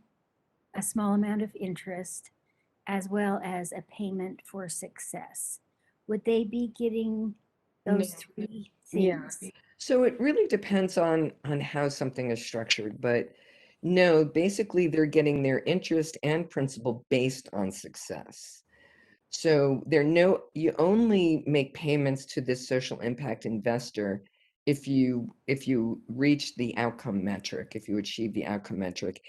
a small amount of interest, as well as a payment for success? Would they be getting those three things? So it really depends on how something is structured, but no, basically they're getting their interest and principal based on success. So you only make payments to this social impact investor if you reach the outcome metric, if you achieve the outcome metric.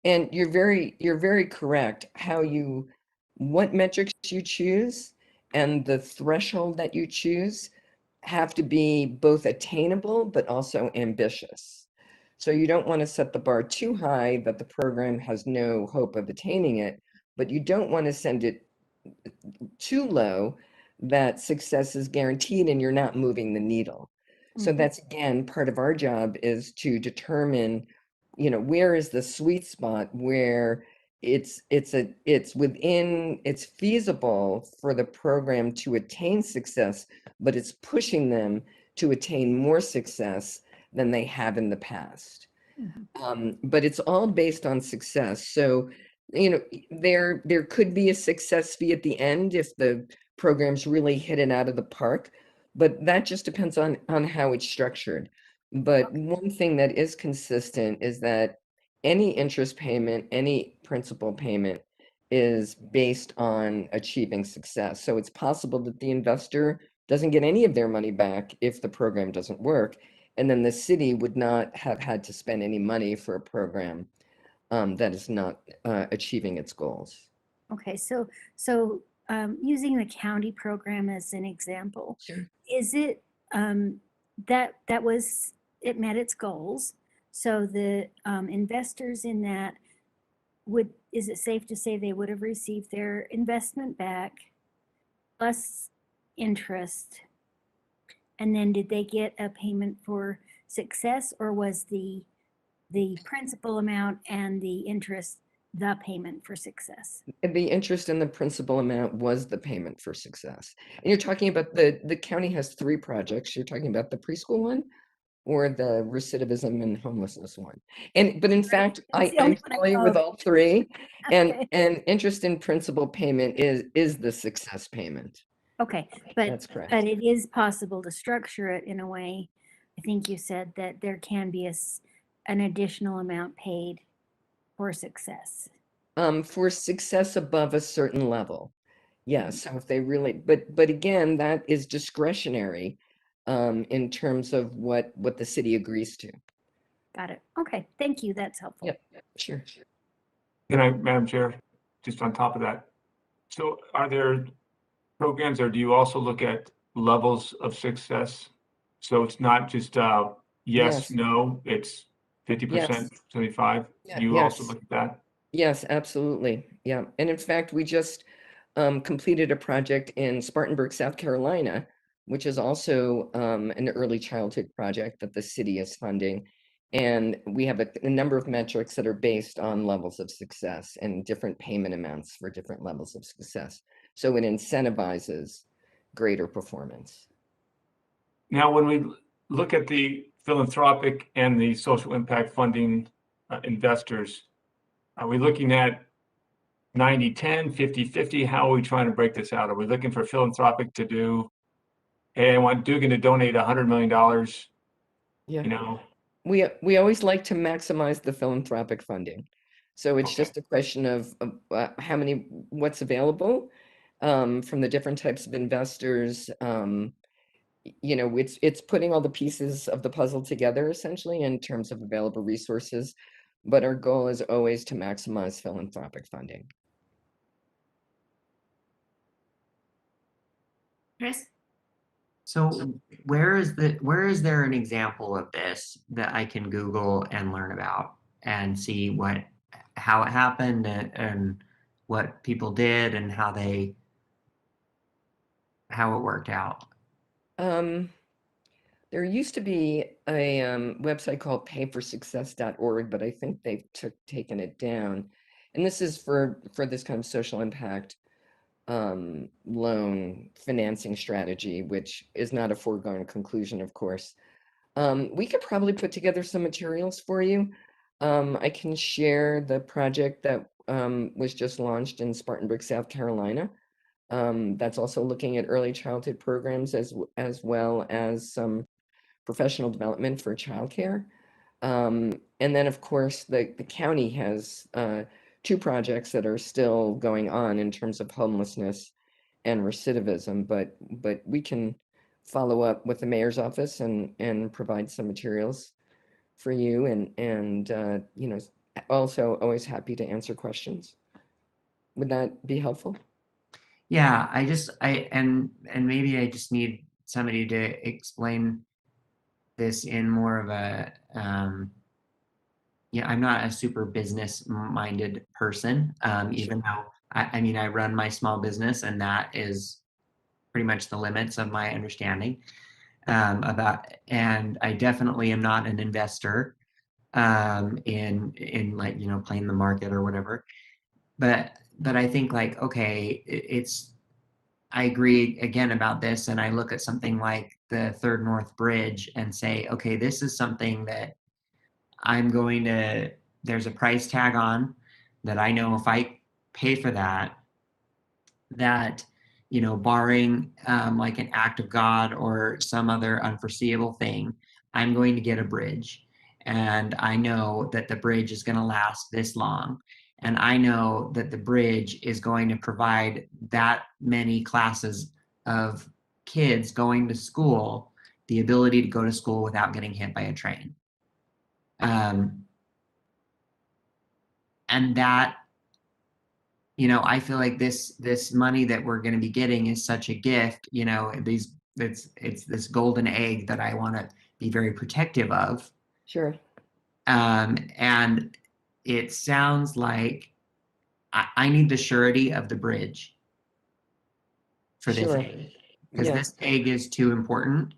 And you're very correct what metrics you choose and the threshold that you choose have to be both attainable but also ambitious. So you don't want to set the bar too high that the program has no hope of attaining it, but you don't want to send it too low that success is guaranteed and you're not moving the needle. So that's, again, part of our job is to determine, where is the sweet spot where it's feasible for the program to attain success, but it's pushing them to attain more success than they have in the past. But it's all based on success. So, there could be a success fee at the end if the program's really hit it out of the park, but that just depends on how it's structured. But one thing that is consistent is that any interest payment, any principal payment is based on achieving success. So it's possible that the investor doesn't get any of their money back if the program doesn't work. And then the city would not have had to spend any money for a program that is not achieving its goals. Okay, so using the county program as an example, is it it met its goals? So the investors in that is it safe to say they would have received their investment back plus interest? And then did they get a payment for success, or was the principal amount and the interest the payment for success? The interest and the principal amount was the payment for success. And you're talking about the county has 3 projects. You're talking about the preschool one or the recidivism and homelessness one. But in fact, I'm familiar with all 3. And interest and principal payment is the success payment. Okay, but That's correct. But it is possible to structure it in a way, I think you said, that there can be an additional amount paid for success. For success above a certain level. Yeah, so if they really, but again, that is discretionary in terms of what the city agrees to. Got it. Okay, thank you. That's helpful. Yep, sure. Can I, Madam Chair, just on top of that? So are there programs, or do you also look at levels of success? So it's not just yes, no, it's 50%, 75. You also look at that? Yes, absolutely. Yeah. And in fact, we just completed a project in Spartanburg, South Carolina, which is also an early childhood project that the city is funding. And we have a number of metrics that are based on levels of success and different payment amounts for different levels of success. So it incentivizes greater performance. Now, when we look at the philanthropic and the social impact funding investors, are we looking at 90-10, 50-50? How are we trying to break this out? Are we looking for philanthropic to do, hey, I want Dugan to donate $100 million? Yeah. we always like to maximize the philanthropic funding. So it's just a question of how many, what's available from the different types of investors. You know, it's putting all the pieces of the puzzle together essentially in terms of available resources. But our goal is always to maximize philanthropic funding. Chris? So where is there an example of this that I can Google and learn about and see how it happened and what people did and how it worked out? There used to be a website called payforsuccess.org, but I think they've taken it down. And this is for this kind of social impact loan financing strategy, which is not a foregone conclusion, of course. We could probably put together some materials for you. I can share the project that was just launched in Spartanburg, South Carolina. That's also looking at early childhood programs as well as some professional development for childcare. And then, of course, the county has 2 projects that are still going on in terms of homelessness and recidivism, but we can follow up with the mayor's office and provide some materials for you, and you know, also always happy to answer questions. Would that be helpful? Yeah, and maybe I just need somebody to explain this in more of a yeah, I'm not a super business minded person, even though I mean, I run my small business and that is pretty much the limits of my understanding and I definitely am not an investor in like, you know, playing the market or whatever. But I think like, okay, I agree again about this, and I look at something like the Third North Bridge and say, okay, this is something that there's a price tag on that I know if I pay for that, you know, barring like an act of God or some other unforeseeable thing, I'm going to get a bridge. And I know that the bridge is going to last this long. And I know that the bridge is going to provide that many classes of kids going to school the ability to go to school without getting hit by a train. And that, you know, I feel like this money that we're going to be getting is such a gift, you know, it's this golden egg that I want to be very protective of. Sure. And it sounds like I need the surety of the bridge for this Sure. egg, because Yeah. this egg is too important.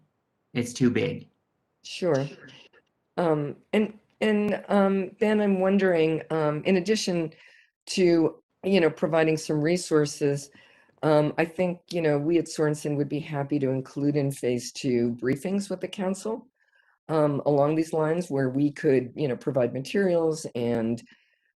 It's too big. Sure. And Ben, I'm wondering, in addition to, you know, providing some resources, I think, you know, we at Sorensen would be happy to include in phase 2 briefings with the council along these lines, where we could, you know, provide materials and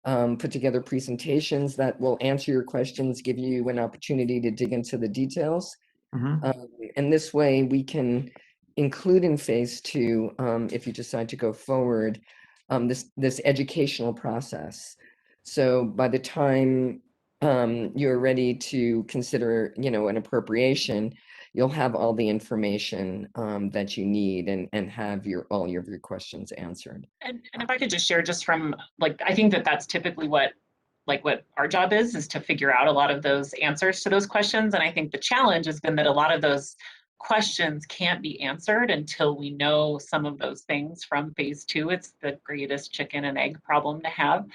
put together presentations that will answer your questions, give you an opportunity to dig into the details. And this way we can include in phase 2, if you decide to go forward, this educational process. So by the time you're ready to consider, you know, an appropriation, you'll have all the information that you need and have all your questions answered. And if I could just share just from like, I think that's typically what our job is to figure out a lot of those answers to those questions. And I think the challenge has been that a lot of those questions can't be answered until we know some of those things from phase 2. It's the greatest chicken and egg problem to have.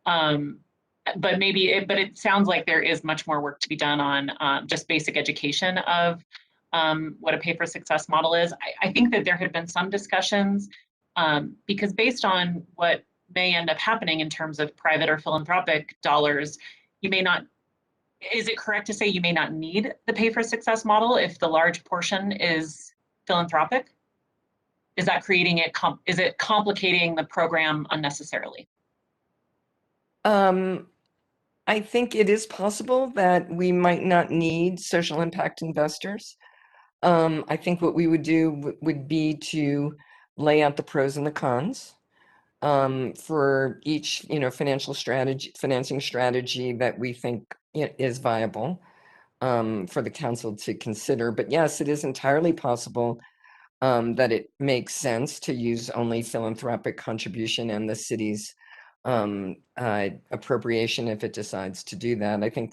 But it sounds like there is much more work to be done on just basic education of what a pay for success model is. I think that there had been some discussions because based on what may end up happening in terms of private or philanthropic dollars, you may not, is it correct to say you may not need the pay for success model if the large portion is philanthropic? Is that creating it, is it complicating the program unnecessarily? I think it is possible that we might not need social impact investors. I think what we would do would be to lay out the pros and the cons for each, financial strategy, financing strategy that we think is viable for the council to consider. But yes, it is entirely possible that it makes sense to use only philanthropic contribution and the city's appropriation if it decides to do that. I think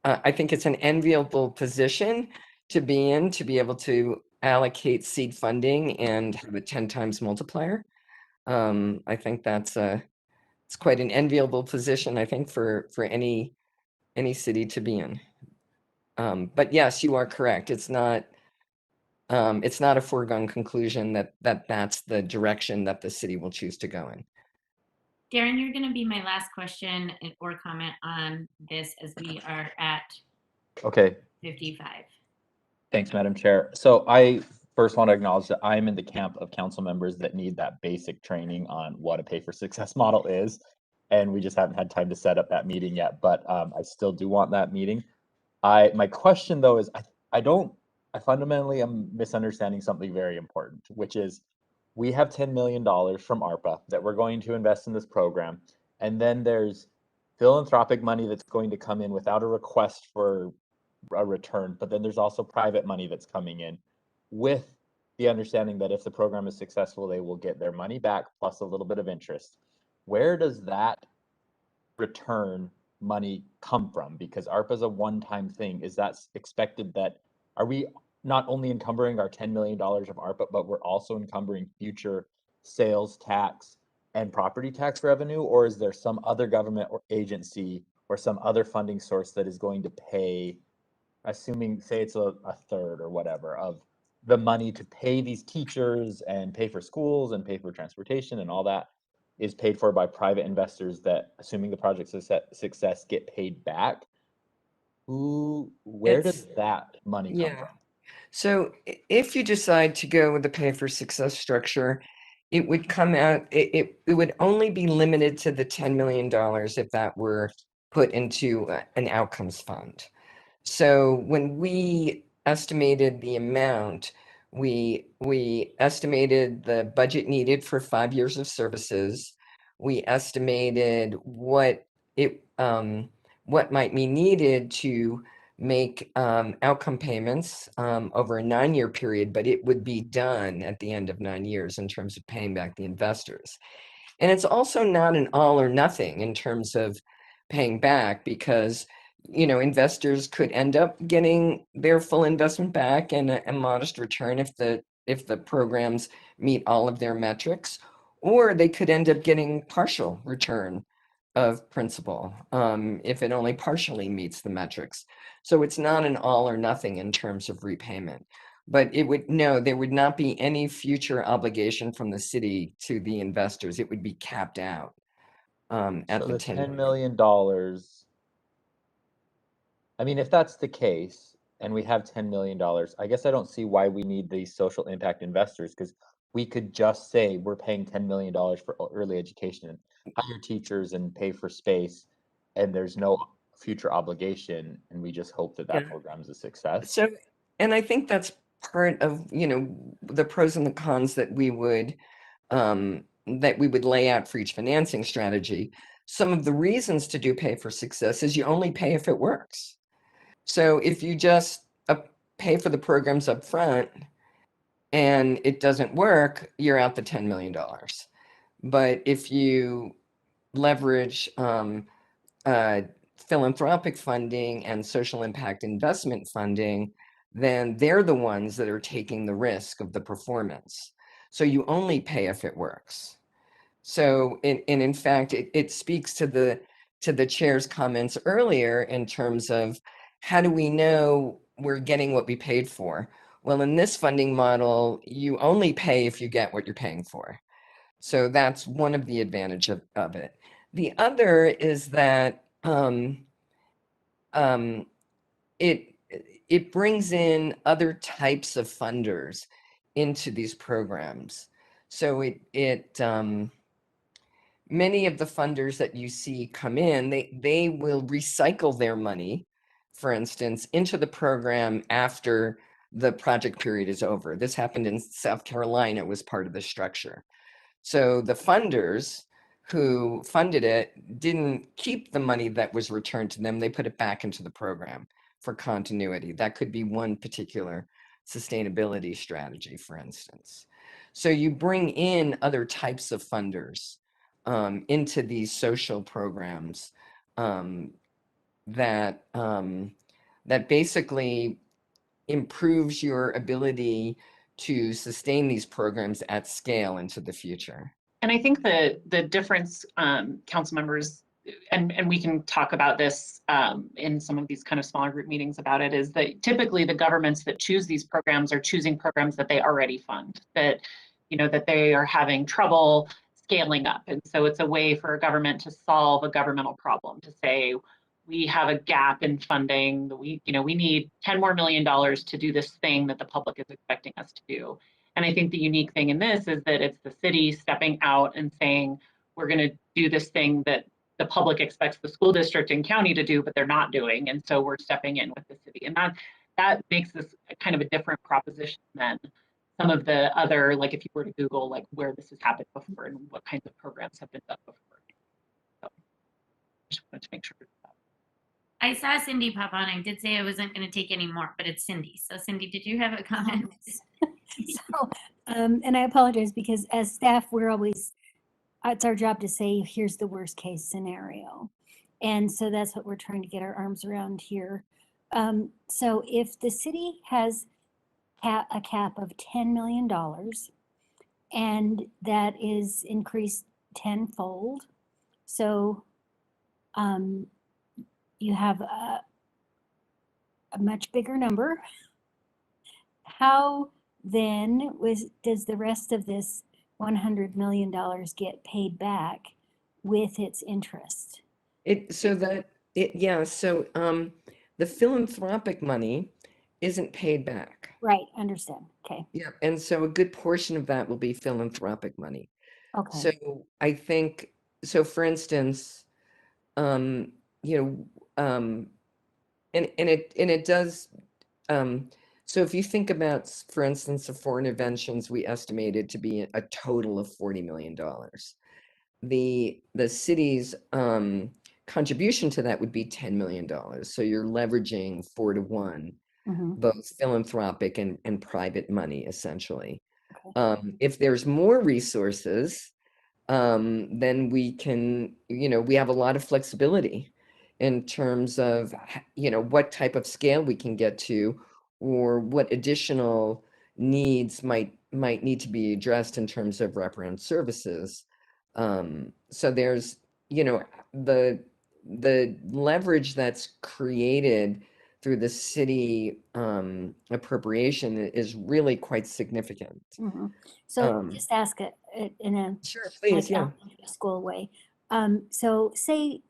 I think it's an enviable position to be in, to be able to allocate seed funding and have a 10 times multiplier. I think it's quite an enviable position, I think, for any city to be in. But yes, you are correct. It's not a foregone conclusion that's the direction that the city will choose to go in. Darren, you're going to be my last question or comment on this as we are at Okay. 55. Thanks, Madam Chair. So I first want to acknowledge that I'm in the camp of council members that need that basic training on what a pay for success model is. And we just haven't had time to set up that meeting yet, but I still do want that meeting. My question though is I fundamentally am misunderstanding something very important, which is we have $10 million from ARPA that we're going to invest in this program. And then there's philanthropic money that's going to come in without a request for a return, but then there's also private money that's coming in with the understanding that if the program is successful, they will get their money back plus a little bit of interest. Where does that return money come from? Because ARPA is a one-time thing. Is that expected that, are we not only encumbering our $10 million of ARPA, but we're also encumbering future sales tax and property tax revenue? Or is there some other government or agency or some other funding source that is going to pay, assuming, say it's a third or whatever of the money to pay these teachers and pay for schools and pay for transportation and all that is paid for by private investors that, assuming the project's success, get paid back? Where does that money come from? So if you decide to go with the pay for success structure, it would come out, it would only be limited to the $10 million if that were put into an outcomes fund. So when we estimated the amount, we estimated the budget needed for 5 years of services. We estimated what might be needed to make outcome payments over a 9-year period, but it would be done at the end of 9 years in terms of paying back the investors. And it's also not an all or nothing in terms of paying back, because investors could end up getting their full investment back and a modest return if the programs meet all of their metrics, or they could end up getting partial return of principal if it only partially meets the metrics. So it's not an all or nothing in terms of repayment. But there would not be any future obligation from the city to the investors. It would be capped out at So the the $10 $10 million, I mean, if that's the case and we have $10 million, I guess I don't see why we need these social impact investors, because we could just say we're paying $10 million for early education and hire teachers and pay for space, and there's no future obligation, and we just hope that that program is a success. So, and I think that's part of, the pros and the cons that we would lay out for each financing strategy. Some of the reasons to do pay for success is you only pay if it works. So if you just pay for the programs up front and it doesn't work, you're out the $10 million. But if you leverage philanthropic funding and social impact investment funding, then they're the ones that are taking the risk of the performance. So you only pay if it works. So in fact, it speaks to the chair's comments earlier in terms of how do we know we're getting what we paid for? Well, in this funding model, you only pay if you get what you're paying for. So that's one of the advantages of it. The other is that it brings in other types of funders into these programs. So many of the funders that you see come in, they will recycle their money, for instance, into the program after the project period is over. This happened in South Carolina, it was part of the structure. So the funders who funded it didn't keep the money that was returned to them. They put it back into the program for continuity. That could be one particular sustainability strategy, for instance. So you bring in other types of funders into these social programs that that basically improves your ability to sustain these programs at scale into the future. And I think the difference, council members, and we can talk about this in some of these kind of smaller group meetings about it, is that typically the governments that choose these programs are choosing programs that they already fund, that, you know, that they are having trouble scaling up. And so it's a way for a government to solve a governmental problem, to say, we have a gap in funding, we need $10 more million to do this thing that the public is expecting us to do. And I think the unique thing in this is that it's the city stepping out and saying, we're going to do this thing that the public expects the school district and county to do, but they're not doing. And so we're stepping in with the city. And that makes this kind of a different proposition than some of the other, like if you were to Google like where this has happened before and what kinds of programs have been done before. So just wanted to make sure. I saw Cindy pop on. I did say I wasn't going to take any more, but it's Cindy. So Cindy, did you have a comment? So, and I apologize because as staff, we're always, it's our job to say, here's the worst case scenario. And so that's what we're trying to get our arms around here. So if the city has a cap of $10 million and that is increased tenfold, so you have a much bigger number. How then does the rest of this $100 million get paid back with its interest? The philanthropic money isn't paid back. Right, understand. Okay. Yeah, and so a good portion of that will be philanthropic money. Okay. So I think, so for instance, and it does, so if you think about, for instance, the foreign interventions, we estimated to be a total of $40 million. The city's contribution to that would be $10 million. So you're leveraging 4 to 1, both philanthropic and private money, essentially. Okay. If there's more resources, then we can, we have a lot of flexibility in terms of, what type of scale we can get to, or what additional needs might need to be addressed in terms of wraparound services. So there's, the leverage that's created through the city appropriation is really quite significant. So just ask it in a sure, please, yeah, school way. So say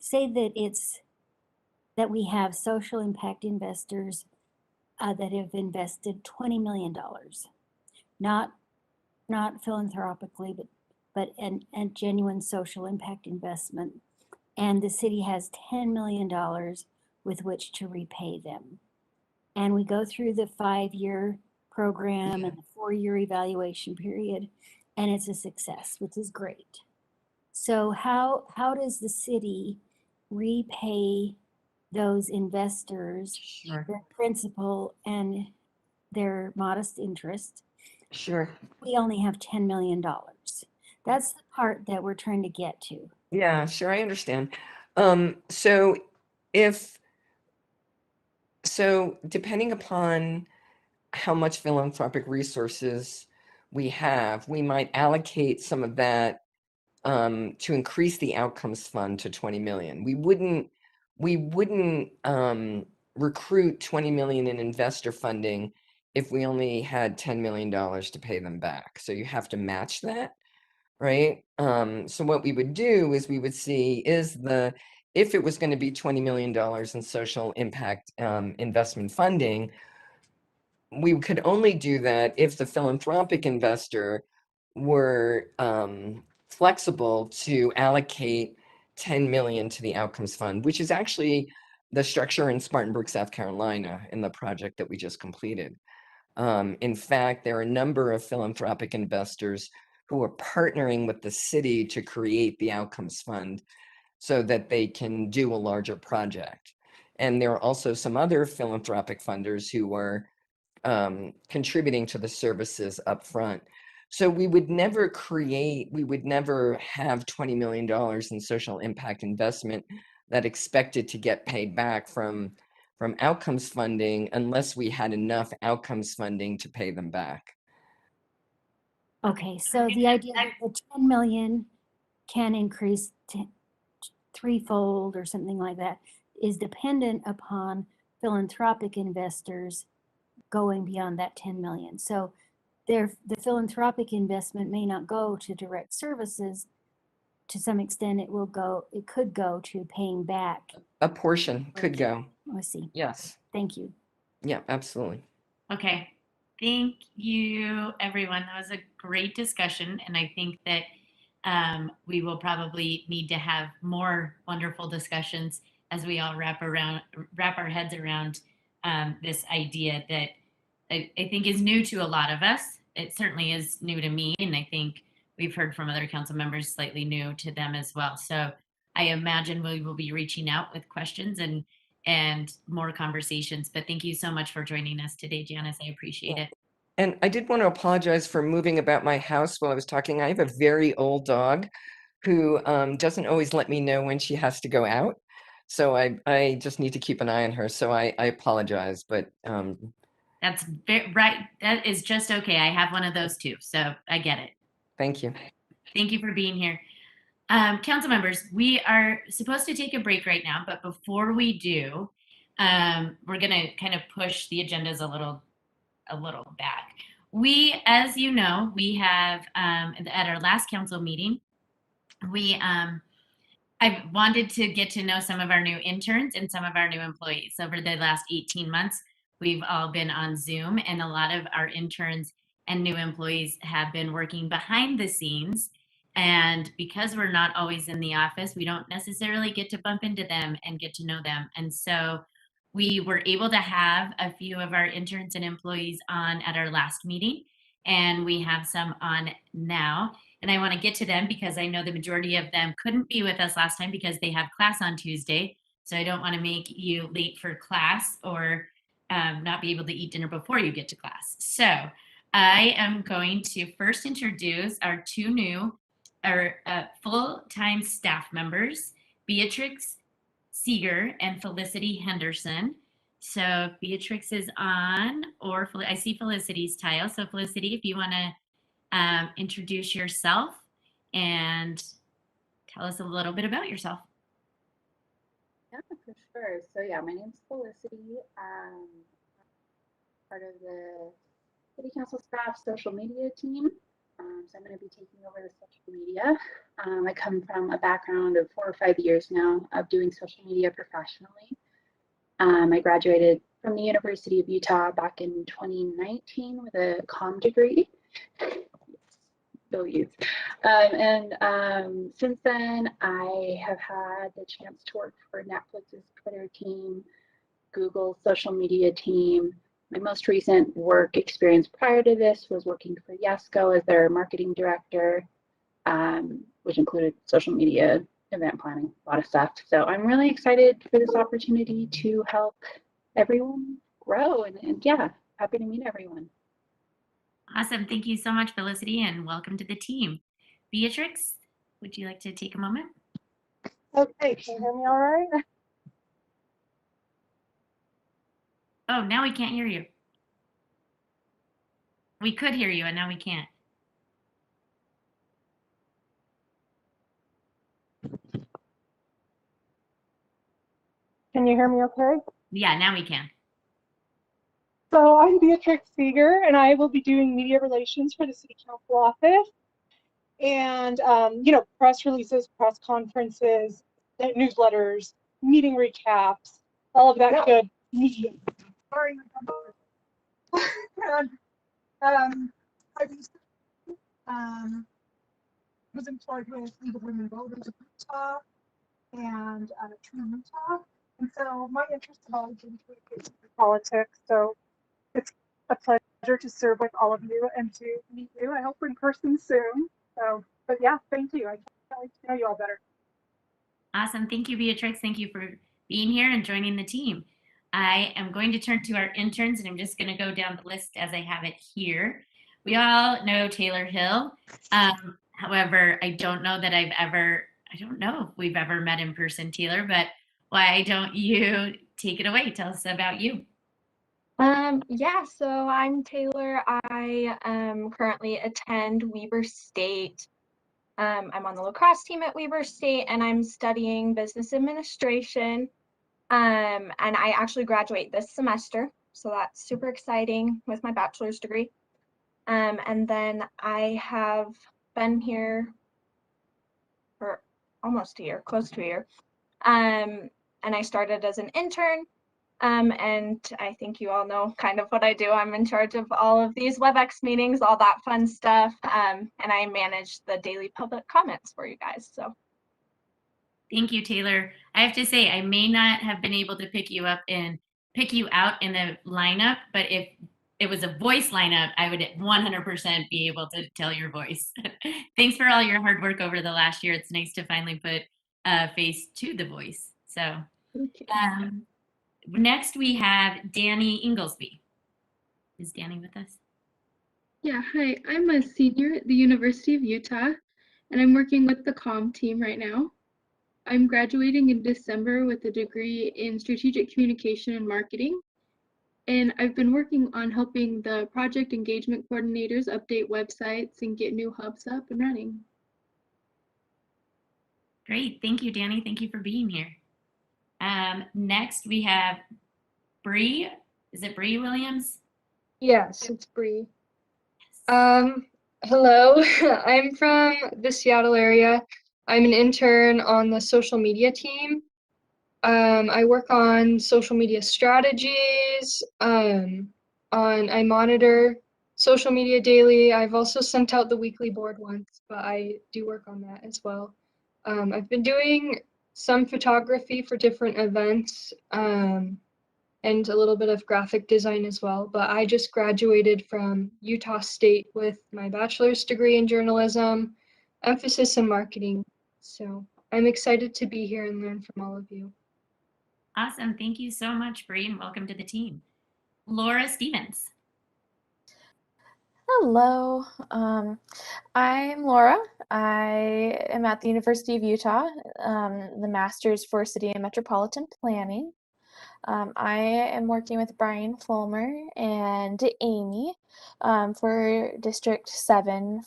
that we have social impact investors that have invested $20 million, not philanthropically, but a genuine social impact investment, and the city has $10 million with which to repay them. And we go through the 5-year program and the 4-year evaluation period, and it's a success, which is great. So how does the city repay those investors, their principal and their modest interest? Sure. We only have $10 million. That's the part that we're trying to get to. Yeah, sure, I understand. So depending upon how much philanthropic resources we have, we might allocate some of that to increase the outcomes fund to 20 million. We wouldn't recruit 20 million in investor funding if we only had $10 million to pay them back. So you have to match that, right? So what we would do is we would see if it was going to be $20 million in social impact investment funding, we could only do that if the philanthropic investor were flexible to allocate 10 million to the outcomes fund, which is actually the structure in Spartanburg, South Carolina, in the project that we just completed. In fact, there are a number of philanthropic investors who are partnering with the city to create the Outcomes Fund so that they can do a larger project. And there are also some other philanthropic funders who are contributing to the services up front. So we would never have $20 million in social impact investment that expected to get paid back from outcomes funding unless we had enough outcomes funding to pay them back. Okay, so the idea that the 10 million can increase to threefold or something like that is dependent upon philanthropic investors going beyond that 10 million. So the philanthropic investment may not go to direct services. To some extent, it could go to paying back. A portion could go. I see. Yes. Thank you. Yeah, absolutely. Okay. Thank you, everyone. That was a great discussion. And I think that we will probably need to have more wonderful discussions as we all wrap our heads around this idea that I think is new to a lot of us. It certainly is new to me. And I think we've heard from other council members slightly new to them as well. So I imagine we will be reaching out with questions and more conversations. But thank you so much for joining us today, Janice. I appreciate it. And I did want to apologize for moving about my house while I was talking. I have a very old dog who doesn't always let me know when she has to go out. So I just need to keep an eye on her. So I apologize, but that's right. That is just okay. I have one of those too. So I get it. Thank you. Thank you for being here. Council members, we are supposed to take a break right now, but before we do, we're going to kind of push the agendas a little back. We, as you know, we have at our last council meeting, I wanted to get to know some of our new interns and some of our new employees. Over the last 18 months, we've all been on Zoom, and a lot of our interns and new employees have been working behind the scenes. And because we're not always in the office, we don't necessarily get to bump into them and get to know them. And so we were able to have a few of our interns and employees on at our last meeting, and we have some on now. And I want to get to them because I know the majority of them couldn't be with us last time because they have class on Tuesday. So I don't want to make you late for class or not be able to eat dinner before you get to class. So I am going to first introduce our two new full-time staff members, Beatrix Seeger and Felicity Henderson. So if Beatrix is on, or I see Felicity's tile. So Felicity, if you want to introduce yourself and tell us a little bit about yourself. Yeah, for sure. So yeah, my name's Felicity. I'm part of the City Council staff social media team. So I'm going to be taking over the social media. I come from a background of 4 or 5 years now of doing social media professionally. I graduated from the University of Utah back in 2019 with a comm degree. Since then, I have had the chance to work for Netflix's Twitter team, Google's social media team. My most recent work experience prior to this was working for Yesco as their marketing director, which included social media, event planning, a lot of stuff. So I'm really excited for this opportunity to help everyone grow and yeah, happy to meet everyone. Awesome. Thank you so much, Felicity, and welcome to the team. Beatrix, would you like to take a moment? Okay, can you hear me all right? Oh, now we can't hear you. We could hear you, and now we can't. Can you hear me okay? Yeah, now we can. So I'm Beatrix Seeger, and I will be doing media relations for the City Council office. And, press releases, press conferences, newsletters, meeting recaps, all of that good media. Sorry. And, I was employed with League of Women Voters of Utah and True Utah. And so my interest has always been communication and politics. So it's a pleasure pleasure to serve with all of you and to meet you. I hope in person soon. So, but yeah, thank you. I can't wait to know you all better. Awesome. Thank you, Beatrix. Thank you for being here and joining the team. I am going to turn to our interns, and I'm just going to go down the list as I have it here. We all know Taylor Hill. However, I don't know if we've ever met in person, Taylor, but why don't you take it away? Tell us about you. Yeah, so I'm Taylor. I currently attend Weber State. I'm on the lacrosse team at Weber State, and I'm studying business administration. And I actually graduate this semester, so that's super exciting with my bachelor's degree. And then I have been here for almost a year, close to a year. And I started as an intern. And I think you all know kind of what I do. I'm in charge of all of these WebEx meetings, all that fun stuff. And I manage the daily public comments for you guys. So Thank you, Taylor. I have to say, I may not have been able to pick you out in the lineup, but if it was a voice lineup, I would 100% be able to tell your voice. Thanks for all your hard work over the last year. It's nice to finally put a face to the voice. So next we have Danny Inglesby. Is Danny with us? Yeah, hi. I'm a senior at the University of Utah, and I'm working with the comm team right now. I'm graduating in December with a degree in strategic communication and marketing. And I've been working on helping the project engagement coordinators update websites and get new hubs up and running. Great. Thank you, Danny. Thank you for being here. Next, we have Bree. Is it Bree Williams? Yes, it's Bree. Hello, I'm from the Seattle area. I'm an intern on the social media team. I work on social media strategies. I monitor social media daily. I've also sent out the weekly board once, but I do work on that as well. I've been doing some photography for different events, and a little bit of graphic design as well. But I just graduated from Utah State with my bachelor's degree in journalism, emphasis in marketing. So I'm excited to be here and learn from all of you. Awesome. Thank you so much, Bree, and welcome to the team. Laura Stevens. Hello, I'm Laura. I am at the University of Utah, the Master's for City and Metropolitan Planning. I am working with Brian Fulmer and Amy for District 7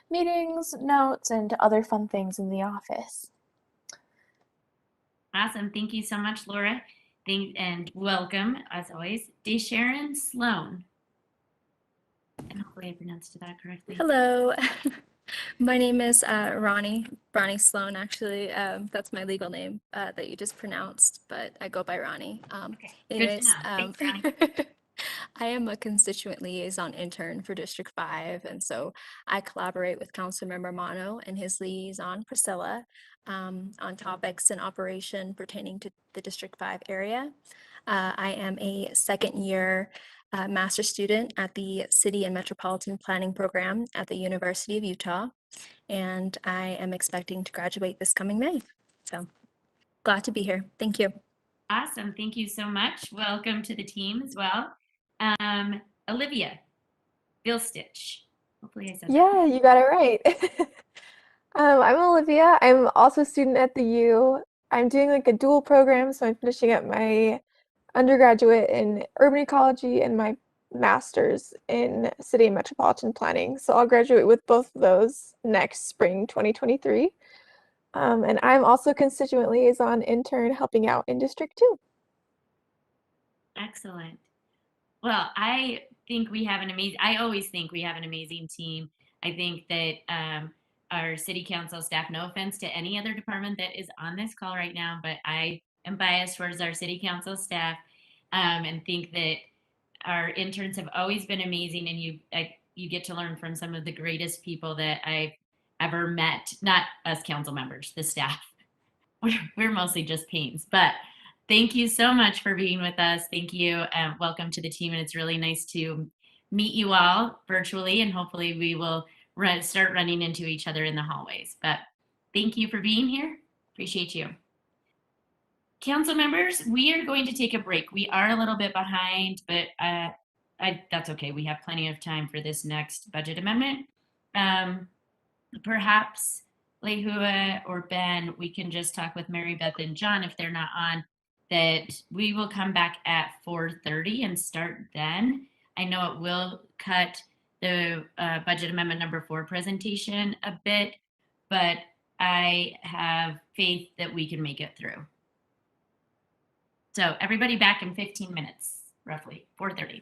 meetings, notes, and other fun things in the office. Awesome. Thank you so much, Laura. And welcome, as always, DeSharon Sloan. And hopefully I pronounced that correctly. Hello, my name is Ronnie Sloan, actually. That's my legal name that you just pronounced, but I go by Ronnie. Good to know. Thanks, Ronnie. I am a constituent liaison intern for District 5, and so I collaborate with Councilmember Mono and his liaison, Priscilla, on topics in operation pertaining to the District 5 area. I am a second-year master's student at the City and Metropolitan Planning Program at the University of Utah, and I am expecting to graduate this coming May. So glad to be here. Thank you. Awesome. Thank you so much. Welcome to the team as well. Olivia Billstitch. Hopefully I said Yeah, you got it right. I'm Olivia. I'm also a student at the U. I'm doing like a dual program, so I'm finishing up my undergraduate in urban ecology and my master's in city and metropolitan planning. So I'll graduate with both of those next spring, 2023. And I'm also constituent liaison intern helping out in District 2. Excellent. Well, I always think we have an amazing team. I think that our city council staff, no offense to any other department that is on this call right now, but I am biased towards our city council staff, and think that our interns have always been amazing, and you get to learn from some of the greatest people that I've ever met, not us council members, the staff. We're mostly just pains, but Thank you so much for being with us. Thank you. Welcome to the team. And it's really nice to meet you all virtually. And hopefully we will start running into each other in the hallways. But thank you for being here. Appreciate you. Council members, we are going to take a break. We are a little bit behind, but that's okay. We have plenty of time for this next budget amendment. Perhaps Lehua or Ben, we can just talk with Mary Beth and John if they're not on, that we will come back at 4:30 and start then. I know it will cut the budget amendment number 4 presentation a bit, but I have faith that we can make it through. So everybody back in 15 minutes, roughly, 4:30.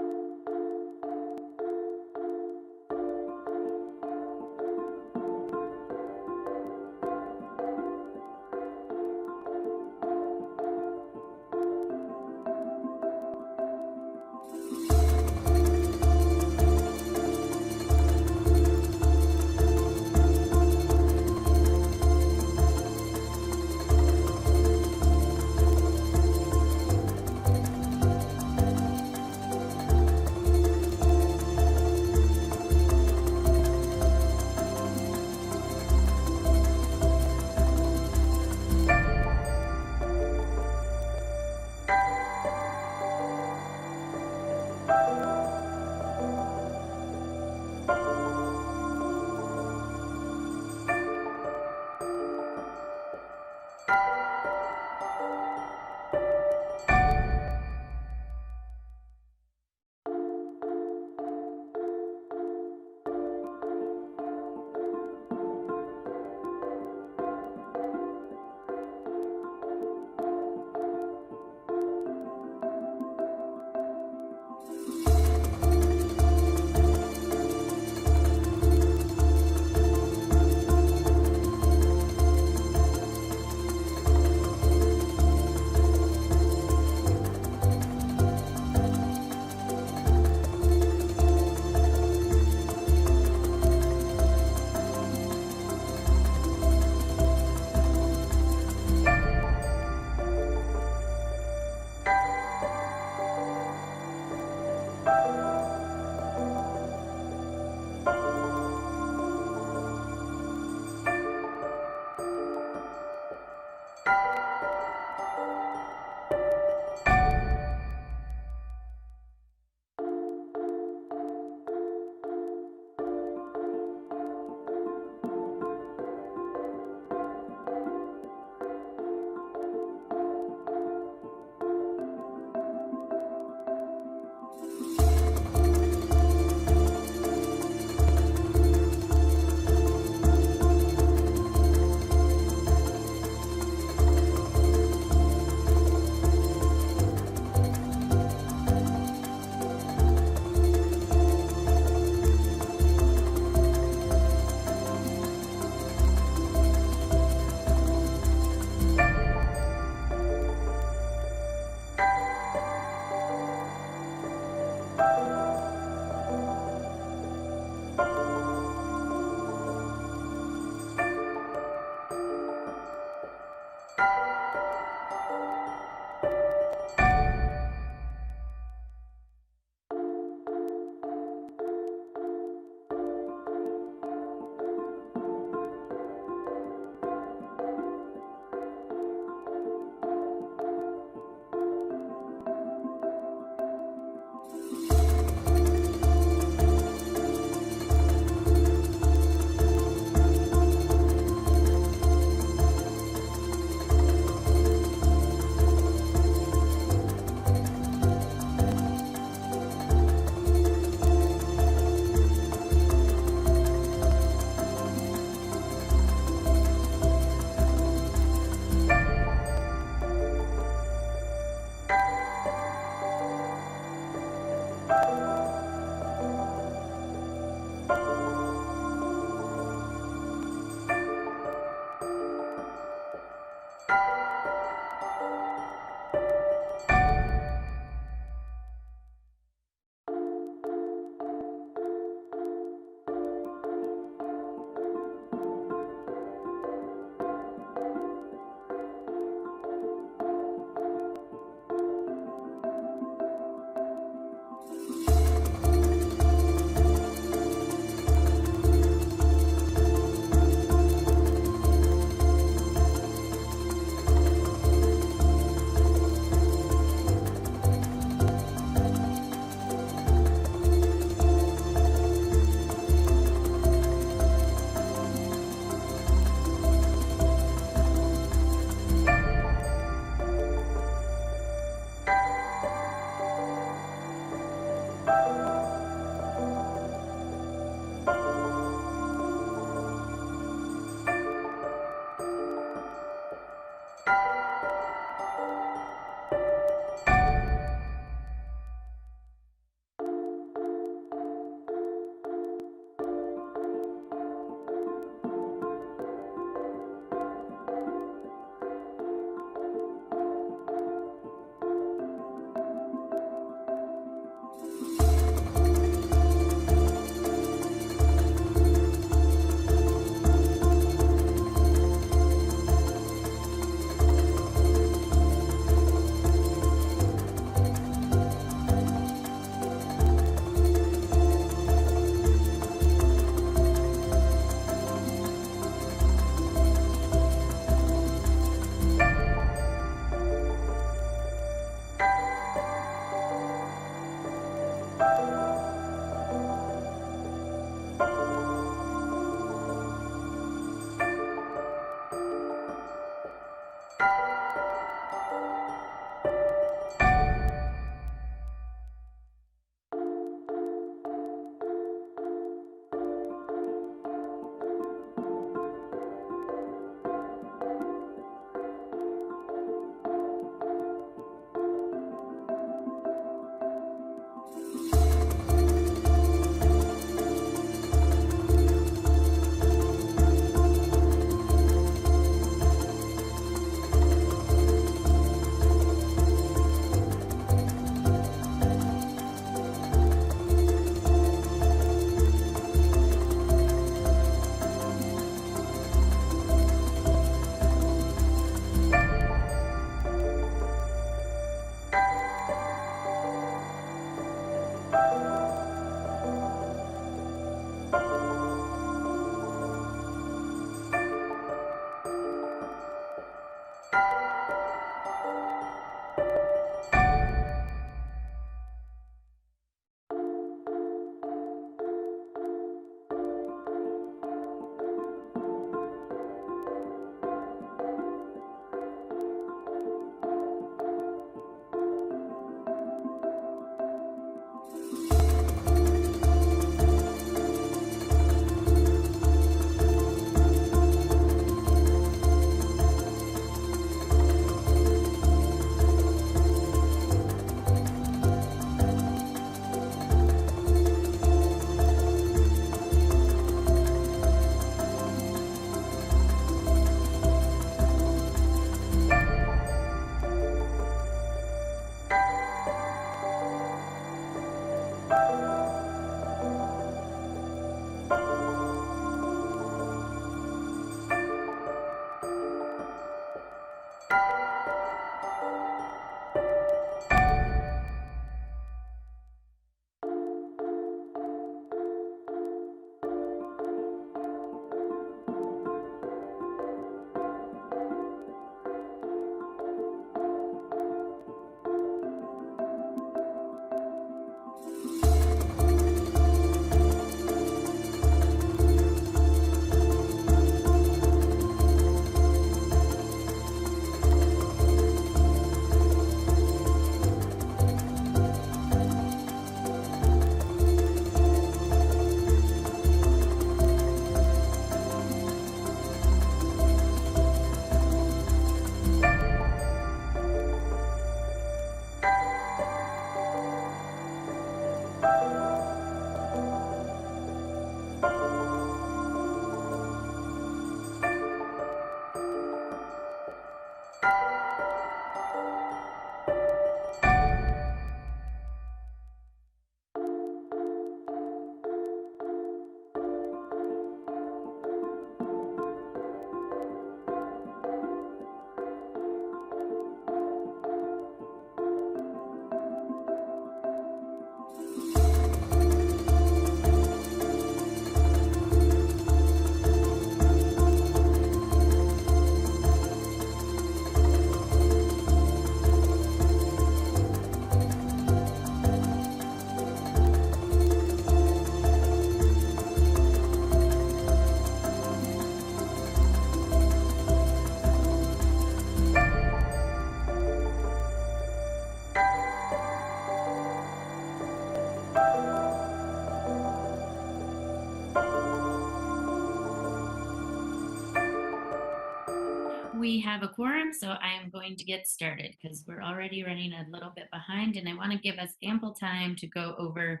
we have a quorum, so I am going to get started because we're already running a little bit behind and I want to give us ample time to go over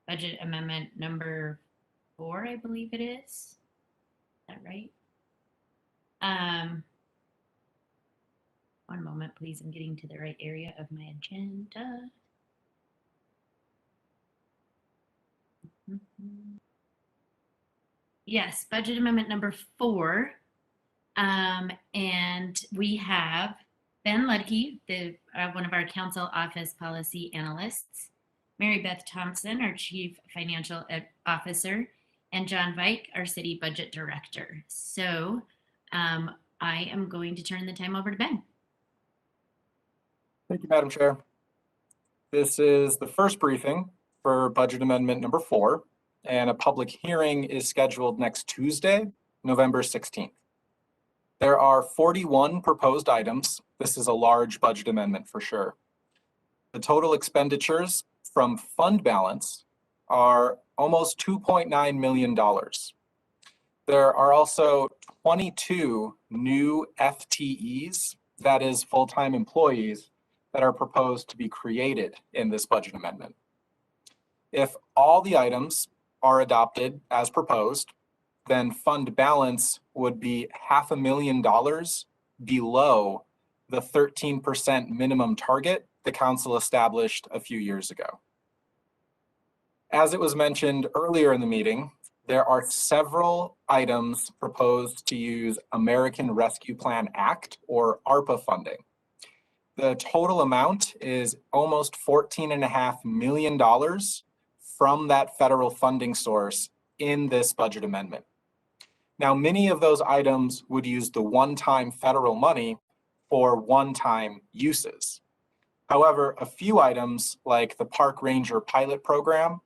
budget amendment number 4, I believe it is. Is that right? One moment, please. I'm getting to the right area of my agenda. Yes, budget amendment number 4. And we have Ben Ludke, one of our council office policy analysts, Mary Beth Thompson, our chief financial officer, and John Vike, our city budget director. So I am going to turn the time over to Ben. Thank you, Madam Chair. This is the first briefing for budget amendment number 4, and a public hearing is scheduled next Tuesday, November 16th. There are 41 proposed items. This is a large budget amendment for sure. The total expenditures from fund balance are almost $2.9 million. There are also 22 new FTEs, that is full-time employees, that are proposed to be created in this budget amendment. If all the items are adopted as proposed, then fund balance would be $500,000 below the 13% minimum target the council established a few years ago. As it was mentioned earlier in the meeting, there are several items proposed to use American Rescue Plan Act, or ARPA funding. The total amount is almost $14.5 million from that federal funding source in this budget amendment. Now, many of those items would use the one-time federal money for one-time uses. However, a few items like the Park Ranger pilot program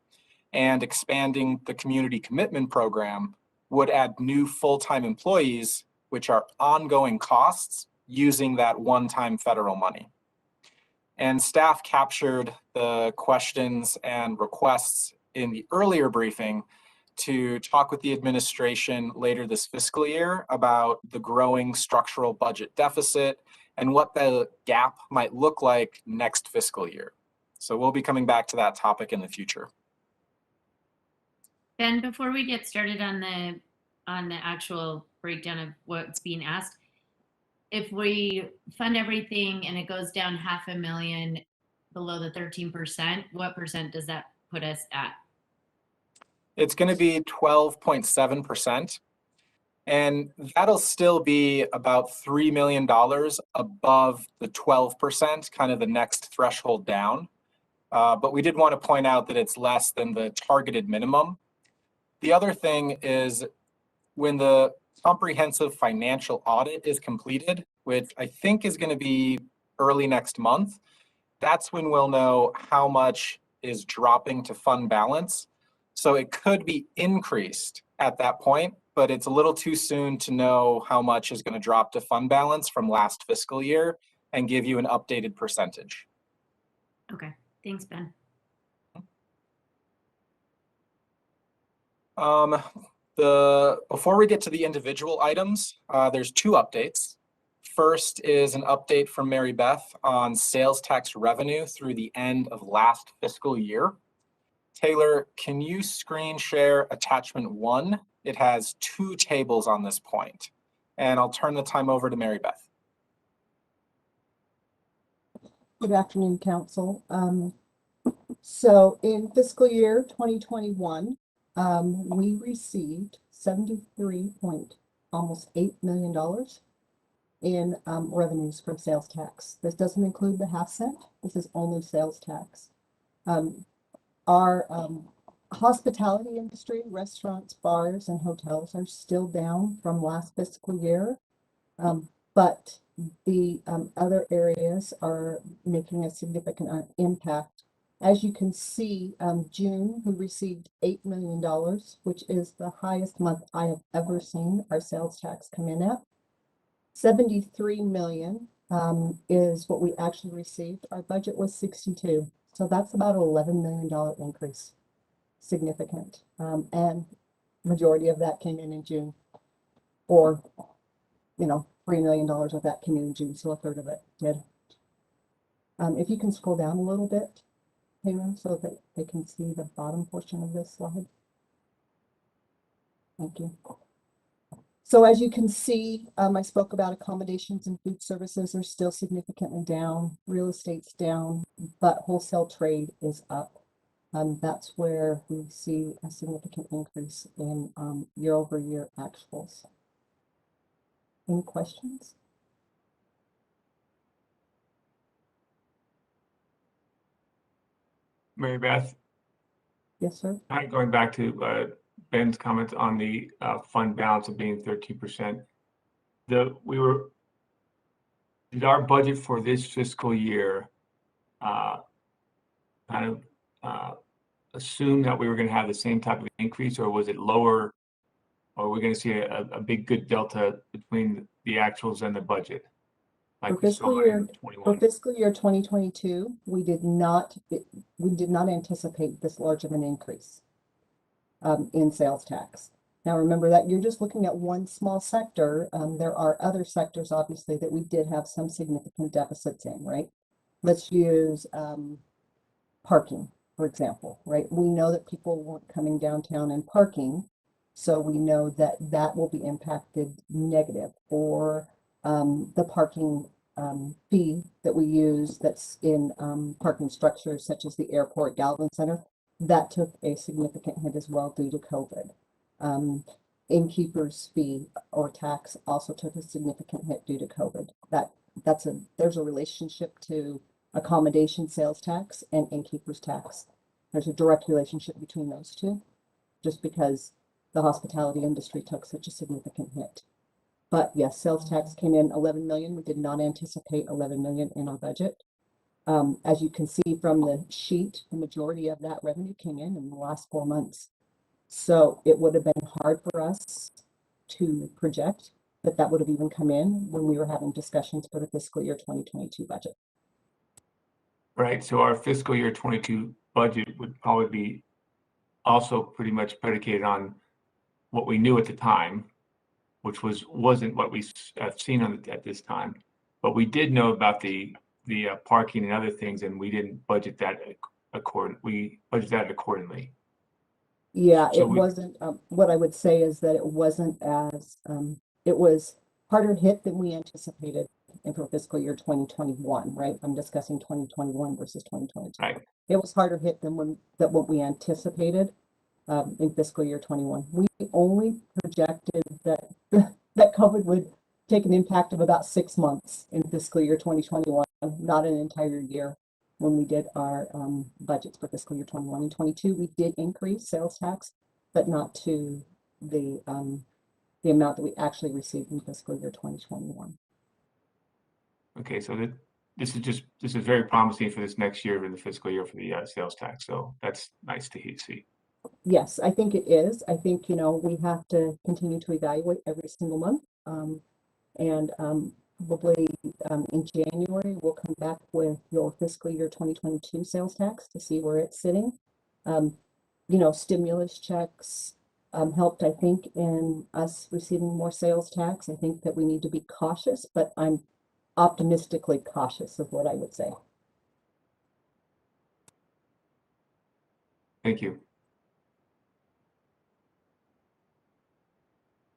and expanding the community commitment program would add new full-time employees, which are ongoing costs using that one-time federal money. And staff captured the questions and requests in the earlier briefing to talk with the administration later this fiscal year about the growing structural budget deficit and what the gap might look like next fiscal year. So we'll be coming back to that topic in the future. Ben, before we get started on the actual breakdown of what's being asked, if we fund everything and it goes down $500,000 below the 13%, what percent does that put us at? It's going to be 12.7%. And that'll still be about $3 million above the 12%, kind of the next threshold down. But we did want to point out that it's less than the targeted minimum. The other thing is when the comprehensive financial audit is completed, which I think is going to be early next month, that's when we'll know how much is dropping to fund balance. So it could be increased at that point, but it's a little too soon to know how much is going to drop to fund balance from last fiscal year and give you an updated percentage. Okay, thanks, Ben. Before we get to the individual items, there's 2 updates. First is an update from Mary Beth on sales tax revenue through the end of last fiscal year. Taylor, can you screen share attachment 1? It has 2 tables on this point, and I'll turn the time over to Mary Beth. Good afternoon, Council. So in fiscal year 2021, we received almost $8 million in revenues from sales tax. This doesn't include the half cent. This is only sales tax. Our hospitality industry, restaurants, bars, and hotels are still down from last fiscal year, but the other areas are making a significant impact. As you can see, June, we received $8 million, which is the highest month I have ever seen our sales tax come in at. 73 million is what we actually received. Our budget was 62. So that's about an $11 million increase, significant. And majority of that came in June, or, $3 million of that came in June, so a third of it did. If you can scroll down a little bit, Taylor, so that they can see the bottom portion of this slide. Thank you. So as you can see, I spoke about accommodations and food services are still significantly down, real estate's down, but wholesale trade is up. That's where we see a significant increase in year-over-year actuals. Any questions? Mary Beth, Yes, sir. going back to Ben's comments on the fund balance of being 13%. Did our budget for this fiscal year kind of assume that we were going to have the same type of increase, or was it lower, or we're going to see a big good delta between the actuals and the budget? Like For fiscal year 2022, we did not anticipate this large of an increase in sales tax. Now remember that you're just looking at one small sector. There are other sectors, obviously, that we did have some significant deficits in, right? Let's use parking, for example, right? We know that people weren't coming downtown and parking, so we know that that will be impacted negative. Or the parking fee that we use that's in parking structures such as the airport Galvin Center, that took a significant hit as well due to COVID. Innkeeper's fee or tax also took a significant hit due to COVID. There's a relationship to accommodation sales tax and innkeeper's tax. There's a direct relationship between those two, just because the hospitality industry took such a significant hit. But yes, sales tax came in 11 million. We did not anticipate 11 million in our budget. As you can see from the sheet, the majority of that revenue came in the last 4 months. So it would have been hard for us to project that would have even come in when we were having discussions for the fiscal year 2022 budget. Right, so our fiscal year 22 budget would probably be also pretty much predicated on what we knew at the time, which wasn't what we have seen at this time. But we did know about the parking and other things, and we didn't budget that we budgeted that accordingly. Yeah, So it wasn't, what I would say is that it wasn't as, it was harder hit than we anticipated in for fiscal year 2021, right? I'm discussing 2021 versus 2022. Right. It was harder hit than what we anticipated in fiscal year 21. We only projected that COVID would take an impact of about 6 months in fiscal year 2021, not an entire year. When we did our budgets for fiscal year 21 and 22, we did increase sales tax, but not to the amount that we actually received in fiscal year 2021. Okay, so this is very promising for this next year in the fiscal year for the sales tax. So that's nice to see. Yes, I think it is. I think, we have to continue to evaluate every single month. Probably in January, we'll come back with your fiscal year 2022 sales tax to see where it's sitting. Stimulus checks helped, I think, in us receiving more sales tax. I think that we need to be cautious, but I'm optimistically cautious of what I would say. Thank you.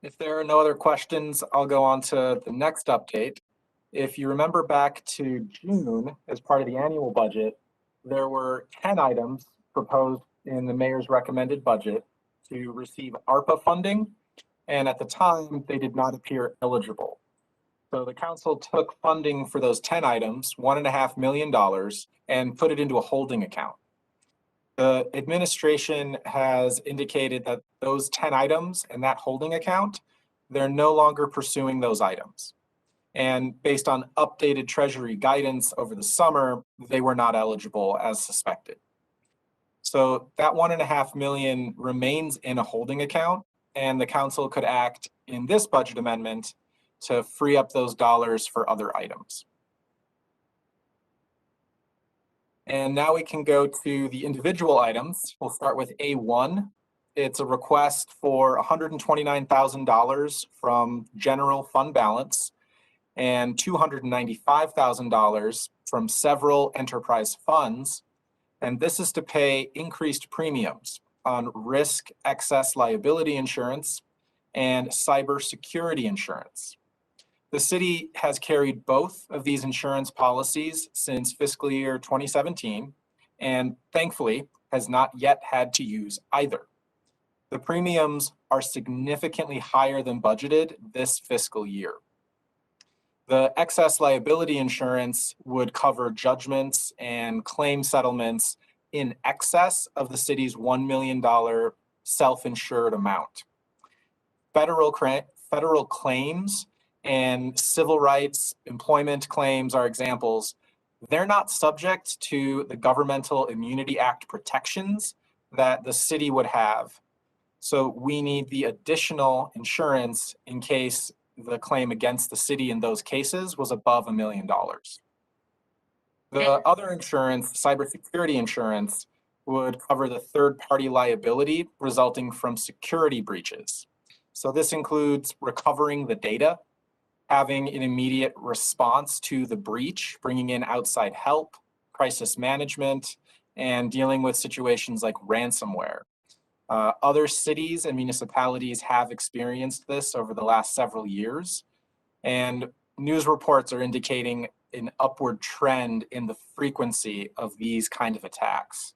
If there are no other questions, I'll go on to the next update. If you remember back to June, as part of the annual budget, there were 10 items proposed in the mayor's recommended budget to receive ARPA funding, and at the time, they did not appear eligible. So the council took funding for those 10 items, $1.5 million, and put it into a holding account. The administration has indicated that those 10 items and that holding account, they're no longer pursuing those items. And based on updated Treasury guidance over the summer, they were not eligible as suspected. So that $1.5 million remains in a holding account, and the council could act in this budget amendment to free up those dollars for other items. And now we can go to the individual items. We'll start with A1. It's a request for $129,000 from general fund balance. and $295,000 from several enterprise funds. And this is to pay increased premiums on risk excess liability insurance and cybersecurity insurance. The city has carried both of these insurance policies since fiscal year 2017, and thankfully has not yet had to use either. The premiums are significantly higher than budgeted this fiscal year. The excess liability insurance would cover judgments and claim settlements in excess of the city's $1 million self-insured amount. Federal claims and civil rights employment claims are examples. They're not subject to the Governmental Immunity Act protections that the city would have. So we need the additional insurance in case the claim against the city in those cases was above $1 million. The other insurance, cybersecurity insurance, would cover the third-party liability resulting from security breaches. So this includes recovering the data, having an immediate response to the breach, bringing in outside help, crisis management, and dealing with situations like ransomware. Other cities and municipalities have experienced this over the last several years, and news reports are indicating an upward trend in the frequency of these kind of attacks.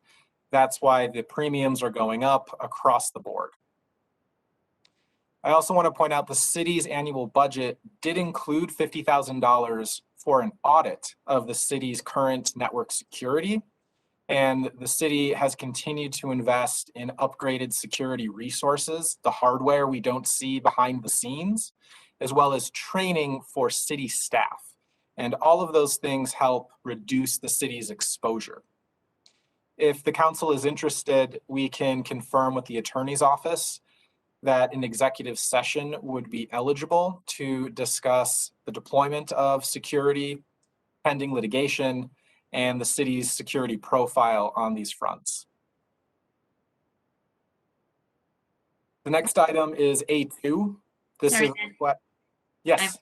That's why the premiums are going up across the board. I also want to point out the city's annual budget did include $50,000 for an audit of the city's current network security. And the city has continued to invest in upgraded security resources, the hardware we don't see behind the scenes, as well as training for city staff. And all of those things help reduce the city's exposure. If the council is interested, we can confirm with the attorney's office that an executive session would be eligible to discuss the deployment of security, pending litigation, and the city's security profile on these fronts. The next item is A2. This Sorry, is Ed. what, yes.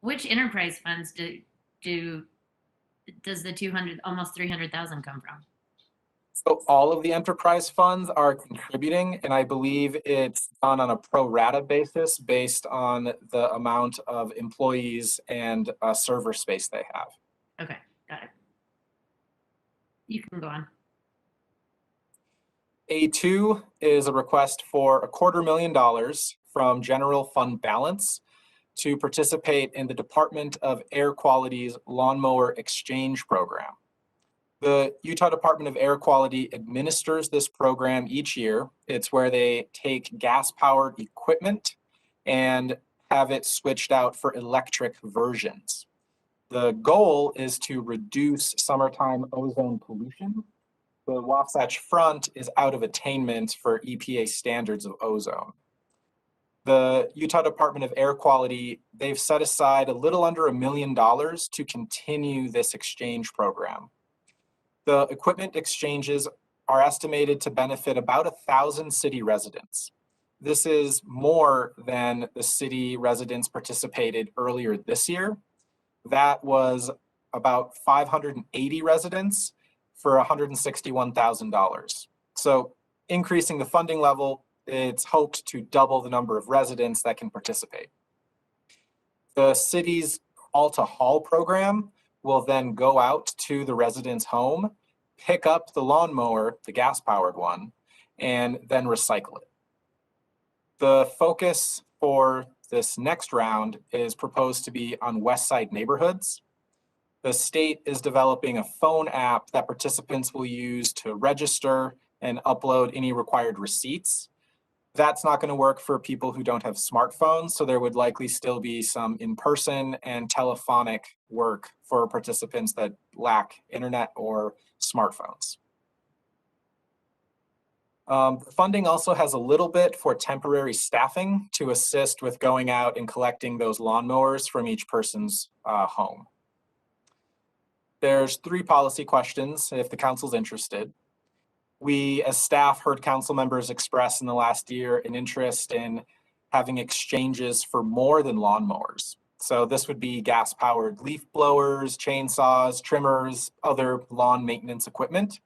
Which enterprise funds does the almost 300,000 come from? So all of the enterprise funds are contributing, and I believe it's done on a pro rata basis based on the amount of employees and server space they have. Okay, got it. You can go on. A2 is a request for $250,000 from general fund balance to participate in the Department of Air Quality's Lawnmower Exchange Program. The Utah Department of Air Quality administers this program each year. It's where they take gas-powered equipment and have it switched out for electric versions. The goal is to reduce summertime ozone pollution. The Wasatch Front is out of attainment for EPA standards of ozone. The Utah Department of Air Quality, they've set aside a little under $1 million to continue this exchange program. The equipment exchanges are estimated to benefit about 1,000 city residents. This is more than the city residents participated earlier this year. That was about 580 residents for $161,000. So increasing the funding level, it's hoped to double the number of residents that can participate. The city's Alta Haul program will then go out to the resident's home, pick up the lawnmower, the gas-powered one, and then recycle it. The focus for this next round is proposed to be on West Side neighborhoods. The state is developing a phone app that participants will use to register and upload any required receipts. That's not going to work for people who don't have smartphones, so there would likely still be some in-person and telephonic work for participants that lack internet or smartphones. Funding also has a little bit for temporary staffing to assist with going out and collecting those lawnmowers from each person's home. There's 3 policy questions if the council's interested. We, as staff, heard council members express in the last year an interest in having exchanges for more than lawnmowers. So this would be gas-powered leaf blowers, chainsaws, trimmers, other lawn maintenance equipment.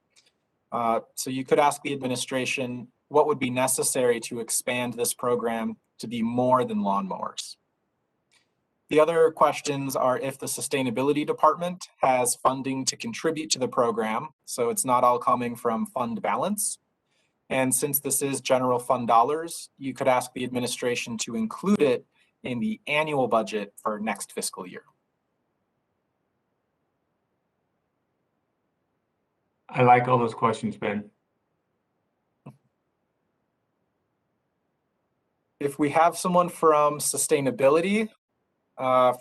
So you could ask the administration what would be necessary to expand this program to be more than lawnmowers. The other questions are if the sustainability department has funding to contribute to the program, so it's not all coming from fund balance. And since this is general fund dollars, you could ask the administration to include it in the annual budget for next fiscal year. I like all those questions, Ben. If we have someone from sustainability,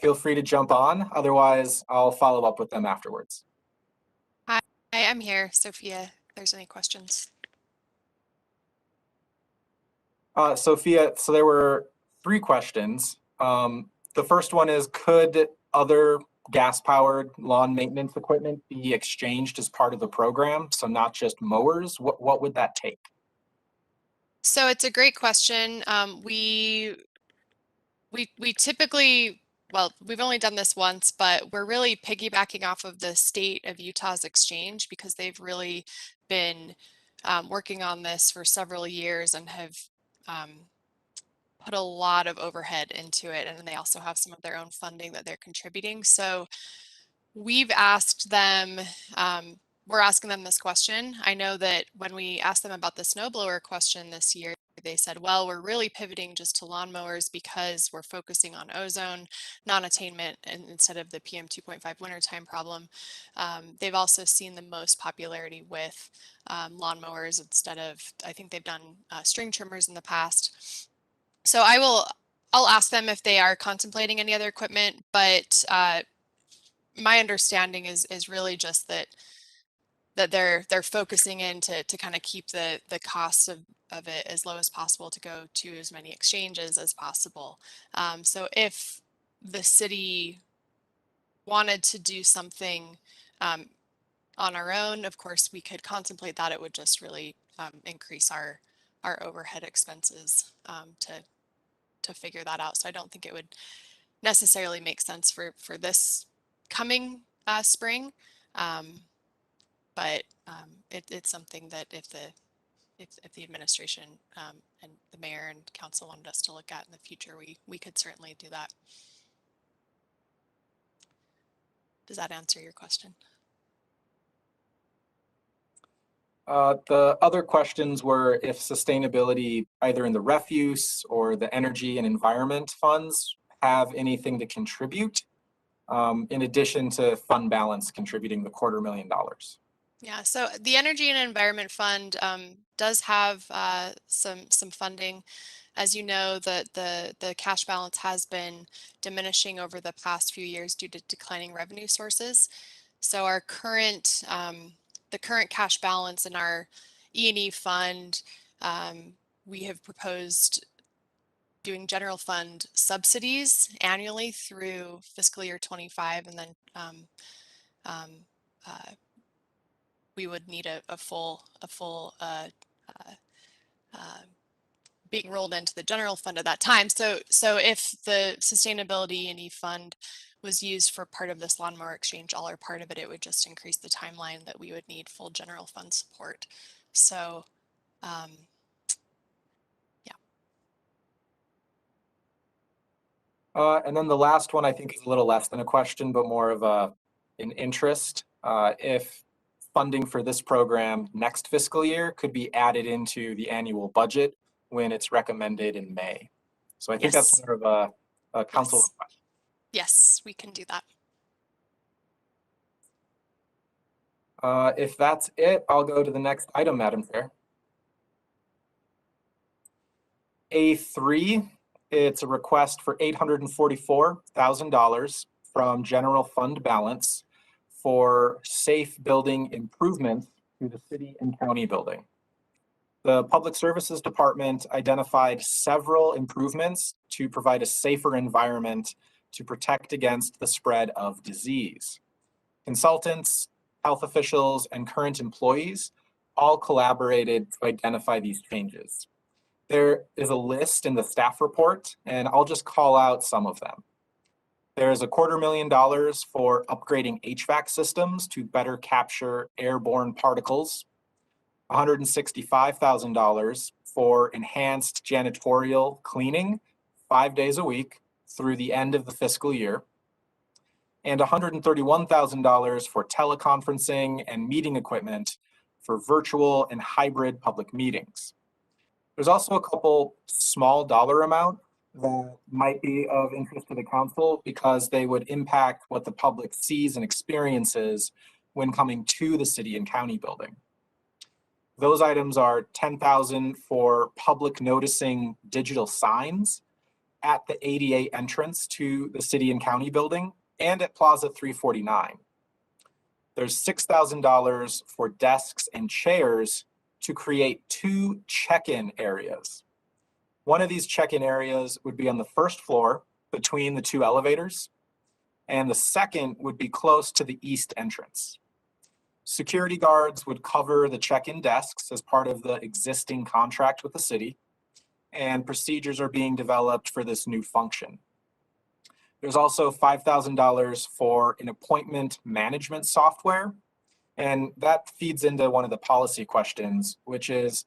feel free to jump on. Otherwise, I'll follow up with them afterwards. Hi, I'm here, Sophia, if there's any questions. Sophia, so there were 3 questions. The first one is, could other gas-powered lawn maintenance equipment be exchanged as part of the program? So not just mowers, what would that take? So it's a great question. We typically, well, we've only done this once, but we're really piggybacking off of the state of Utah's exchange because they've really been working on this for several years and have put a lot of overhead into it. And they also have some of their own funding that they're contributing. So we've asked them, we're asking them this question. I know that when we asked them about the snowblower question this year, they said, well, we're really pivoting just to lawnmowers because we're focusing on ozone non-attainment and instead of the PM 2.5 wintertime problem. They've also seen the most popularity with lawnmowers instead of, I think they've done string trimmers in the past. So I'll ask them if they are contemplating any other equipment, but my understanding is really just that they're focusing in to kind of keep the cost of it as low as possible to go to as many exchanges as possible. So if the city wanted to do something on our own, of course, we could contemplate that. It would just really increase our overhead expenses to figure that out. So I don't think it would necessarily make sense for this coming spring. But it's something that if the administration and the mayor and council wanted us to look at in the future, we could certainly do that. Does that answer your question? The other questions were if sustainability, either in the refuse or the energy and environment funds, have anything to contribute, in addition to fund balance contributing the $250,000. Yeah, so the Energy and Environment Fund does have some funding. As you know, the cash balance has been diminishing over the past few years due to declining revenue sources. So our current, the current cash balance in our E&E fund, we have proposed doing general fund subsidies annually through fiscal year 25, and then we would need a full being rolled into the general fund at that time. So if the sustainability E&E fund was used for part of this lawnmower exchange, all or part of it, it would just increase the timeline that we would need full general fund support. So And then the last one I think is a little less than a question, but more of an interest. If funding for this program next fiscal year could be added into the annual budget when it's recommended in May. So I think that's more of a council request. Yes, we can do that. If that's it, I'll go to the next item, Madam Chair. A3, it's a request for $844,000 from general fund balance for safe building improvements to the city and county building. The Public Services Department identified several improvements to provide a safer environment to protect against the spread of disease. Consultants, health officials, and current employees all collaborated to identify these changes. There is a list in the staff report, and I'll just call out some of them. There's $250,000 for upgrading HVAC systems to better capture airborne particles, $165,000 for enhanced janitorial cleaning 5 days a week through the end of the fiscal year, and $131,000 for teleconferencing and meeting equipment for virtual and hybrid public meetings. There's also a couple small dollar amount that might be of interest to the council because they would impact what the public sees and experiences when coming to the city and county building. Those items are $10,000 for public noticing digital signs at the ADA entrance to the city and county building and at Plaza 349. There's $6,000 for desks and chairs to create 2 check-in areas. One of these check-in areas would be on the first floor between the 2 elevators, and the second would be close to the east entrance. Security guards would cover the check-in desks as part of the existing contract with the city, and procedures are being developed for this new function. There's also $5,000 for an appointment management software, and that feeds into one of the policy questions, which is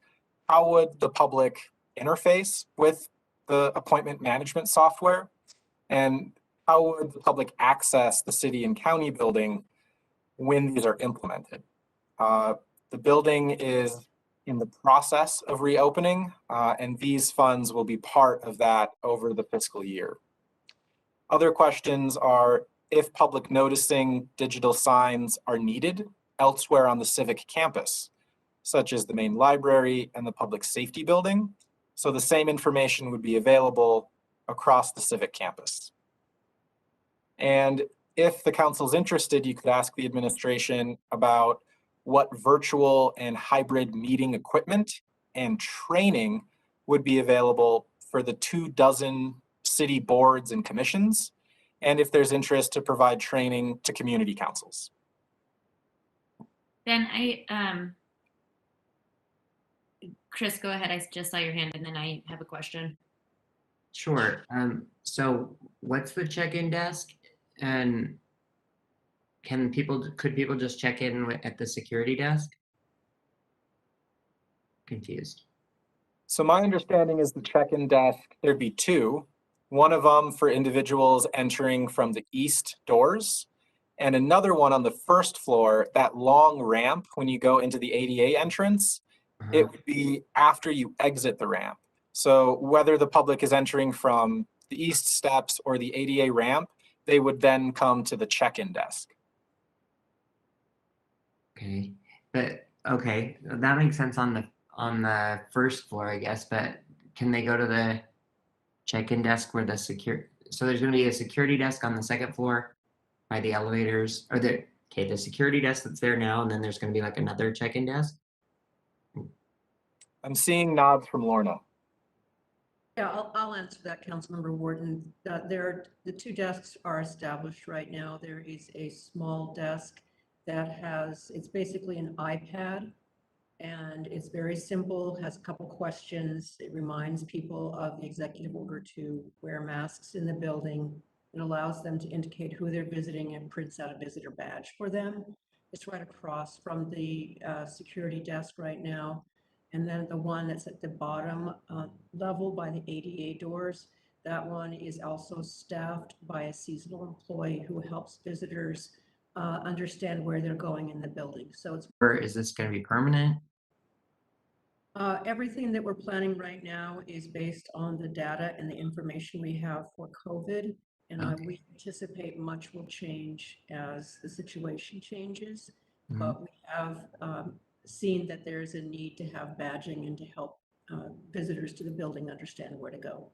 how would the public interface with the appointment management software, and how would the public access the city and county building when these are implemented? The building is in the process of reopening, and these funds will be part of that over the fiscal year. Other questions are if public noticing digital signs are needed elsewhere on the civic campus, such as the main library and the public safety building. So the same information would be available across the civic campus. And if the council's interested, you could ask the administration about what virtual and hybrid meeting equipment and training would be available for the 24 city boards and commissions, and if there's interest to provide training to community councils. Then Chris, go ahead. I just saw your hand and then I have a question. Sure. So what's the check-in desk? And could people just check in at the security desk? Confused. So my understanding is the check-in desk, there'd be 2. One of them for individuals entering from the east doors, and another one on the first floor, that long ramp when you go into the ADA entrance, it would be after you exit the ramp. So whether the public is entering from the east steps or the ADA ramp, they would then come to the check-in desk. Okay, but okay, that makes sense on the first floor, I guess. But can they go to the check-in desk where the so there's going to be a security desk on the second floor by the elevators, or the security desk that's there now, and then there's going to be like another check-in desk. I'm seeing nods from Lorna. Yeah, I'll answer that, Councilmember Warden. The 2 desks are established right now. There is a small desk that it's basically an iPad, and it's very simple, has a couple questions. It reminds people of the executive order to wear masks in the building. It allows them to indicate who they're visiting and prints out a visitor badge for them. It's right across from the security desk right now. And then the one that's at the bottom level by the ADA doors, that one is also staffed by a seasonal employee who helps visitors understand where they're going in the building. So it's. Or is this going to be permanent? Everything that we're planning right now is based on the data and the information we have for COVID. And we anticipate much will change as the situation changes. But we have seen that there's a need to have badging and to help visitors to the building understand where to go.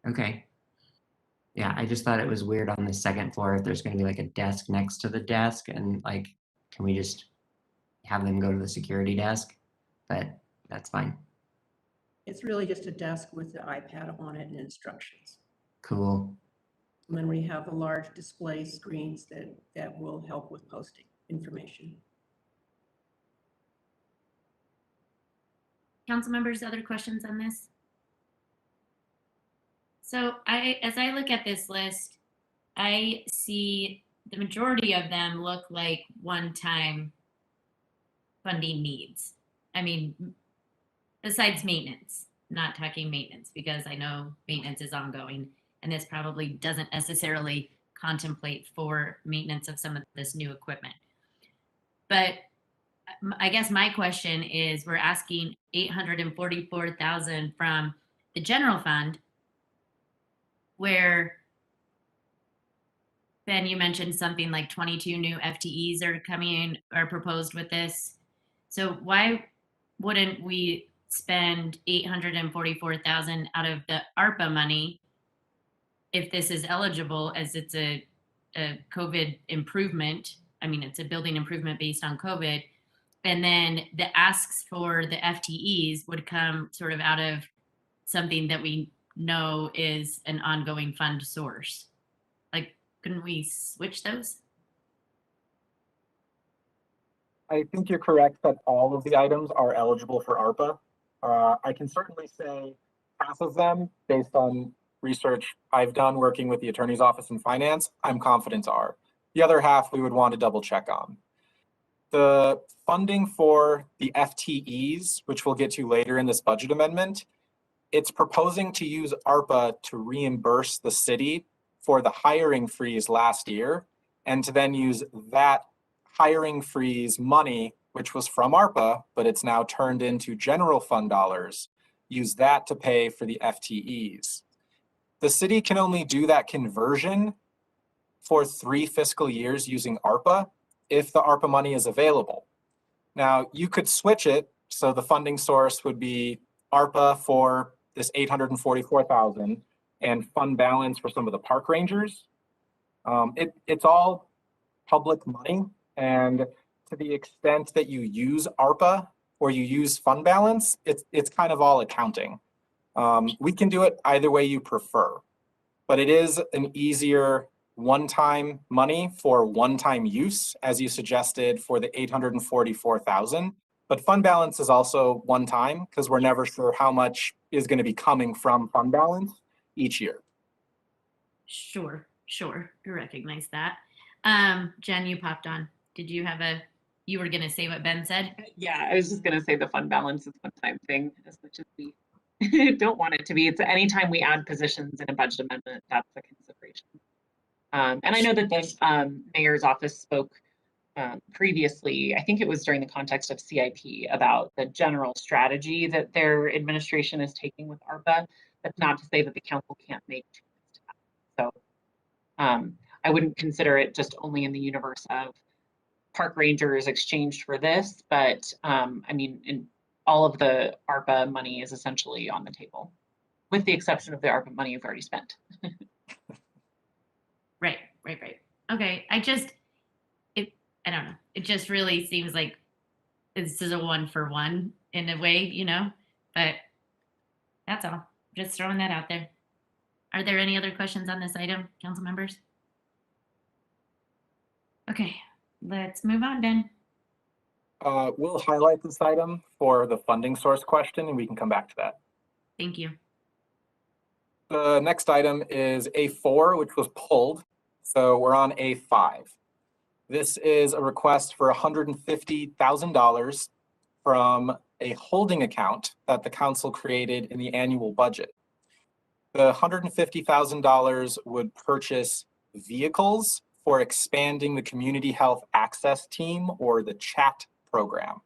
Okay. Yeah, I just thought it was weird on the second floor if there's going to be like a desk next to the desk, and like, can we just have them go to the security desk? But that's fine. It's really just a desk with the iPad on it and instructions. Cool. And then we have the large display screens that will help with posting information. Council members, other questions on this? So as I look at this list, I see the majority of them look like one-time funding needs. I mean, besides maintenance, not talking maintenance, because I know maintenance is ongoing, and this probably doesn't necessarily contemplate for maintenance of some of this new equipment. But I guess my question is, we're asking 844,000 from the general fund, where Ben, you mentioned something like 22 new FTEs are coming or proposed with this. So why wouldn't we spend 844,000 out of the ARPA money if this is eligible, as it's a COVID improvement? I mean, it's a building improvement based on COVID. And then the asks for the FTEs would come sort of out of something that we know is an ongoing fund source. Like, couldn't we switch those? I think you're correct that all of the items are eligible for ARPA. I can certainly say half of them, based on research I've done working with the Attorney's Office in Finance, I'm confident are. The other half we would want to double check on. The funding for the FTEs, which we'll get to later in this budget amendment, it's proposing to use ARPA to reimburse the city for the hiring freeze last year, and to then use that hiring freeze money, which was from ARPA, but it's now turned into general fund dollars, use that to pay for the FTEs. The city can only do that conversion for 3 fiscal years using ARPA if the ARPA money is available. Now, you could switch it, so the funding source would be ARPA for this 844,000 and fund balance for some of the park rangers. It's all public money, and to the extent that you use ARPA or you use fund balance, it's kind of all accounting. We can do it either way you prefer, but it is an easier one-time money for one-time use, as you suggested for the 844,000. But fund balance is also one time, because we're never sure how much is going to be coming from fund balance each year. Sure, I recognize that. Jen, you popped on. Did you have you were going to say what Ben said? Yeah, I was just going to say the fund balance is one time thing, as much as we don't want it to be. It's anytime we add positions in a budget amendment, that's a consideration. And I know that the mayor's office spoke previously, I think it was during the context of CIP, about the general strategy that their administration is taking with ARPA. That's not to say that the council can't make changes to that. So I wouldn't consider it just only in the universe of park rangers exchanged for this, but I mean, in all of the ARPA money is essentially on the table, with the exception of the ARPA money you've already spent. Right. Okay, I don't know. It just really seems like this is a 1-for-1 in a way, you know, but that's all. Just throwing that out there. Are there any other questions on this item, council members? Okay, let's move on, Ben. We'll highlight this item for the funding source question, and we can come back to that. Thank you. The next item is A4, which was pulled. So we're on A5. This is a request for $150,000 from a holding account that the council created in the annual budget. The $150,000 would purchase vehicles for expanding the Community Health Access Team, or the CHAT program.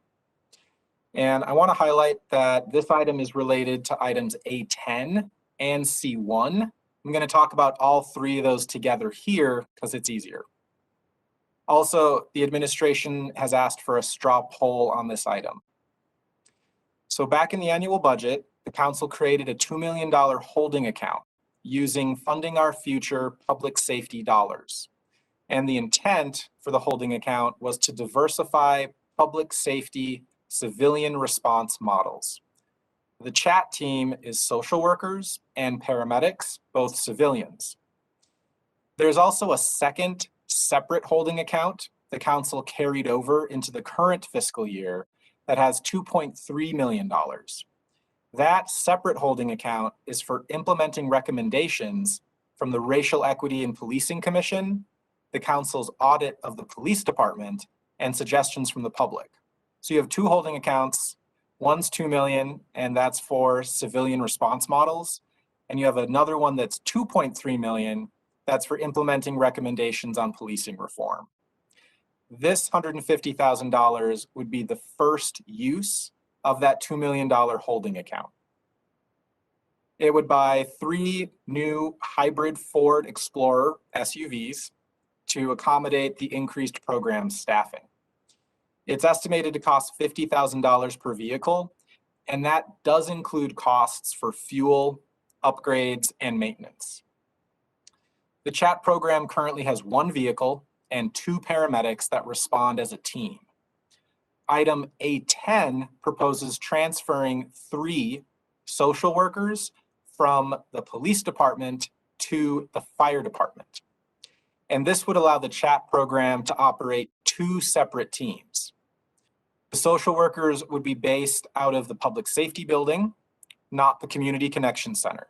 And I want to highlight that this item is related to items A10 and C1. I'm going to talk about all 3 of those together here because it's easier. Also, the administration has asked for a straw poll on this item. So back in the annual budget, the council created a $2 million holding account using Funding Our Future public safety dollars. And the intent for the holding account was to diversify public safety civilian response models. The CHAT team is social workers and paramedics, both civilians. There's also a second separate holding account the council carried over into the current fiscal year that has $2.3 million. That separate holding account is for implementing recommendations from the Racial Equity and Policing Commission, the council's audit of the police department, and suggestions from the public. So you have two holding accounts. One's 2 million, and that's for civilian response models. And you have another one that's 2.3 million, that's for implementing recommendations on policing reform. This $150,000 would be the first use of that $2 million holding account. It would buy 3 new hybrid Ford Explorer SUVs to accommodate the increased program staffing. It's estimated to cost $50,000 per vehicle, and that does include costs for fuel, upgrades, and maintenance. The chat program currently has 1 vehicle and 2 paramedics that respond as a team. Item A10 proposes transferring 3 social workers from the police department to the fire department. And this would allow the chat program to operate 2 separate teams. The social workers would be based out of the public safety building, not the Community Connection Center.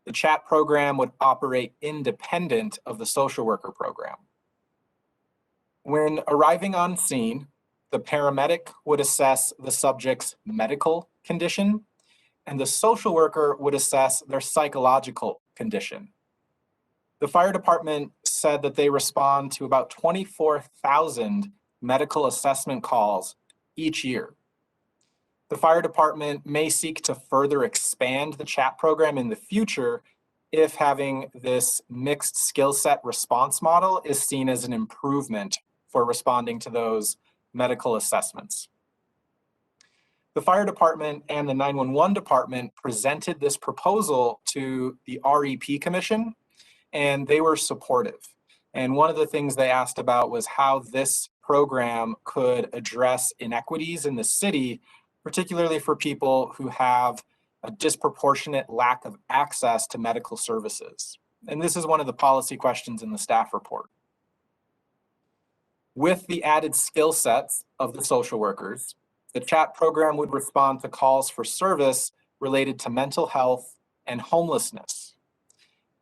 The chat program would operate independent of the social worker program. When arriving on scene, the paramedic would assess the subject's medical condition, and the social worker would assess their psychological condition. The fire department said that they respond to about 24,000 medical assessment calls each year. The fire department may seek to further expand the chat program in the future if having this mixed skill set response model is seen as an improvement for responding to those medical assessments. The fire department and the 911 department presented this proposal to the REP Commission, and they were supportive. And one of the things they asked about was how this program could address inequities in the city, particularly for people who have a disproportionate lack of access to medical services. And this is one of the policy questions in the staff report. With the added skill sets of the social workers, the chat program would respond to calls for service related to mental health and homelessness.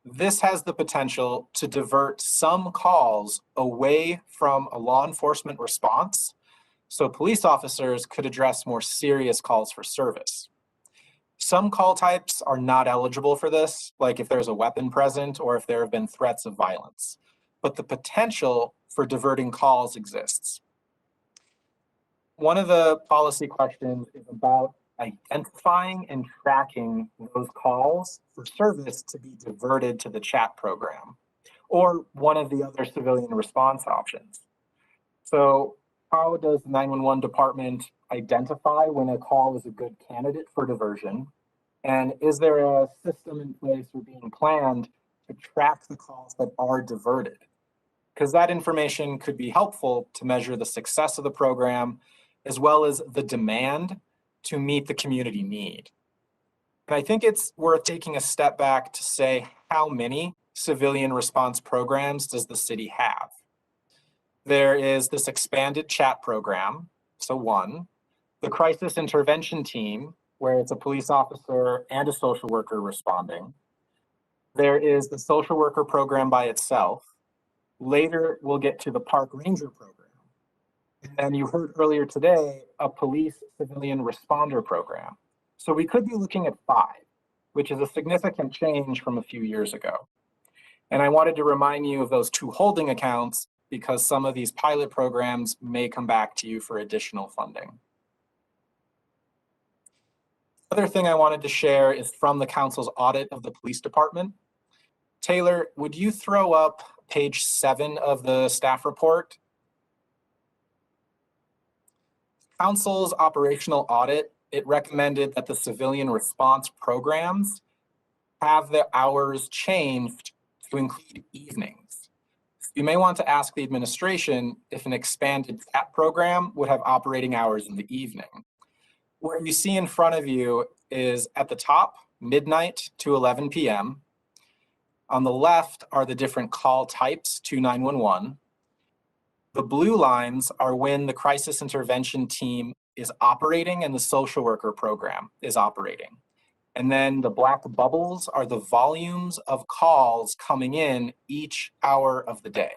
This has the potential to divert some calls away from a law enforcement response, so police officers could address more serious calls for service. Some call types are not eligible for this, like if there's a weapon present or if there have been threats of violence, but the potential for diverting calls exists. One of the policy questions is about identifying and tracking those calls for service to be diverted to the chat program or one of the other civilian response options. So how does the 911 department identify when a call is a good candidate for diversion? And is there a system in place or being planned to track the calls that are diverted? Because that information could be helpful to measure the success of the program as well as the demand to meet the community need. And I think it's worth taking a step back to say how many civilian response programs does the city have? There is this expanded chat program, so 1, the crisis intervention team, where it's a police officer and a social worker responding. There is the social worker program by itself. Later, we'll get to the park ranger program. And then you heard earlier today, a police civilian responder program. So we could be looking at 5, which is a significant change from a few years ago. And I wanted to remind you of those 2 holding accounts because some of these pilot programs may come back to you for additional funding. Other thing I wanted to share is from the council's audit of the police department. Taylor, would you throw up page 7 of the staff report? Council's operational audit, it recommended that the civilian response programs have their hours changed to include evenings. You may want to ask the administration if an expanded chat program would have operating hours in the evening. What you see in front of you is at the top, midnight to 11 p.m. On the left are the different call types to 911. The blue lines are when the crisis intervention team is operating and the social worker program is operating. And then the black bubbles are the volumes of calls coming in each hour of the day.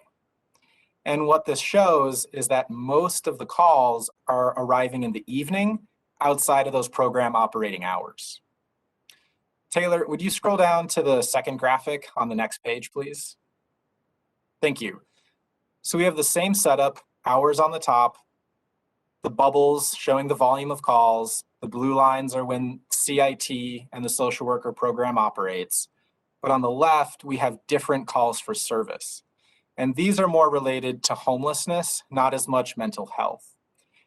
And what this shows is that most of the calls are arriving in the evening outside of those program operating hours. Taylor, would you scroll down to the second graphic on the next page, please? Thank you. So we have the same setup, hours on the top, the bubbles showing the volume of calls, the blue lines are when CIT and the social worker program operates. But on the left, we have different calls for service. And these are more related to homelessness, not as much mental health.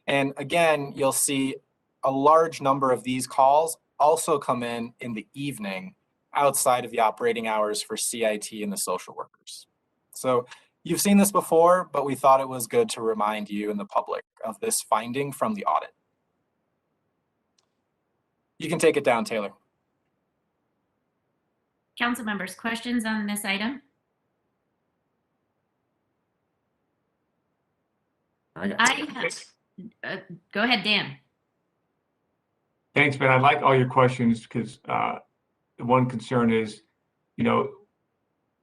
And again, you'll see a large number of these calls also come in the evening outside of the operating hours for CIT and the social workers. So you've seen this before, but we thought it was good to remind you and the public of this finding from the audit. You can take it down, Taylor. Council members, questions on this item? Go ahead, Dan. Thanks, Ben. I like all your questions because the one concern is, you know,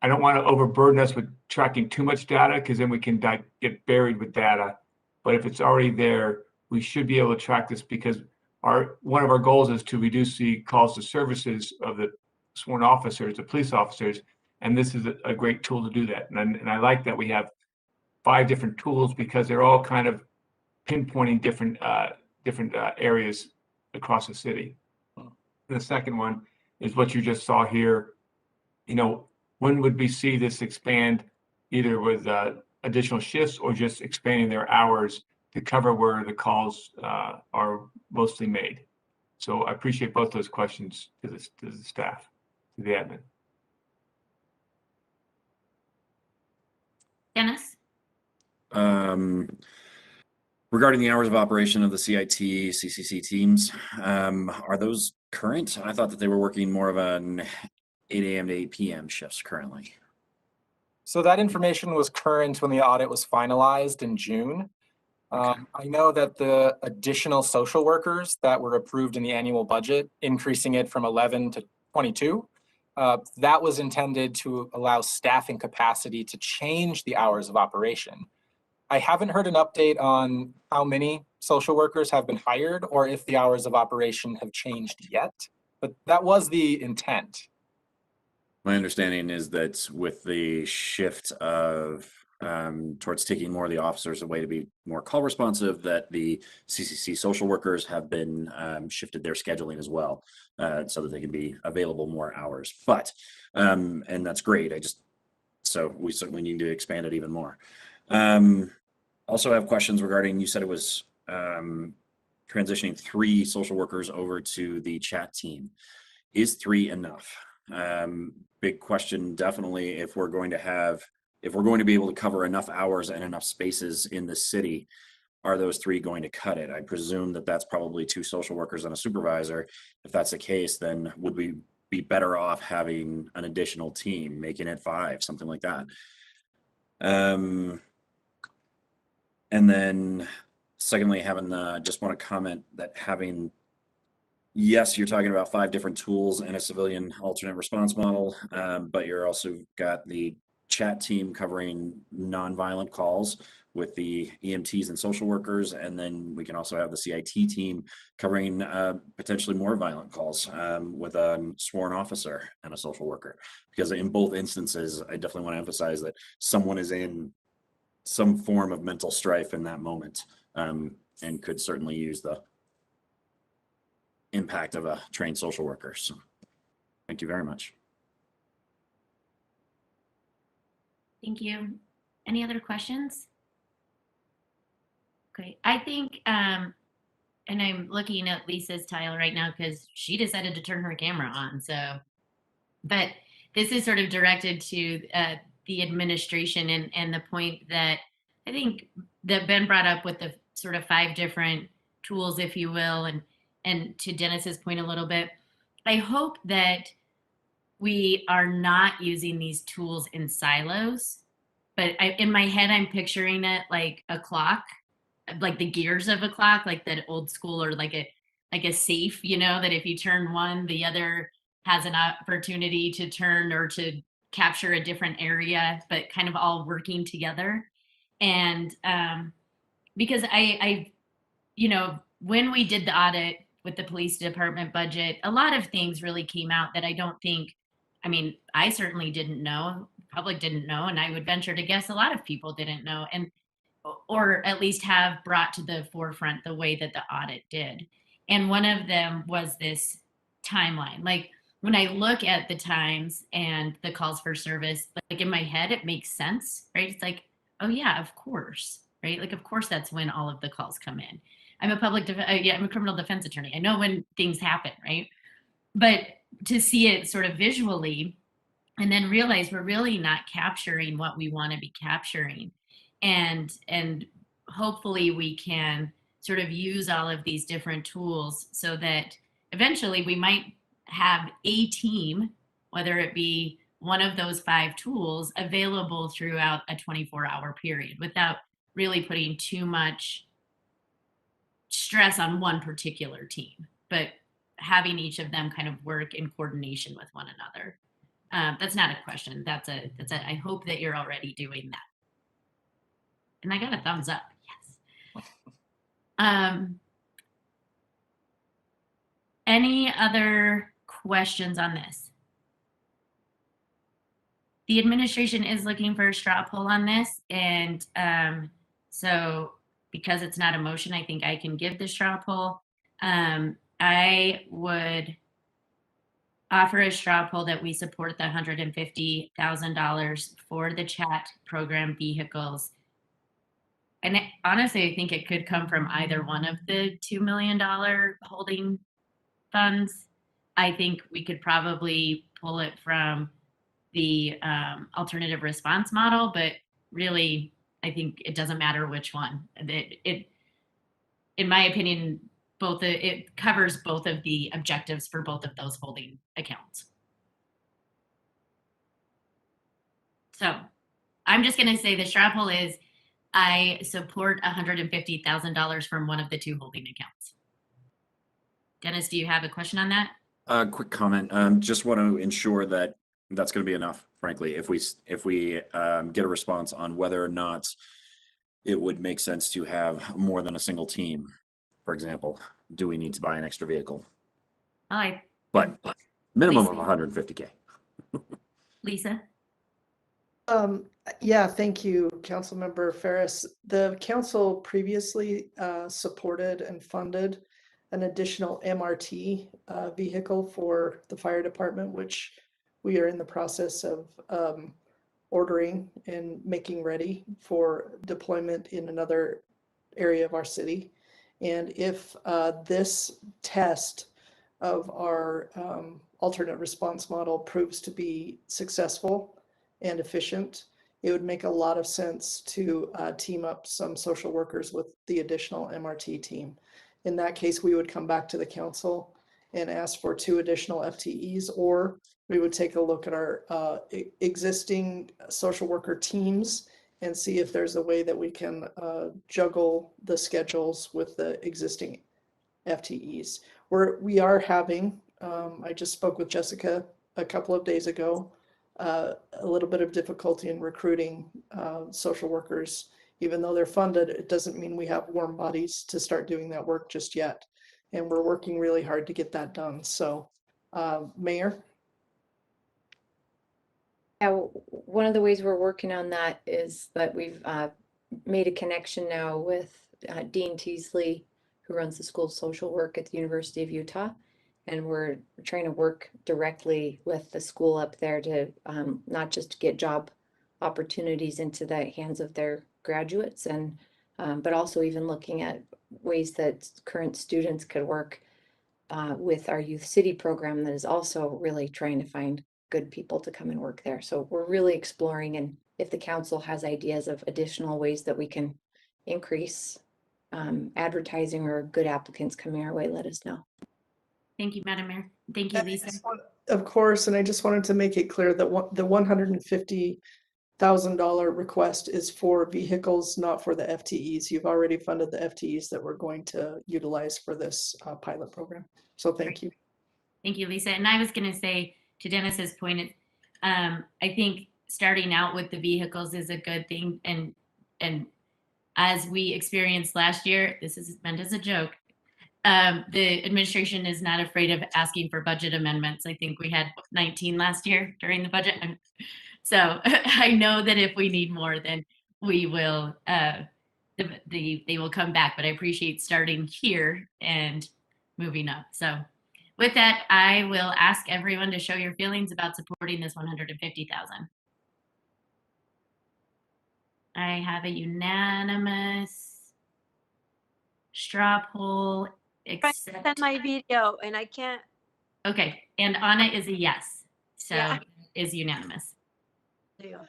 I don't want to overburden us with tracking too much data because then we can get buried with data. But if it's already there, we should be able to track this because one of our goals is to reduce the calls to services of the sworn officers, the police officers, and this is a great tool to do that. And I like that we have 5 different tools because they're all kind of pinpointing different areas across the city. The second one is what you just saw here. You know, when would we see this expand either with additional shifts or just expanding their hours to cover where the calls are mostly made? So I appreciate both those questions to the staff, to the admin. Dennis? Regarding the hours of operation of the CIT, CCC teams, are those current? I thought that they were working more of an 8 a.m. to 8 p.m. shifts currently. So that information was current when the audit was finalized in June. I know that the additional social workers that were approved in the annual budget, increasing it from 11 to 22, that was intended to allow staffing capacity to change the hours of operation. I haven't heard an update on how many social workers have been hired or if the hours of operation have changed yet, but that was the intent. My understanding is that with the shift of towards taking more of the officers away to be more call responsive, that the CCC social workers have been shifted their scheduling as well, so that they can be available more hours. But and that's great. So we certainly need to expand it even more. Also have questions regarding, you said it was transitioning 3 social workers over to the chat team. Is 3 enough? Big question, definitely, if we're going to be able to cover enough hours and enough spaces in the city, are those 3 going to cut it? I presume that that's probably 2 social workers and a supervisor. If that's the case, then would we be better off having an additional team, making it 5, something like that? And then secondly, just want to comment that yes, you're talking about 5 different tools and a civilian alternate response model, but you're also got the chat team covering nonviolent calls with the EMTs and social workers, and then we can also have the CIT team covering potentially more violent calls with a sworn officer and a social worker. Because in both instances, I definitely want to emphasize that someone is in some form of mental strife in that moment, and could certainly use the impact of a trained social worker. So thank you very much. Thank you. Any other questions? Okay, I think, and I'm looking at Lisa's tile right now because she decided to turn her camera on. So, but this is sort of directed to the administration and the point that I think that Ben brought up with the sort of 5 different tools, if you will, and to Dennis's point a little bit. I hope that we are not using these tools in silos, but in my head, I'm picturing it like a clock, like the gears of a clock, like that old school, or like like a safe, you know, that if you turn one, the other has an opportunity to turn or to capture a different area, but kind of all working together. And because you know, when we did the audit with the police department budget, a lot of things really came out that I don't think, I mean, I certainly didn't know, public didn't know, and I would venture to guess a lot of people didn't know, and or at least have brought to the forefront the way that the audit did. And one of them was this timeline. Like when I look at the times and the calls for service, like in my head, it makes sense, right? It's like, oh yeah, of course, right? Like, of course, that's when all of the calls come in. I'm a I'm a criminal defense attorney. I know when things happen, right? But to see it sort of visually and then realize we're really not capturing what we want to be capturing. And hopefully we can sort of use all of these different tools so that eventually we might have a team, whether it be one of those 5 tools, available throughout a 24-hour period without really putting too much stress on one particular team, but having each of them kind of work in coordination with one another. That's not a question. That's a, I hope that you're already doing that. And I got a thumbs up. Yes. Any other questions on this? The administration is looking for a straw poll on this. And so because it's not a motion, I think I can give the straw poll. I would offer a straw poll that we support the $150,000 for the chat program vehicles. And honestly, I think it could come from either one of the $2 million holding funds. I think we could probably pull it from the alternative response model, but really, I think it doesn't matter which one. It in my opinion, it covers both of the objectives for both of those holding accounts. So I'm just going to say the straw poll is I support $150,000 from one of the 2 holding accounts. Dennis, do you have a question on that? Quick comment. Just want to ensure that that's going to be enough, frankly, if we get a response on whether or not it would make sense to have more than a single team. For example, do we need to buy an extra vehicle? But minimum of 150K. Lisa? Yeah, thank you, Councilmember Ferris. The council previously supported and funded an additional MRT vehicle for the fire department, which we are in the process of ordering and making ready for deployment in another area of our city. And if this test of our alternate response model proves to be successful and efficient, it would make a lot of sense to team up some social workers with the additional MRT team. In that case, we would come back to the council and ask for 2 additional FTEs, or we would take a look at our existing social worker teams and see if there's a way that we can juggle the schedules with the existing FTEs. We are having, I just spoke with Jessica a couple of days ago, a little bit of difficulty in recruiting social workers. Even though they're funded, it doesn't mean we have warm bodies to start doing that work just yet. And we're working really hard to get that done. So, Mayor? Yeah, one of the ways we're working on that is that we've made a connection now with Dean Teasley, who runs the School of Social Work at the University of Utah. And we're trying to work directly with the school up there to not just get job opportunities into the hands of their graduates, and but also even looking at ways that current students could work with our Youth City program that is also really trying to find good people to come and work there. So we're really exploring, and if the council has ideas of additional ways that we can increase advertising or good applicants coming our way, let us know. Thank you, Madam Mayor. Thank you, Lisa. Of course, and I just wanted to make it clear that the $150,000 $50,000 request is for vehicles, not for the FTEs. You've already funded the FTEs that we're going to utilize for this pilot program. So thank you. Thank you, Lisa. And I was going to say, to Dennis's point, I think starting out with the vehicles is a good thing. And as we experienced last year, this is meant as a joke, the administration is not afraid of asking for budget amendments. I think we had 19 last year during the budget. So I know that if we need more, then we will, they will come back, but I appreciate starting here and moving up. So with that, I will ask everyone to show your feelings about supporting this 150,000. I have a unanimous straw poll. Send my video and I can't. Okay, and Anna is a yes, so Yeah. is unanimous. There you go.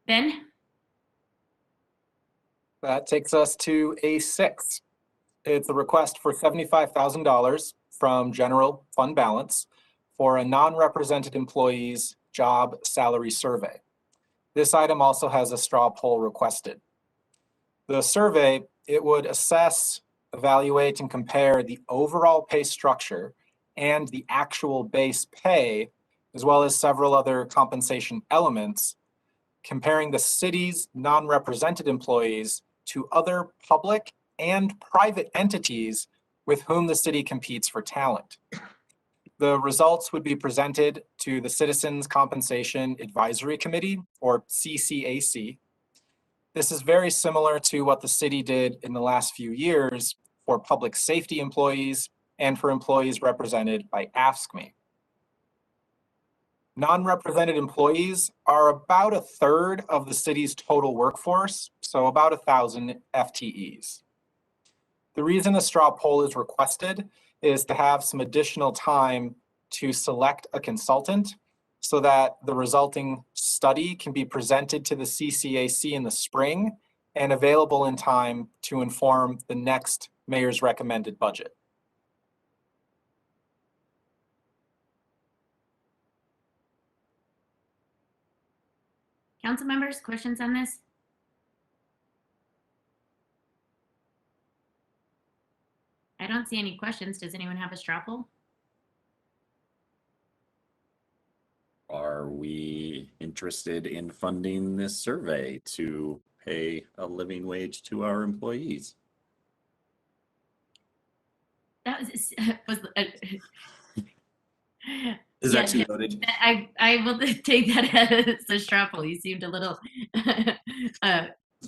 Ben? That takes us to A6. It's a request for $75,000 from general fund balance for a non-represented employee's job salary survey. This item also has a straw poll requested. The survey, it would assess, evaluate, and compare the overall pay structure and the actual base pay, as well as several other compensation elements, comparing the city's non-represented employees to other public and private entities with whom the city competes for talent. The results would be presented to the Citizens Compensation Advisory Committee, or CCAC. This is very similar to what the city did in the last few years for public safety employees and for employees represented by AFSCME. Non-represented employees are about 1/3 of the city's total workforce, so about 1,000 FTEs. The reason a straw poll is requested is to have some additional time to select a consultant so that the resulting study can be presented to the CCAC in the spring and available in time to inform the next mayor's recommended budget. Council members, questions on this? I don't see any questions. Does anyone have a straw poll? Are we interested in funding this survey to pay a living wage to our employees? That was Is yeah, actually loaded. I will take that as a straw poll. You seemed a little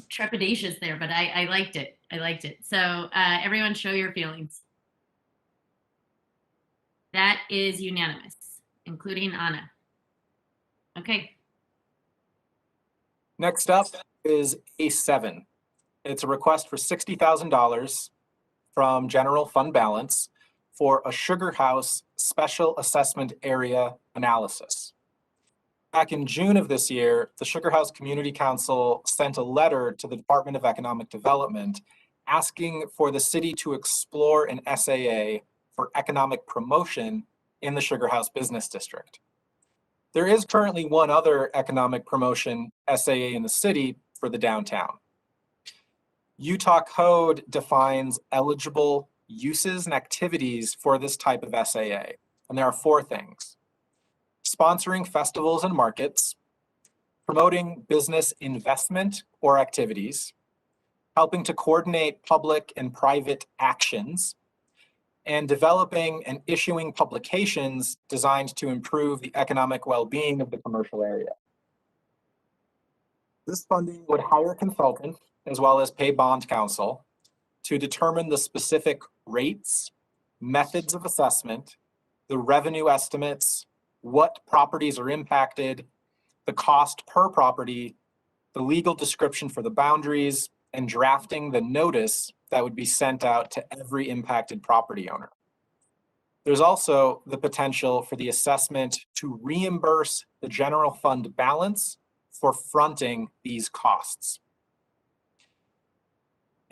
trepidatious there, but I liked it. I liked it. So everyone show your feelings. That is unanimous, including Anna. Okay. Next up is A7. It's a request for $60,000 from general fund balance for a Sugar House special assessment area analysis. Back in June of this year, the Sugar House Community Council sent a letter to the Department of Economic Development asking for the city to explore an SAA for economic promotion in the Sugar House Business District. There is currently one other economic promotion SAA in the city for the downtown. Utah Code defines eligible uses and activities for this type of SAA, and there are 4 things: sponsoring festivals and markets, promoting business investment or activities, helping to coordinate public and private actions, and developing and issuing publications designed to improve the economic well-being of the commercial area. This funding would hire consultants as well as pay bond counsel to determine the specific rates, methods of assessment, the revenue estimates, what properties are impacted, the cost per property, the legal description for the boundaries, and drafting the notice that would be sent out to every impacted property owner. There's also the potential for the assessment to reimburse the general fund balance for fronting these costs.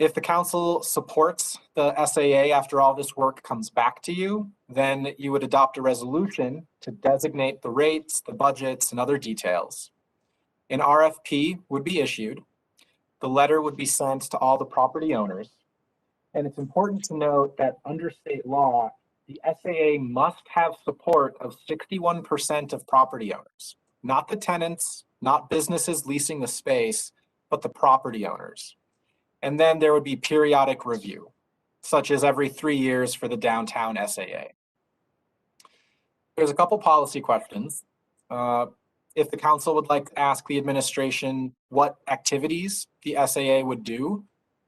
If the council supports the SAA after all this work comes back to you, then you would adopt a resolution to designate the rates, the budgets, and other details. An RFP would be issued. The letter would be sent to all the property owners. And it's important to note that under state law, the SAA must have support of 61% of property owners, not the tenants, not businesses leasing the space, but the property owners. And then there would be periodic review, such as every 3 years for the downtown SAA. There's a couple policy questions. If the council would like to ask the administration what activities the SAA would do,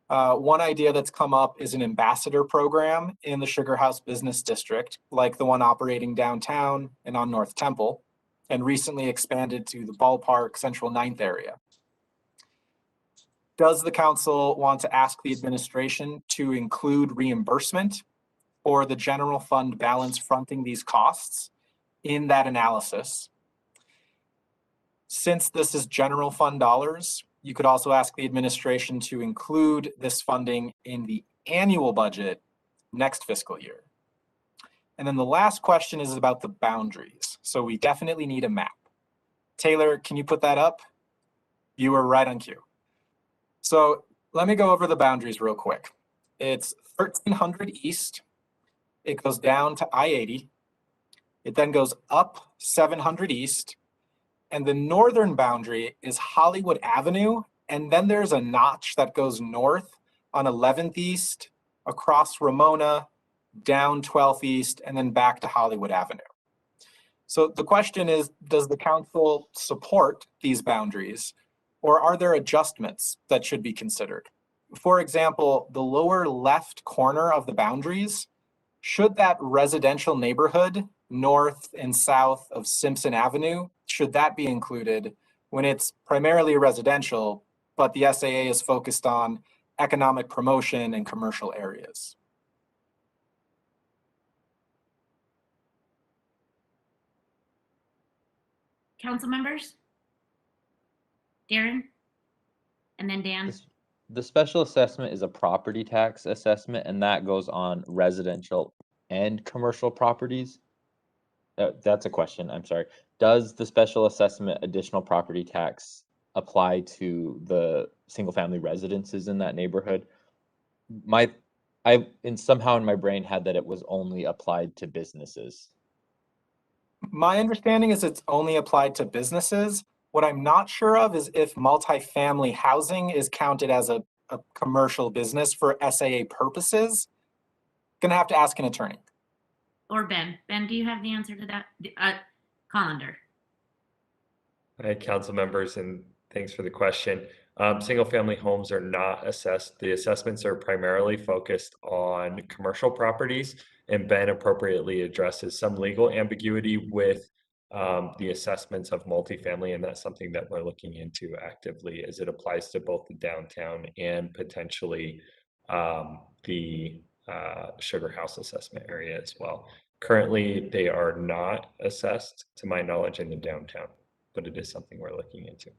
one idea that's come up is an ambassador program in the Sugar House Business District, like the one operating downtown and on North Temple, and recently expanded to the Ballpark Central 9th area. Does the council want to ask the administration to include reimbursement or the general fund balance fronting these costs in that analysis? Since this is general fund dollars, you could also ask the administration to include this funding in the annual budget next fiscal year. And then the last question is about the boundaries. So we definitely need a map. Taylor, can you put that up? You were right on cue. So let me go over the boundaries real quick. It's 1300 East. It goes down to I-80. It then goes up 700 East. And the northern boundary is Hollywood Avenue. And then there's a notch that goes north on 11th East, across Ramona, down 12th East, and then back to Hollywood Avenue. So the question is, does the council support these boundaries, or are there adjustments that should be considered? For example, the lower left corner of the boundaries, should that residential neighborhood north and south of Simpson Avenue, should that be included when it's primarily residential, but the SAA is focused on economic promotion and commercial areas? Council members? Darren? And then Dan? The special assessment is a property tax assessment, and that goes on residential and commercial properties. That's a question, I'm sorry. Does the special assessment additional property tax apply to the single family residences in that neighborhood? Somehow in my brain had that it was only applied to businesses. My understanding is it's only applied to businesses. What I'm not sure of is if multifamily housing is counted as a commercial business for SAA purposes. Gonna have to ask an attorney. Or Ben? Ben, do you have the answer to that? Collender. Hi, council members, and thanks for the question. Single-family homes are not assessed. The assessments are primarily focused on commercial properties, and Ben appropriately addresses some legal ambiguity with the assessments of multifamily, and that's something that we're looking into actively as it applies to both the downtown and potentially the Sugar House assessment area as well. Currently, they are not assessed, to my knowledge, in the downtown, but it is something we're looking into.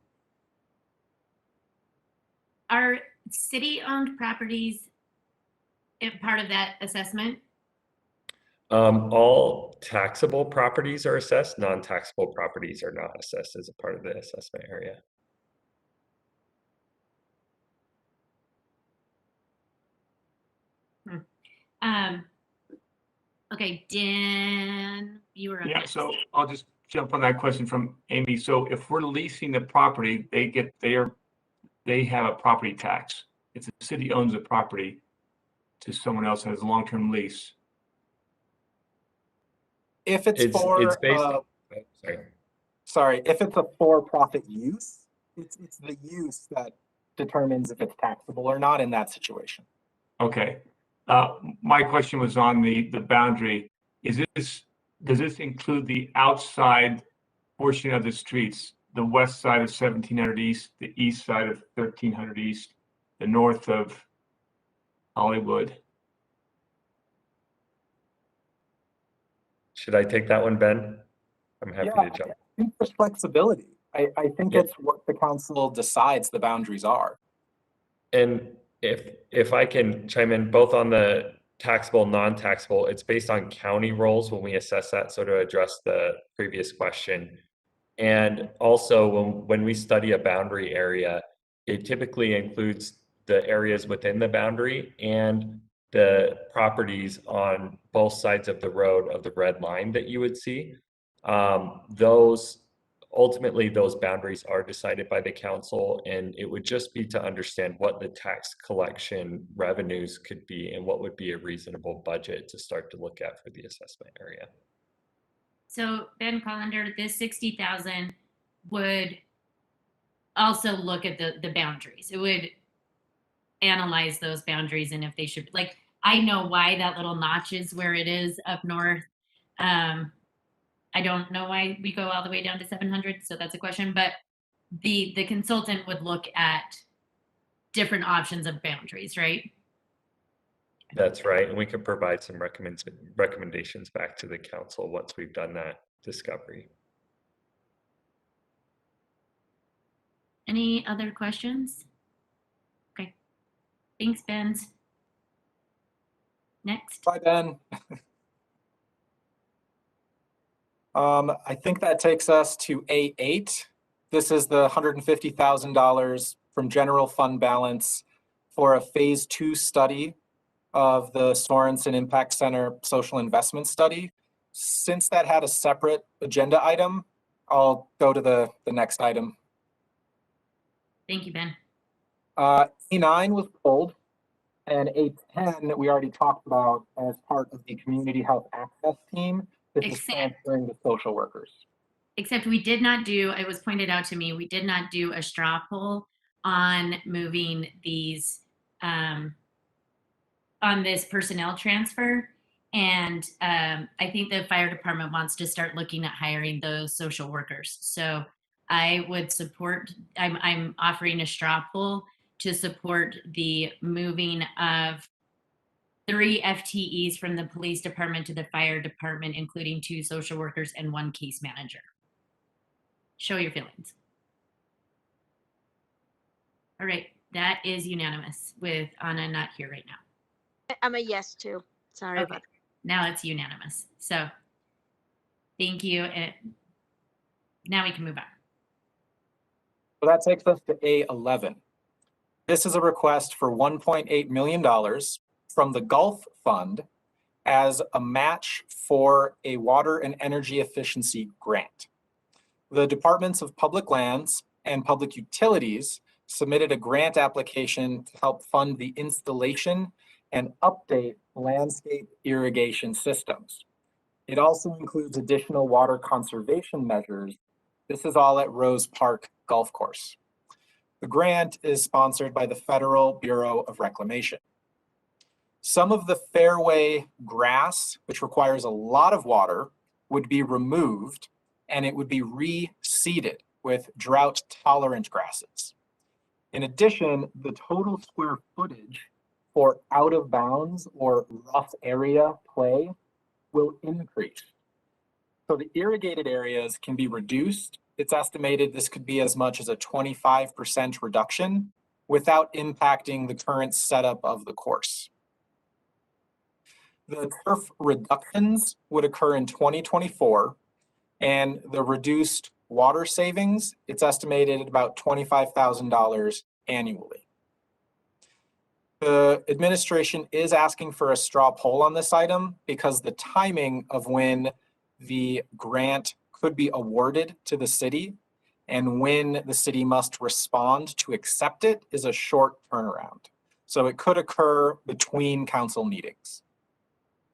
Are city-owned properties part of that assessment? All taxable properties are assessed. Non-taxable properties are not assessed as a part of the assessment area. Okay, Dan, you were up Yeah, next. so I'll just jump on that question from Amy. So if we're leasing the property, they have a property tax. If the city owns a property to someone else that has a long-term lease. If it's It's based on, sorry, if it's a for-profit use, it's the use that determines if it's taxable or not in that situation. Okay. My question was on the boundary. Does this include the outside portion of the streets, the west side of 1700 East, the east side of 1300 East, the north of Hollywood? should I take that one, Ben? I'm happy to jump. I think there's flexibility. I think Yeah. it's what the council decides the boundaries are. And If I can chime in both on the taxable, non-taxable, it's based on county rolls when we assess that. So to address the previous question. And also when we study a boundary area, it typically includes the areas within the boundary and the properties on both sides of the road of the red line that you would see. Ultimately, those boundaries are decided by the council, and it would just be to understand what the tax collection revenues could be and what would be a reasonable budget to start to look at for the assessment area. So Ben Collender, this 60,000 would also look at the boundaries. It would analyze those boundaries and if they should, like, I know why that little notch is where it is up north. I don't know why we go all the way down to 700, so that's a question. But the consultant would look at different options of boundaries, right? That's right, and we can provide some recommendations back to the council once we've done that discovery. Any other questions? Okay. Thanks, Ben. Next. Bye, Ben. I think that takes us to A8. This is the $150,000 from general fund balance for a phase 2 study of the Sorensen Impact Center social investment study. Since that had a separate agenda item, I'll go to the next item. Thank you, Ben. A9 was pulled, and A10 we already talked about as part of the community health access team. This is transferring the social workers. Except we did not do, it was pointed out to me, we did not do a straw poll on moving these, on this personnel transfer. And I think the fire department wants to start looking at hiring those social workers. So I would support, I'm offering a straw poll to support the moving of 3 FTEs from the police department to the fire department, including 2 social workers and 1 case manager. Show your feelings. All right, that is unanimous with Anna not here right now. I'm a yes too. Sorry about that. Now it's unanimous. So thank you. And now we can move on. So that takes us to A11. This is a request for $1.8 million from the Gulf Fund as a match for a water and energy efficiency grant. The Departments of Public Lands and Public Utilities submitted a grant application to help fund the installation and update landscape irrigation systems. It also includes additional water conservation measures. This is all at Rose Park Golf Course. The grant is sponsored by the Federal Bureau of Reclamation. Some of the fairway grass, which requires a lot of water, would be removed and it would be reseeded with drought-tolerant grasses. In addition, the total square footage for out-of-bounds or rough area play will increase. So the irrigated areas can be reduced. It's estimated this could be as much as a 25% reduction without impacting the current setup of the course. The turf reductions would occur in 2024, and the reduced water savings, it's estimated at about $25,000 annually. The administration is asking for a straw poll on this item because the timing of when the grant could be awarded to the city and when the city must respond to accept it is a short turnaround. So it could occur between council meetings.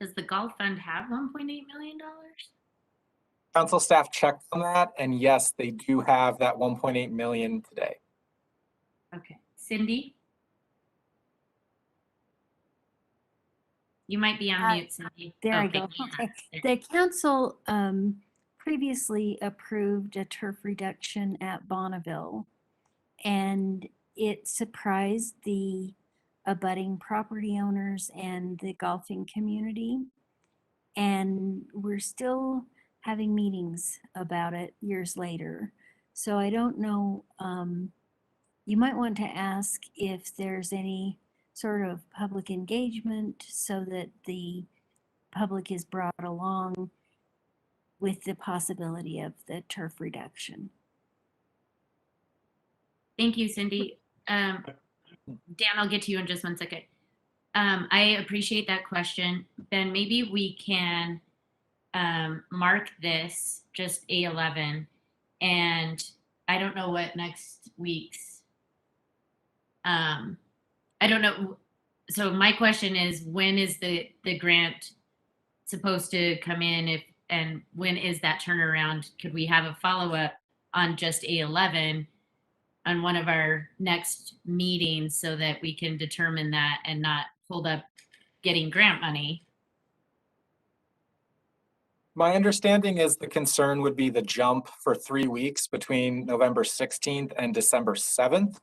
Does the Gulf Fund have $1.8 million? Council staff checked on that, and yes, they do have that 1.8 million today. Okay, Cindy? You might be on mute, Cindy. There I Okay, go. yeah, Okay. there. The council previously approved a turf reduction at Bonneville, and it surprised the abutting property owners and the golfing community. And we're still having meetings about it years later. So I don't know, you might want to ask if there's any sort of public engagement so that the public is brought along with the possibility of the turf reduction. Thank you, Cindy. Dan, I'll get to you in just 1 second. I appreciate that question. Ben, maybe we can mark this just A11, and I don't know what next week's, I don't know. So my question is, when is the grant supposed to come in, and when is that turnaround? Could we have a follow-up on just A11 on one of our next meetings so that we can determine that and not hold up getting grant money? My understanding is the concern would be the jump for 3 weeks between November 16th and December 7th.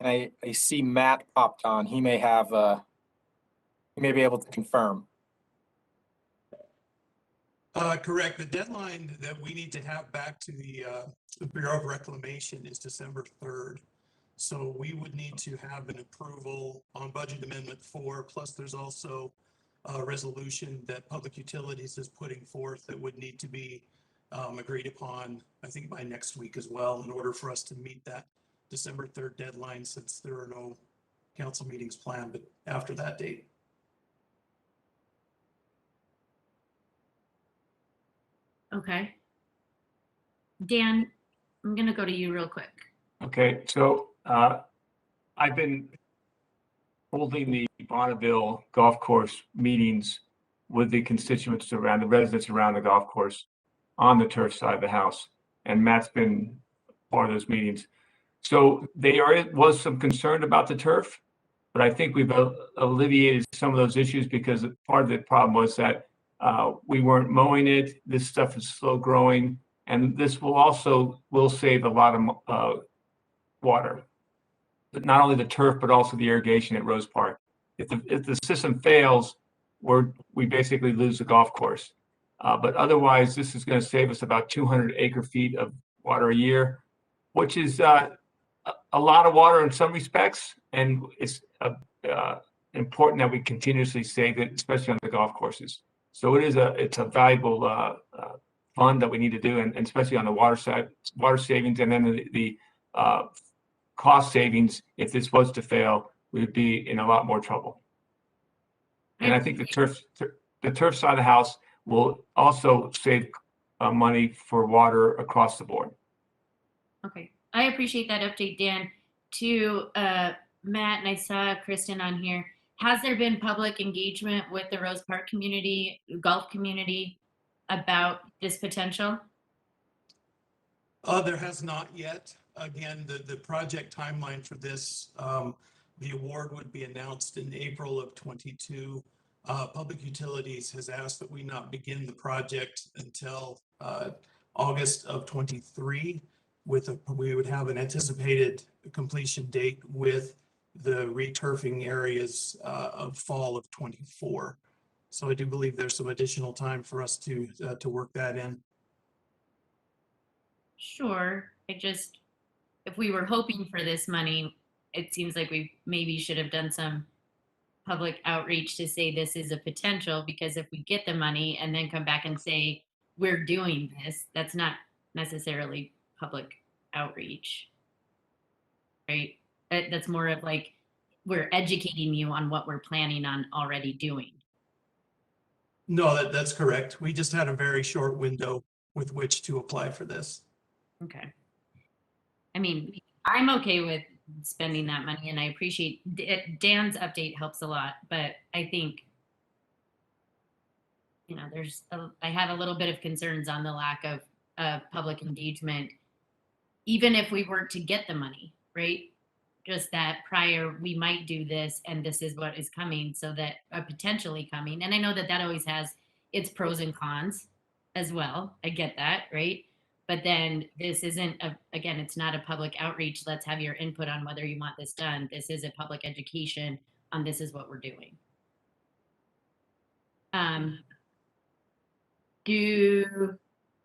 And I see Matt popped on. He may have, he may be able to confirm. Correct. The deadline that we need to have back to the Bureau of Reclamation is December 3rd. So we would need to have an approval on Budget Amendment 4, plus there's also a resolution that Public Utilities is putting forth that would need to be agreed upon, I think, by next week as well, in order for us to meet that December 3rd deadline, since there are no council meetings planned, but after that date. Okay. Dan, I'm gonna go to you real quick. Okay, so I've been holding the Bonneville Golf Course meetings with the constituents around, the residents around the golf course on the turf side of the house. And Matt's been part of those meetings. So was some concern about the turf, but I think we've alleviated some of those issues, because part of the problem was that we weren't mowing it. This stuff is slow growing, and this will save a lot of water. But not only the turf, but also the irrigation at Rose Park. If the system fails, we basically lose the golf course. But otherwise, this is going to save us about 200 acre-feet of water a year, which is a lot of water in some respects, and it's important that we continuously save it, especially on the golf courses. So it's a valuable fund that we need to do, and especially on the water side, water savings, and then the cost savings. If this was to fail, we'd be in a lot more trouble. And I think the turf side of the house will also save money for water across the board. Okay, I appreciate that update, Dan. To Matt, and I saw Kristen on here. Has there been public engagement with the Rose Park community, golf community, about this potential? There has not yet. Again, the project timeline for this, the award would be announced in April of 22. Public Utilities has asked that we not begin the project until August of 23. We would have an anticipated completion date with the returfing areas of fall of 24. So I do believe there's some additional time for us to work that in. Sure. If we were hoping for this money, it seems like we maybe should have done some public outreach to say this is a potential, because if we get the money and then come back and say we're doing this, that's not necessarily public outreach, right? That's more of like, we're educating you on what we're planning on already doing. No, that's correct. We just had a very short window with which to apply for this. Okay. I mean, I'm okay with spending that money, and I appreciate Dan's update helps a lot, but I think, you know, I have a little bit of concerns on the lack of public engagement, even if we were to get the money, right? Just that prior, we might do this, and this is what is coming, so that potentially coming. And I know that always has its pros and cons as well. I get that, right? But then this isn't, again, it's not a public outreach. Let's have your input on whether you want this done. This is a public education on this is what we're doing. Do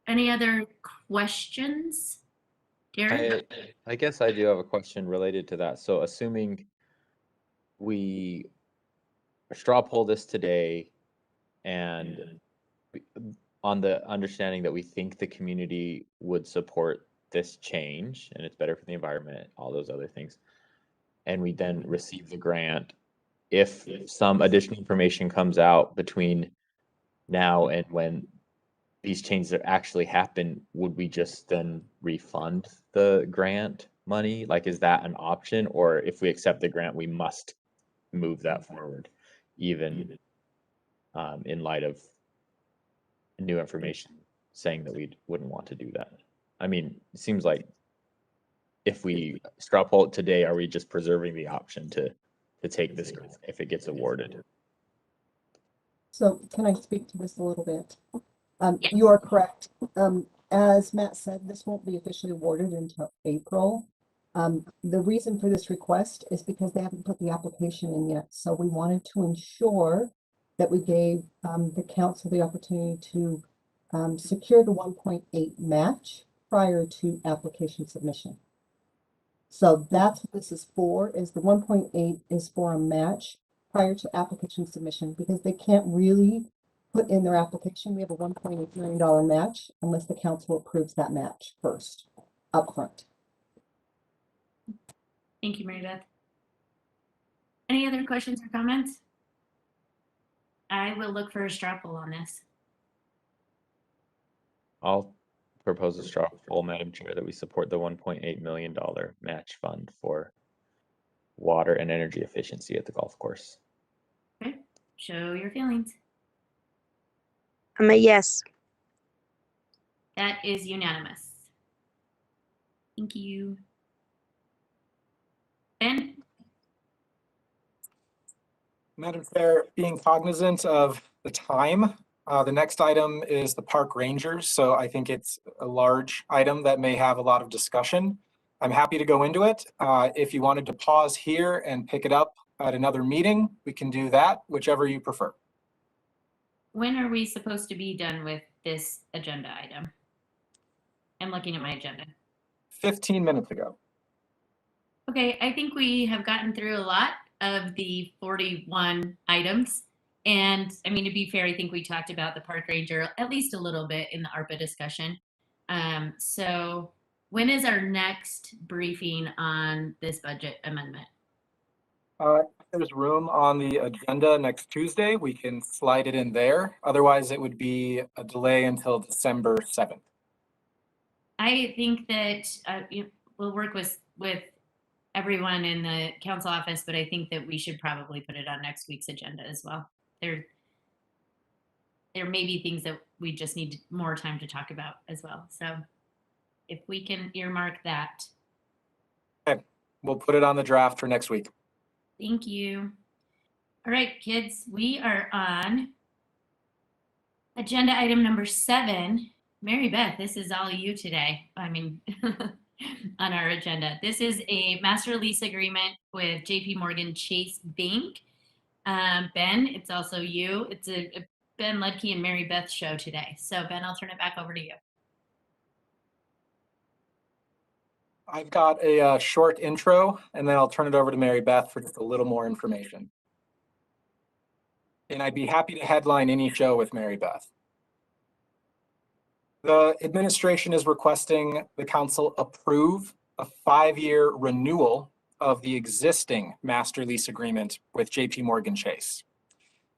any other questions? Darren? I guess I do have a question related to that. So assuming we straw poll this today and on the understanding that we think the community would support this change and it's better for the environment, all those other things, and we then receive the grant, if some additional information comes out between now and when these changes actually happen, would we just then refund the grant money? Like, is that an option? Or if we accept the grant, we must move that forward, even in light of new information saying that we wouldn't want to do that? I mean, it seems like if we straw poll it today, are we just preserving the option to take this grant if it gets awarded? So can I speak to this a little bit? You are correct. As Matt said, this won't be officially awarded until April. The reason for this request is because they haven't put the application in yet. So we wanted to ensure that we gave the council the opportunity to secure the 1.8 match prior to application submission. So that's what this is for, is the 1.8 is for a match prior to application submission, because they can't really put in their application, we have a $1.8 million match unless the council approves that match first, upfront. Thank you, Mary Beth. Any other questions or comments? I will look for a straw poll on this. I'll propose a straw poll, Madam Chair, that we support the $1.8 million match fund for water and energy efficiency at the golf course. Okay, show your feelings. I'm a yes. That is unanimous. Thank you. Ben? Madam Chair, being cognizant of the time, the next item is the park rangers. So I think it's a large item that may have a lot of discussion. I'm happy to go into it. If you wanted to pause here and pick it up at another meeting, we can do that, whichever you prefer. When are we supposed to be done with this agenda item? I'm looking at my agenda. 15 minutes ago. Okay, I think we have gotten through a lot of the 41 items. And I mean, to be fair, I think we talked about the park ranger at least a little bit in the ARPA discussion. So when is our next briefing on this budget amendment? There's room on the agenda next Tuesday. We can slide it in there. Otherwise, it would be a delay until December 7th. I think that we'll work with everyone in the council office, but I think that we should probably put it on next week's agenda as well. There may be things that we just need more time to talk about as well. So if we can earmark that. Okay, we'll put it on the draft for next week. Thank you. All right, kids, we are on agenda item number 7. Mary Beth, this is all you today. I mean, on our agenda. This is a master lease agreement with JP Morgan Chase Bank. Ben, it's also you. It's a Ben Ludke and Mary Beth show today. So Ben, I'll turn it back over to you. I've got a short intro, and then I'll turn it over to Mary Beth for just a little more information. And I'd be happy to headline any show with Mary Beth. The administration is requesting the council approve a 5-year renewal of the existing master lease agreement with JP Morgan Chase.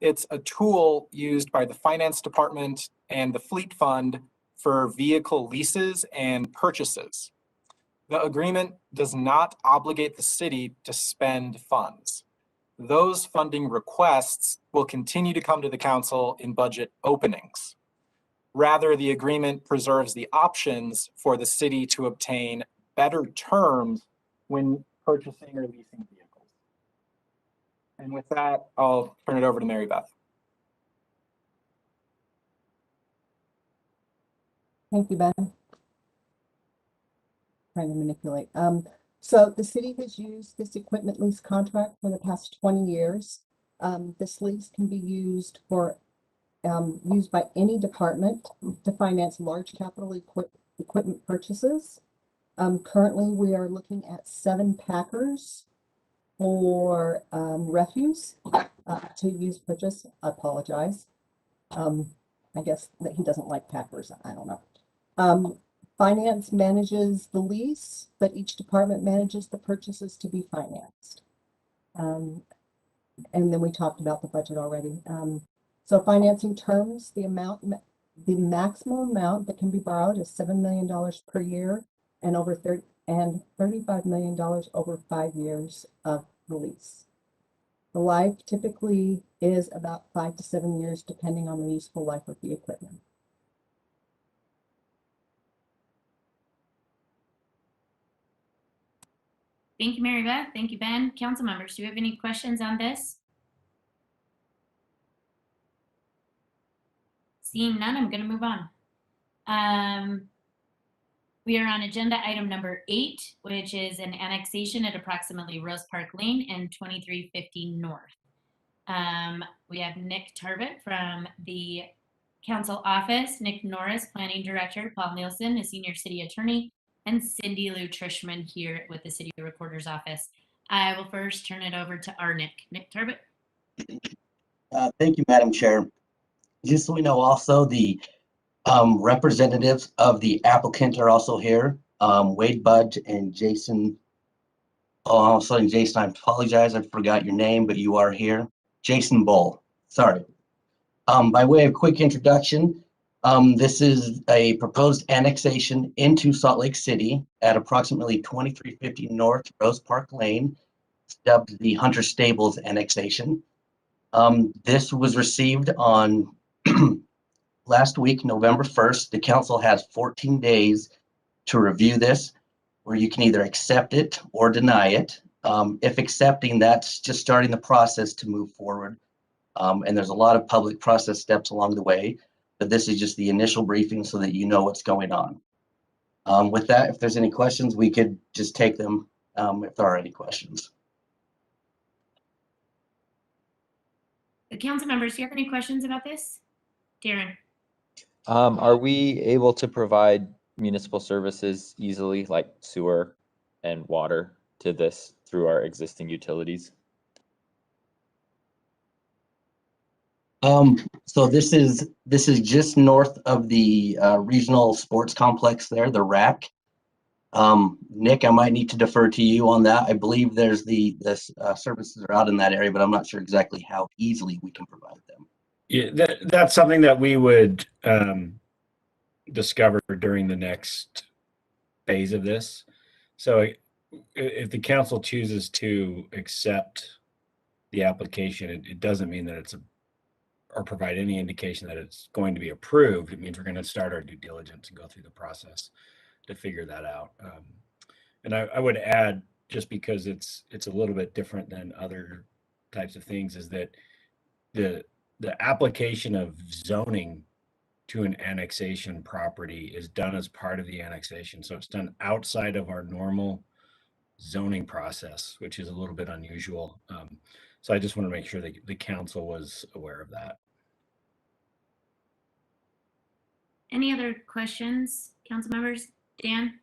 It's a tool used by the finance department and the fleet fund for vehicle leases and purchases. The agreement does not obligate the city to spend funds. Those funding requests will continue to come to the council in budget openings. Rather, the agreement preserves the options for the city to obtain better terms when purchasing or leasing vehicles. And with that, I'll turn it over to Mary Beth. Thank you, Ben. Trying to manipulate. So the city has used this equipment lease contract for the past 20 years. This lease can be used used by any department to finance large capital equipment purchases. Currently, we are looking at 7 Packers for refuse to use purchase. I apologize. I guess that he doesn't like Packers. I don't know. Finance manages the lease, but each department manages the purchases to be financed. And then we talked about the budget already. So financing terms, the maximum amount that can be borrowed is $7 million per year and $35 million over 5 years of the lease. The life typically is about 5 to 7 years, depending on the useful life of the equipment. Thank you, Mary Beth. Thank you, Ben. Council members, do you have any questions on this? Seeing none, I'm going to move on. We are on agenda item number 8, which is an annexation at approximately Rose Park Lane and 2350 North. We have Nick Tarbett from the council office, Nick Norris, planning director, Paul Nielsen, a senior city attorney, and Cindy Lou Trishman here with the city recorder's office. I will first turn it over to our Nick. Nick Tarbett. Thank you, Madam Chair. Just so we know, also the representatives of the applicant are also here. Wade Budge and Jason. Oh, all of a sudden, Jason, I apologize. I forgot your name, but you are here. Jason Bull. Sorry. By way of quick introduction, this is a proposed annexation into Salt Lake City at approximately 2350 North Rose Park Lane, dubbed the Hunter Stables annexation. This was received on last week, November 1st. The council has 14 days to review this, where you can either accept it or deny it. If accepting, that's just starting the process to move forward. And there's a lot of public process steps along the way, but this is just the initial briefing so that you know what's going on. With that, if there's any questions, we could just take them if there are any questions. The council members, do you have any questions about this? Darren. Are we able to provide municipal services easily, like sewer and water, to this through our existing utilities? So this is just north of the regional sports complex there, the RAC. Nick, I might need to defer to you on that. I believe there's the services are out in that area, but I'm not sure exactly how easily we can provide them. Yeah, that's something that we would discover during the next phase of this. So if the council chooses to accept the application, it doesn't mean that it's or provide any indication that it's going to be approved. It means we're going to start our due diligence and go through the process to figure that out. And I would add, just because it's a little bit different than other types of things, is that the application of zoning to an annexation property is done as part of the annexation. So it's done outside of our normal zoning process, which is a little bit unusual. So I just want to make sure that the council was aware of that. Any other questions, council members? Dan?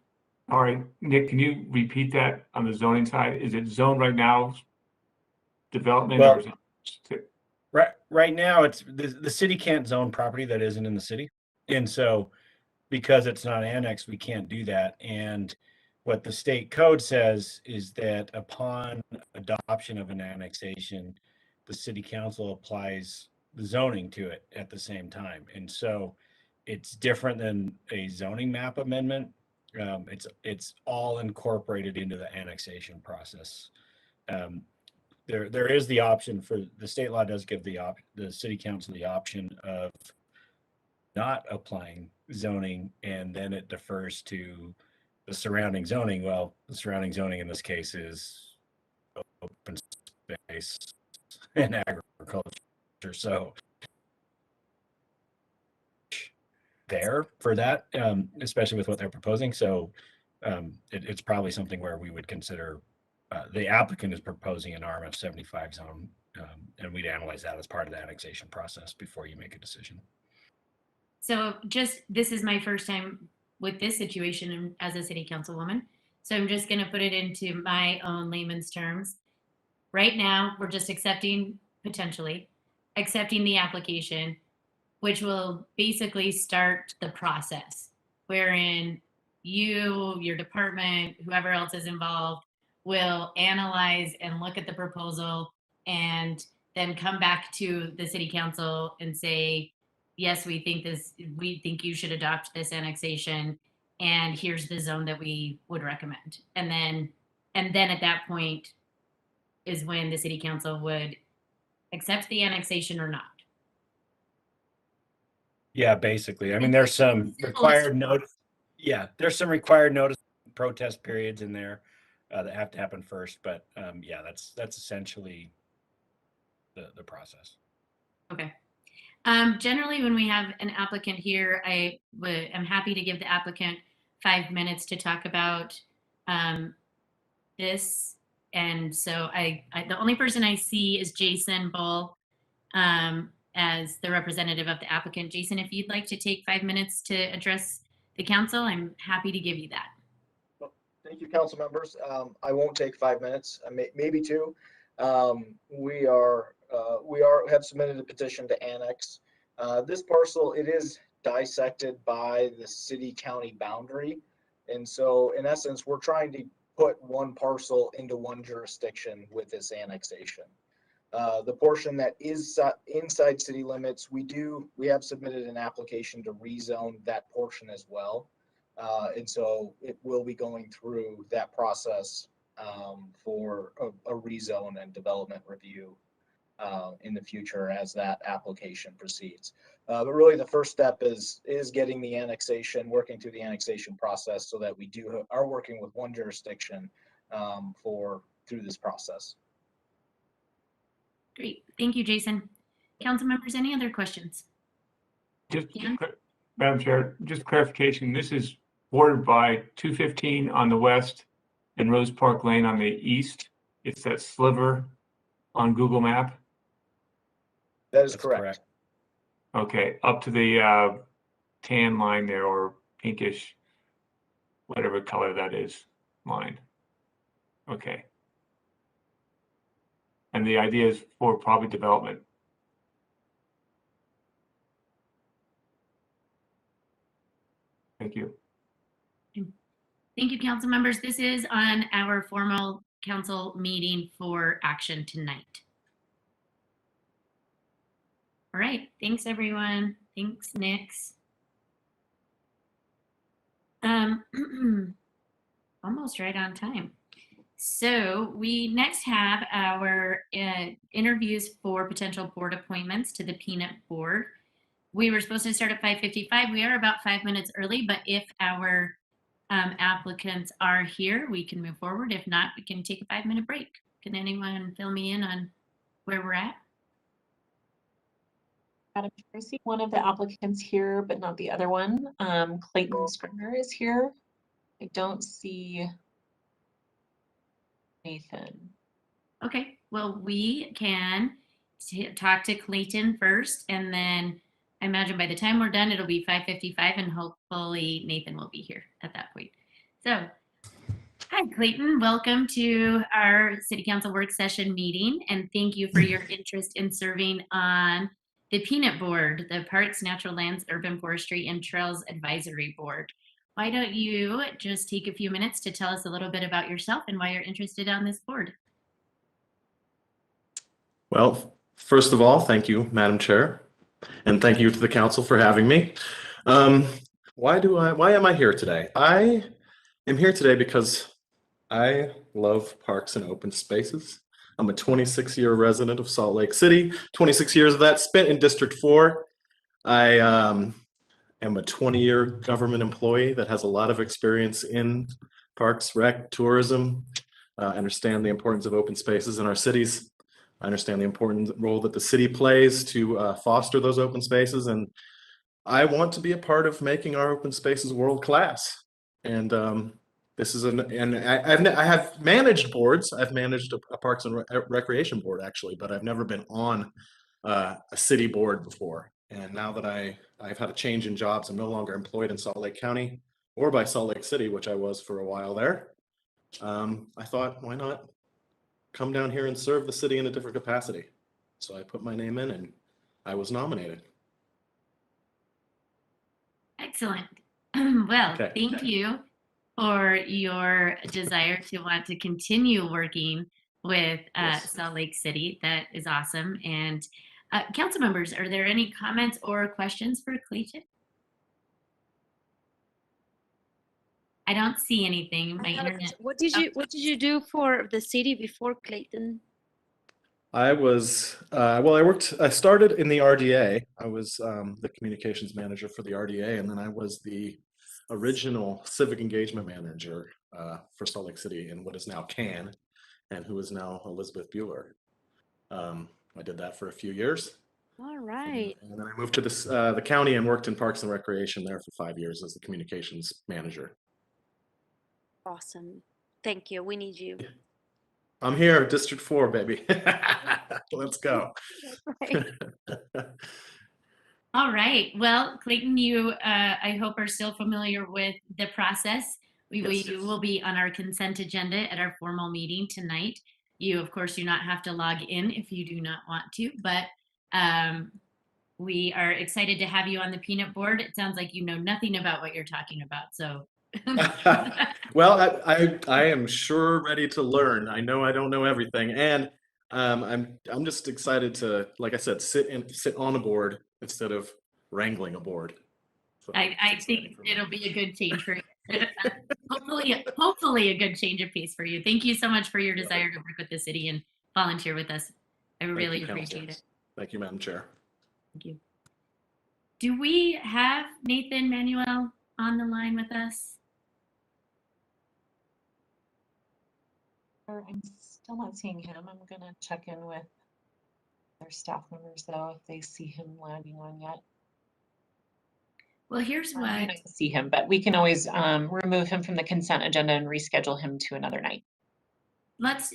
All right, Nick, can you repeat that on the zoning side? Is it zoned right now development, or is it? Right now, it's the city can't zone property that isn't in the city. And so because it's not annexed, we can't do that. And what the state code says is that upon adoption of an annexation, the city council applies the zoning to it at the same time. And so it's different than a zoning map amendment. It's all incorporated into the annexation process. There is the option for the state law does give the city council the option of not applying zoning, and then it defers to the surrounding zoning. Well, the surrounding zoning in this case is open space and agriculture. So there for that, especially with what they're proposing. So it's probably something where we would consider. The applicant is proposing an RMF75 zone, and we'd analyze that as part of the annexation process before you make a decision. So this is my first time with this situation as a city councilwoman. So I'm just going to put it into my own layman's terms. right now, we're just potentially accepting the application, which will basically start the process wherein you, your department, whoever else is involved, will analyze and look at the proposal and then come back to the city council and say, yes, we think you should adopt this annexation, and here's the zone that we would recommend. And then at that point is when the city council would accept the annexation or not. Yeah, basically. I mean, there's some required notice. Yeah, there's some required notice protest periods in there that have to happen first. But yeah, that's essentially the process. Okay. Generally, when we have an applicant here, I'm happy to give the applicant 5 minutes to talk about this. And so the only person I see is Jason Bull as the representative of the applicant. Jason, if you'd like to take 5 minutes to address the council, I'm happy to give you that. Thank you, council members. I won't take 5 minutes, maybe 2. We have submitted a petition to annex this parcel. It is dissected by the city-county boundary, and so in essence, we're trying to put one parcel into one jurisdiction with this annexation. The portion that is inside city limits, we have submitted an application to rezone that portion as well. And so it will be going through that process for a rezone and development review in the future as that application proceeds. But really the first step is getting the annexation, working through the annexation process so that we are working with one jurisdiction through this process. Great. Thank you, Jason. Council members, any other questions? Madam Chair, just clarification. This is bordered by 215 on the west and Rose Park Lane on the east. It's that sliver on Google Map. That's correct. Okay, up to the tan line there, or pinkish, whatever color that is, line. Okay. And the idea is for probably development. Thank you. Thank you, council members. This is on our formal council meeting for action tonight. All right, thanks everyone. Thanks, Nix. Almost right on time. So we next have our interviews for potential board appointments to the Peanut Board. We were supposed to start at 5:55. We are about 5 minutes early, but if our applicants are here, we can move forward. If not, we can take a 5-minute break. Can anyone fill me in on where we're at? Madam Chair, I see one of the applicants here, but not the other one. Clayton Scribner is here. I don't see Nathan. Okay, well, we can talk to Clayton first, and then I imagine by the time we're done, it'll be 5:55, and hopefully Nathan will be here at that point. So, hi, Clayton. Welcome to our City Council work session meeting, and thank you for your interest in serving on the Peanut Board, the Parks, Natural Lands, Urban Forestry, and Trails Advisory Board. Why don't you just take a few minutes to tell us a little bit about yourself and why you're interested on this board? Well, first of all, thank you, Madam Chair, and thank you to the council for having me. Why am I here today? I am here today because I love parks and open spaces. I'm a 26-year resident of Salt Lake City, 26 years of that spent in District 4. I am a 20-year government employee that has a lot of experience in parks, rec, tourism. I understand the importance of open spaces in our cities. I understand the important role that the city plays to foster those open spaces, and I want to be a part of making our open spaces world class. And I have managed boards. I've managed a Parks and Recreation board actually, but I've never been on a city board before. And now that I've had a change in jobs, I'm no longer employed in Salt Lake County or by Salt Lake City, which I was for a while there. I thought, why not come down here and serve the city in a different capacity. So I put my name in and I was nominated. Excellent. Well, Okay. thank you for your desire to want to continue working with Yes. Salt Lake City. That is awesome. And council members, are there any comments or questions for Clayton? I don't see anything. My internet. What did you do for the city before, Clayton? I was, I started in the RDA. I was the communications manager for the RDA, and then I was the original civic engagement manager for Salt Lake City in what is now CAN, and who is now Elizabeth Bueller. I did that for a few years. All right. And then I moved to the county and worked in Parks and Recreation there for 5 years as the communications manager. Awesome. Thank you. We need you. I'm here, District 4, baby. Let's go. All right. Well, Clayton, you, I hope, are still familiar with the process. You will be on our consent agenda at our formal meeting tonight. You, of course, do not have to log in if you do not want to, but we are excited to have you on the peanut board. It sounds like you know nothing about what you're talking about, so. Well, I am sure ready to learn. I know I don't know everything, and I'm just excited to, like I said, sit on a board instead of wrangling a board. So I think it'll be a good change for you. hopefully a good change of pace for you. Thank you so much for your desire to work with the city and volunteer with us. I really appreciate it. Thank you, Madam Chair. Thank you. Do we have Nathan Manuel on the line with us? I'm still not seeing him. I'm gonna check in with their staff members though, if they see him logging on yet. Well, here's I what. don't see him, but we can always remove him from the consent agenda and reschedule him to another night. Let's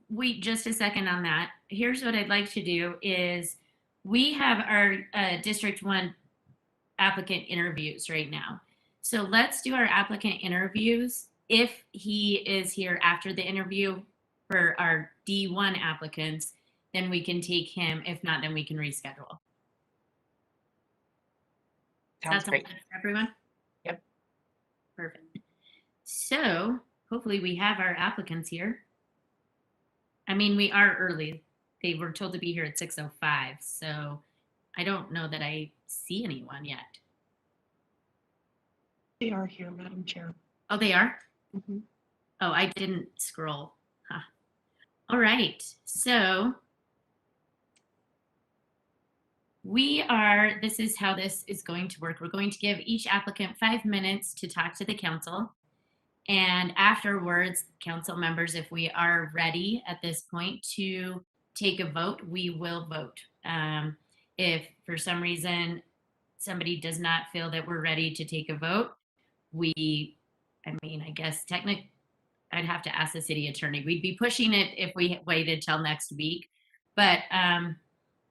wait just a second on that. Here's what I'd like to do is we have our District 1 applicant interviews right now. So let's do our applicant interviews. If he is here after the interview for our D1 applicants, then we can take him. If not, then we can reschedule. Sounds great. For everyone? Yep. Perfect. So hopefully we have our applicants here. I mean, we are early. They were told to be here at 6:05, so I don't know that I see anyone yet. They are here, Madam Chair. Oh, they are? Mm-hmm. Oh, I didn't scroll. Huh. All right. So this is how this is going to work. We're going to give each applicant 5 minutes to talk to the council. And afterwards, council members, if we are ready at this point to take a vote, we will vote. If for some reason somebody does not feel that we're ready to take a vote, I guess technically I'd have to ask the city attorney. We'd be pushing it if we waited till next week. But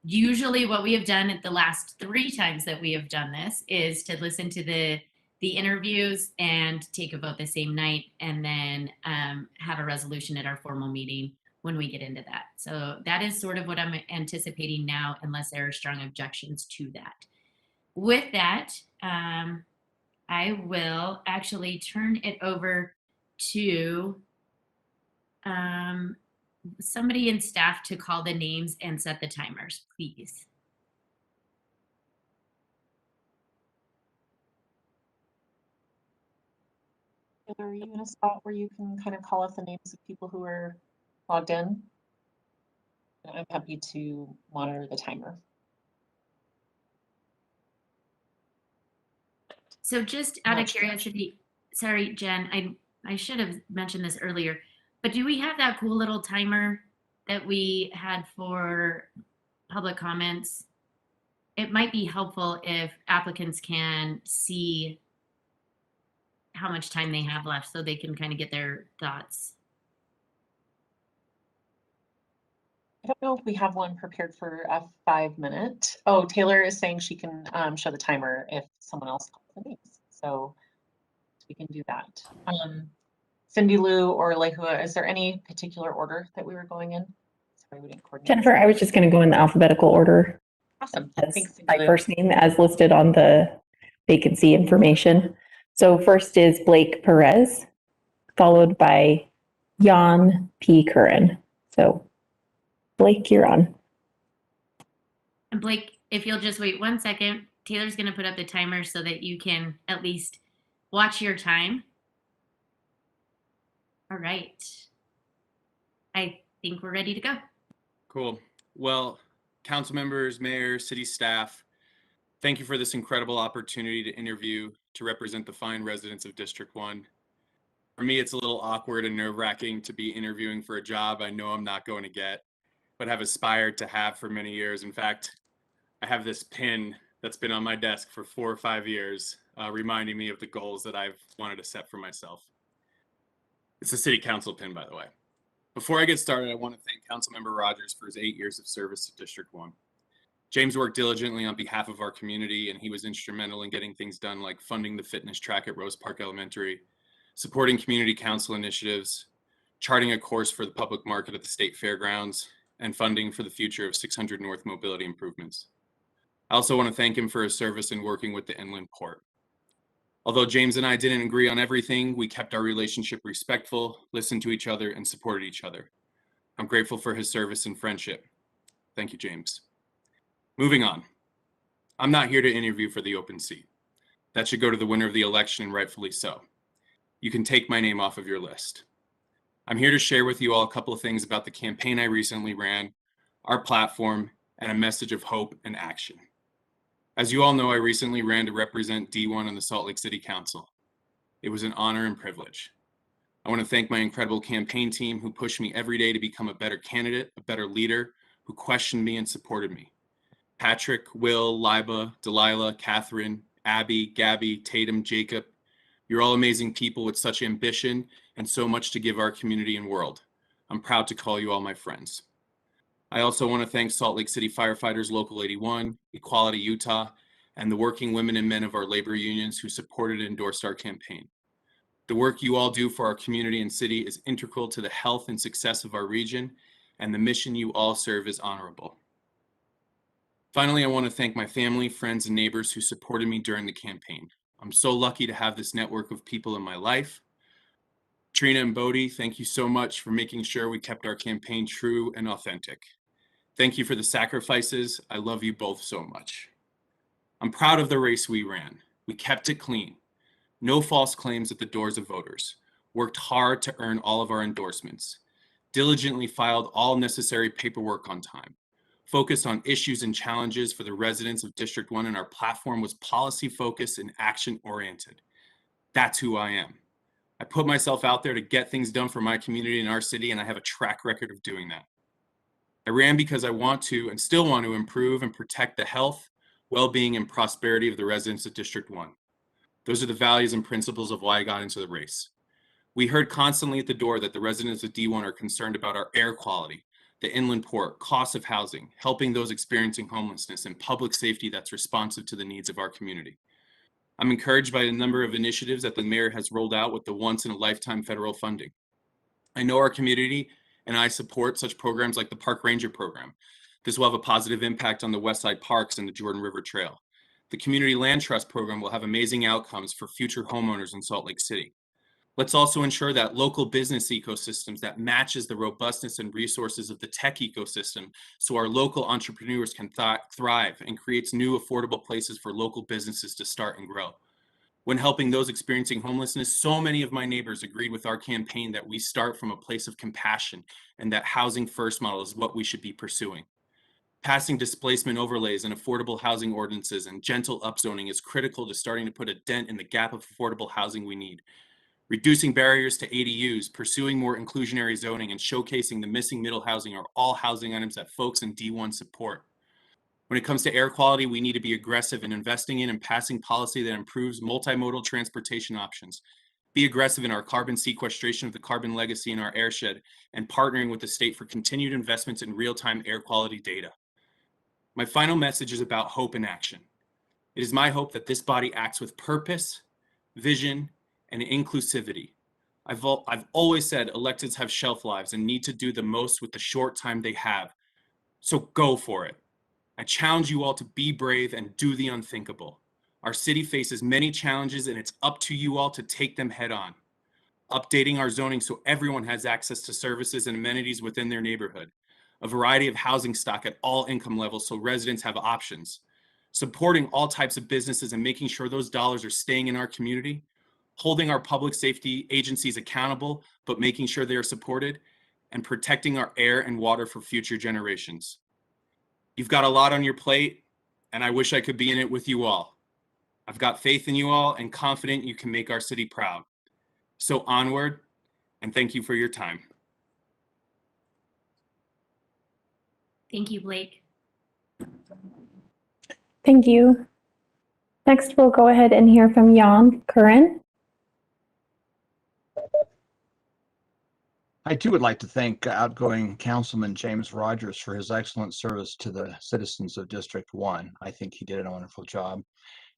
usually what we have done at the last 3 times that we have done this is to listen to the interviews and take a vote the same night, and then have a resolution at our formal meeting when we get into that. So that is sort of what I'm anticipating now, unless there are strong objections to that. With that, I will actually turn it over to somebody in staff to call the names and set the timers, please. Are you in a spot where you can kind of call out the names of people who are logged in? I'm happy to monitor the timer. So just out of curiosity, sorry, Jen, I should have mentioned this earlier, but do we have that cool little timer that we had for public comments? It might be helpful if applicants can see how much time they have left so they can kind of get their thoughts. I don't know if we have one prepared for a 5-minute. Oh, Taylor is saying she can show the timer if someone else calls the names. So we can do that. Cindy Lou or Lehua, is there any particular order that we were going in? Sorry, we didn't coordinate. Jennifer, I was just going to go in the alphabetical order. Awesome. As Thanks, Cindy my Lou. first name as listed on the vacancy information. So first is Blake Perez, followed by Jan P. Curran. So Blake, you're on. And Blake, if you'll just wait 1 second, Taylor's going to put up the timer so that you can at least watch your time. All right. I think we're ready to go. Cool. Well, council members, mayor, city staff, thank you for this incredible opportunity to interview to represent the fine residents of District 1. For me, it's a little awkward and nerve-wracking to be interviewing for a job I know I'm not going to get, but have aspired to have for many years. In fact, I have this pin that's been on my desk for 4 or 5 years, reminding me of the goals that I've wanted to set for myself. It's a city council pin, by the way. Before I get started, I want to thank Councilmember Rogers for his 8 years of service to District 1. James worked diligently on behalf of our community, and he was instrumental in getting things done like funding the fitness track at Rose Park Elementary, supporting community council initiatives, charting a course for the public market at the state fairgrounds, and funding for the future of 600 North mobility improvements. I also want to thank him for his service in working with the Inland Port. Although James and I didn't agree on everything, we kept our relationship respectful, listened to each other, and supported each other. I'm grateful for his service and friendship. Thank you, James. Moving on. I'm not here to interview for the open seat. That should go to the winner of the election, and rightfully so. You can take my name off of your list. I'm here to share with you all a couple of things about the campaign I recently ran, our platform, and a message of hope and action. As you all know, I recently ran to represent D1 on the Salt Lake City Council. It was an honor and privilege. I want to thank my incredible campaign team who pushed me every day to become a better candidate, a better leader, who questioned me and supported me. Patrick, Will, Liba, Delilah, Catherine, Abby, Gabby, Tatum, Jacob, you're all amazing people with such ambition and so much to give our community and world. I'm proud to call you all my friends. I also want to thank Salt Lake City Firefighters Local 81, Equality Utah, and the working women and men of our labor unions who supported and endorsed our campaign. The work you all do for our community and city is integral to the health and success of our region, and the mission you all serve is honorable. Finally, I want to thank my family, friends, and neighbors who supported me during the campaign. I'm so lucky to have this network of people in my life. Trina and Bodie, thank you so much for making sure we kept our campaign true and authentic. Thank you for the sacrifices. I love you both so much. I'm proud of the race we ran. We kept it clean. No false claims at the doors of voters. Worked hard to earn all of our endorsements. Diligently filed all necessary paperwork on time. Focused on issues and challenges for the residents of District 1, and our platform was policy focused and action oriented. That's who I am. I put myself out there to get things done for my community and our city, and I have a track record of doing that. I ran because I want to and still want to improve and protect the health, well-being, and prosperity of the residents of District 1. Those are the values and principles of why I got into the race. We heard constantly at the door that the residents of D1 are concerned about our air quality, the inland port, cost of housing, helping those experiencing homelessness, and public safety that's responsive to the needs of our community. I'm encouraged by the number of initiatives that the mayor has rolled out with the once-in-a-lifetime federal funding. I know our community and I support such programs like the Park Ranger program. This will have a positive impact on the Westside Parks and the Jordan River Trail. The Community Land Trust program will have amazing outcomes for future homeowners in Salt Lake City. Let's also ensure that local business ecosystems that matches the robustness and resources of the tech ecosystem so our local entrepreneurs can thrive and creates new affordable places for local businesses to start and grow. When helping those experiencing homelessness, so many of my neighbors agreed with our campaign that we start from a place of compassion and that housing first model is what we should be pursuing. Passing displacement overlays and affordable housing ordinances and gentle upzoning is critical to starting to put a dent in the gap of affordable housing we need. Reducing barriers to ADUs, pursuing more inclusionary zoning, and showcasing the missing middle housing are all housing items that folks in D1 support. When it comes to air quality, we need to be aggressive in investing in and passing policy that improves multimodal transportation options. Be aggressive in our carbon sequestration of the carbon legacy in our airshed and partnering with the state for continued investments in real-time air quality data. My final message is about hope and action. It is my hope that this body acts with purpose, vision, and inclusivity, I've always said electeds have shelf lives and need to do the most with the short time they have. So go for it. I challenge you all to be brave and do the unthinkable. Our city faces many challenges and it's up to you all to take them head on. Updating our zoning so everyone has access to services and amenities within their neighborhood. A variety of housing stock at all income levels so residents have options. Supporting all types of businesses and making sure those dollars are staying in our community. Holding our public safety agencies accountable, but making sure they are supported, and protecting our air and water for future generations. You've got a lot on your plate, and I wish I could be in it with you all. I've got faith in you all and confident you can make our city proud. So onward, and thank you for your time. Thank you, Blake. Thank you. Next, we'll go ahead and hear from Jan Curran. I too would like to thank outgoing Councilman James Rogers for his excellent service to the citizens of District 1. I think he did a wonderful job.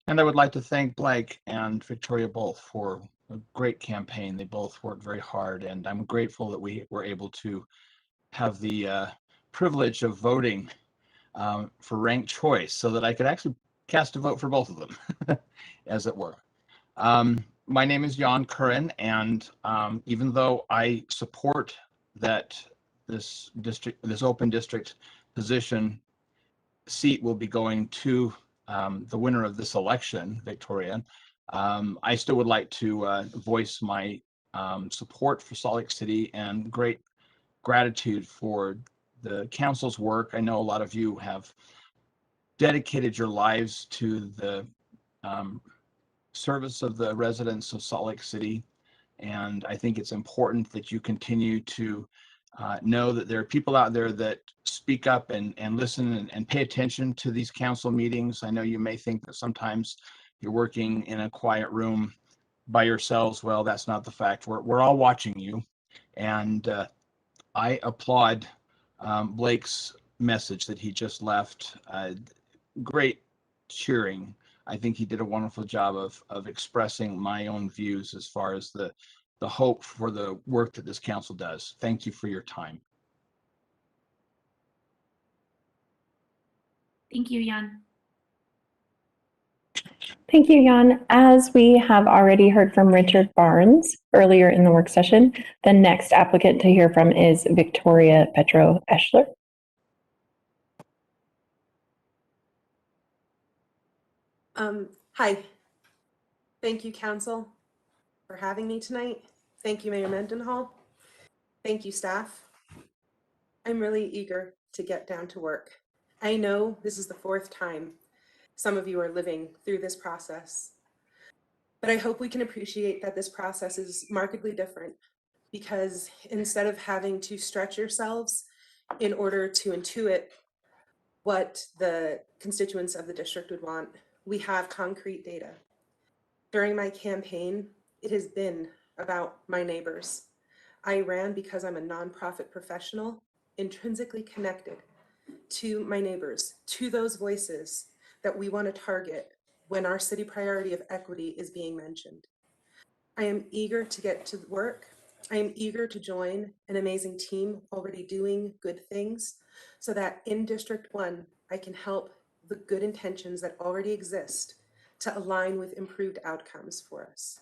And I would like to thank Blake and Victoria both for a great campaign. They both worked very hard, and I'm grateful that we were able to have the privilege of voting for ranked choice so that I could actually cast a vote for both of them, as it were. My name is Jan Curran, and even though I support that this open district position seat will be going to the winner of this election, Victoria, I still would like to voice my support for Salt Lake City and great gratitude for the council's work. I know a lot of you have dedicated your lives to the service of the residents of Salt Lake City. And I think it's important that you continue to know that there are people out there that speak up and listen and pay attention to these council meetings. I know you may think that sometimes you're working in a quiet room by yourselves. Well, that's not the fact. We're all watching you. And I applaud Blake's message that he just left. Great cheering. I think he did a wonderful job of expressing my own views as far as the hope for the work that this council does. Thank you for your time. Thank you, Jan. Thank you, Jan. As we have already heard from Richard Barnes earlier in the work session, the next applicant to hear from is Victoria Petro Eschler. Hi. Thank you, Council, for having me tonight. Thank you, Mayor Mendenhall. Thank you, staff. I'm really eager to get down to work. I know this is the 4th time some of you are living through this process, but I hope we can appreciate that this process is markedly different, because instead of having to stretch yourselves in order to intuit what the constituents of the district would want, we have concrete data. During my campaign, it has been about my neighbors. I ran because I'm a nonprofit professional, intrinsically connected to my neighbors, to those voices that we want to target when our city priority of equity is being mentioned. I am eager to get to work. I am eager to join an amazing team already doing good things so that in District 1, I can help the good intentions that already exist to align with improved outcomes for us.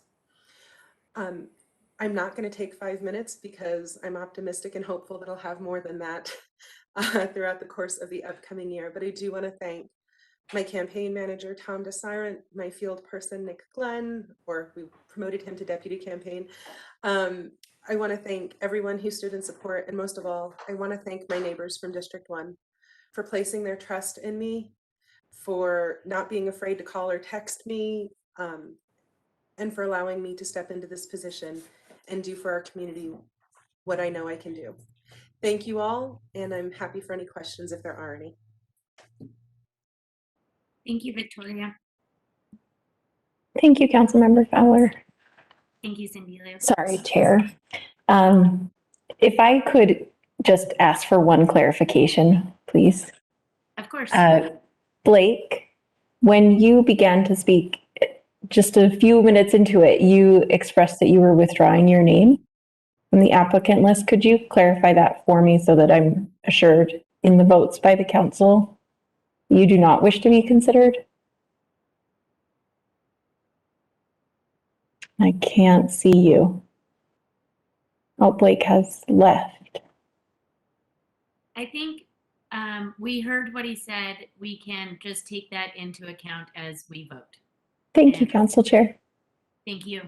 I'm not going to take 5 minutes because I'm optimistic and hopeful that I'll have more than that throughout the course of the upcoming year. But I do want to thank my campaign manager, Tom DeSirent, my field person, Nick Glenn, or we promoted him to deputy campaign. I want to thank everyone who stood in support. And most of all, I want to thank my neighbors from District 1 for placing their trust in me, for not being afraid to call or text me, and for allowing me to step into this position and do for our community what I know I can do. Thank you all, and I'm happy for any questions if there are any. Thank you, Victoria. Thank you, Councilmember Fowler. Thank you, Cindy Lou. Sorry, Chair. If I could just ask for one clarification, please. Of course. Blake, when you began to speak, just a few minutes into it, you expressed that you were withdrawing your name from the applicant list. Could you clarify that for me so that I'm assured in the votes by the council you do not wish to be considered? I can't see you. Oh, Blake has left. I think we heard what he said. We can just take that into account as we vote. Thank you, Council Chair. Thank you.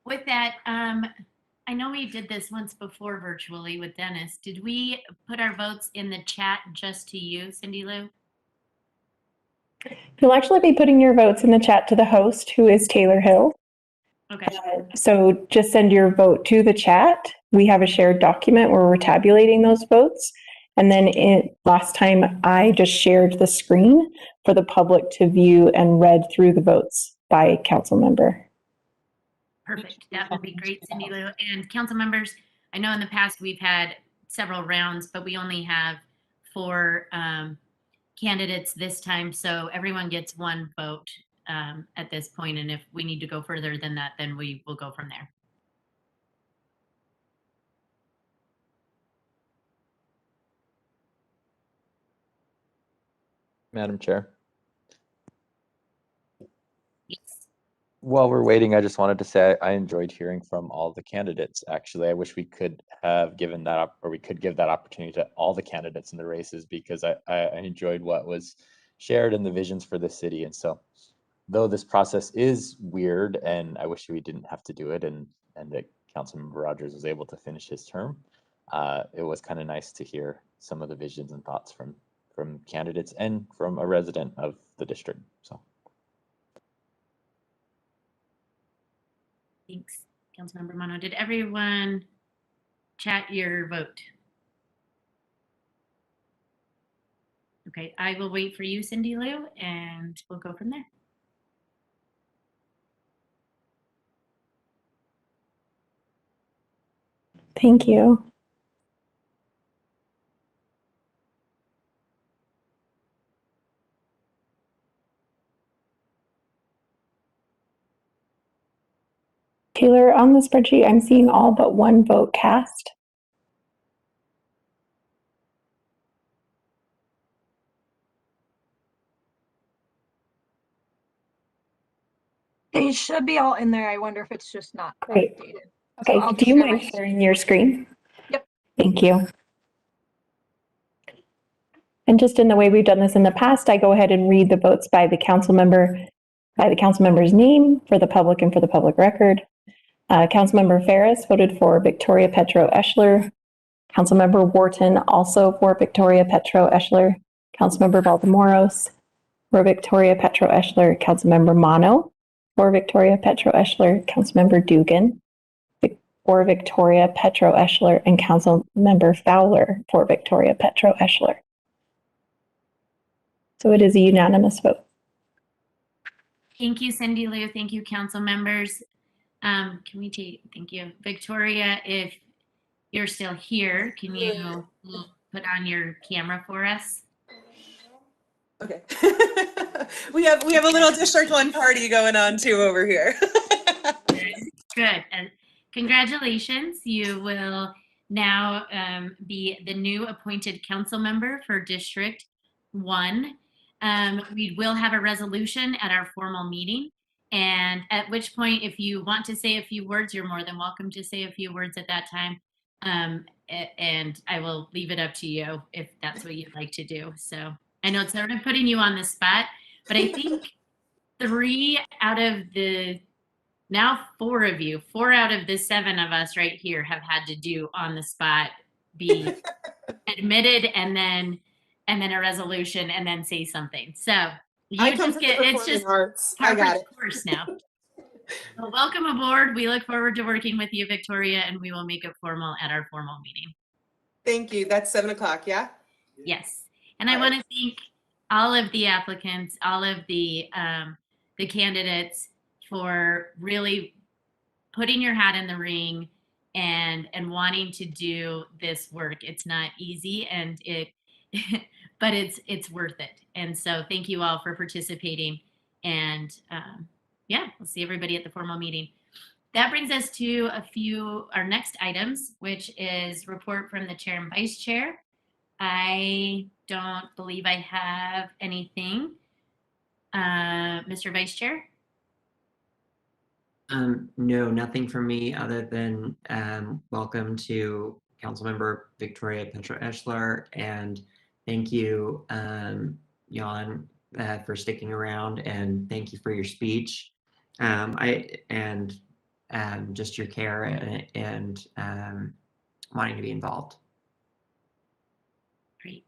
With that, I know we did this once before virtually with Dennis. Did we put our votes in the chat just to you, Cindy Lou? You'll actually be putting your votes in the chat to the host, who is Taylor Hill. Okay. So just send your vote to the chat. We have a shared document where we're tabulating those votes. And then last time I just shared the screen for the public to view and read through the votes by council member. Perfect. That would be great, Cindy Lou. And council members, I know in the past we've had several rounds, but we only have 4 candidates this time. So everyone gets 1 vote at this point. And if we need to go further than that, then we will go from there. Madam Chair. While we're waiting, I just wanted to say I enjoyed hearing from all the candidates. Actually, I wish we could have given that up, or we could give that opportunity to all the candidates in the races, because I enjoyed what was shared and the visions for the city. And so, though this process is weird, and I wish we didn't have to do it, and that Councilmember Rogers was able to finish his term, it was kind of nice to hear some of the visions and thoughts from candidates and from a resident of the district. So. Thanks, Councilmember Mono. Did everyone chat your vote? Okay, I will wait for you, Cindy Lou, and we'll go from there. Thank you. Taylor, on the spreadsheet, I'm seeing all but 1 vote cast. They should be all in there. I wonder if it's just not Great. updated. Okay, So I'll do just you share mind my sharing your screen? Yep. Thank you. And just in the way we've done this in the past, I go ahead and read the votes by the council member, by the council member's name for the public and for the public record. Councilmember Ferris voted for Victoria Petro Eschler. Councilmember Wharton also for Victoria Petro Eschler. Councilmember Valdemoros for Victoria Petro Eschler. Councilmember Mono for Victoria Petro Eschler. Councilmember Dugan for Victoria Petro Eschler, and Councilmember Fowler for Victoria Petro Eschler. So it is a unanimous vote. Thank you, Cindy Lou. Thank you, council members. Can we take, thank you. Victoria, if you're still here, can you put on your camera for us? Okay. we have a little District 1 party going on too over here. Good. And congratulations. You will now be the new appointed council member for District 1. We will have a resolution at our formal meeting. And at which point, if you want to say a few words, you're more than welcome to say a few words at that time. And I will leave it up to you if that's what you'd like to do. So I know it's sort of putting you on the spot, but I think 3 out of the, now 4 of you, 4 out of the 7 of us right here have had to do on the spot, be admitted and then a resolution and then say something. So you just get, it's just arts. par I got for the course now. Well, welcome aboard. We look forward to working with you, Victoria, and we will make it formal at our formal meeting. Thank you. That's 7 o'clock, yeah? Yes. And I want to thank all of the applicants, all of the candidates for really putting your hat in the ring and wanting to do this work. It's not easy, and but it's worth it. And so thank you all for participating, and Yeah, we'll see everybody at the formal meeting. That brings us to our next items, which is report from the chair and vice chair. I don't believe I have anything. Mr. Vice Chair? No, nothing from me other than welcome to Councilmember Victoria Petra Eschler, and thank you, Jan, for sticking around, and thank you for your speech. Just your care and wanting to be involved. Great.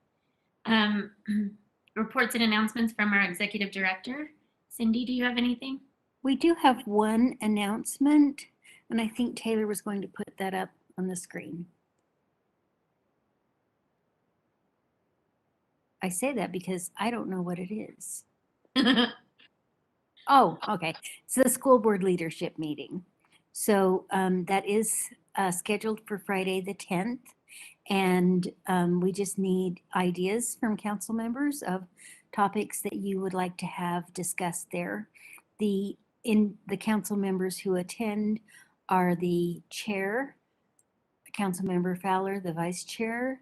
Reports and announcements from our executive director. Cindy, do you have anything? We do have one announcement, and I think Taylor was going to put that up on the screen. I say that because I don't know what it is. Oh, okay. It's the school board leadership meeting. So that is scheduled for Friday the 10th. And we just need ideas from council members of topics that you would like to have discussed there. The council members who attend are the chair, Councilmember Fowler, the vice chair,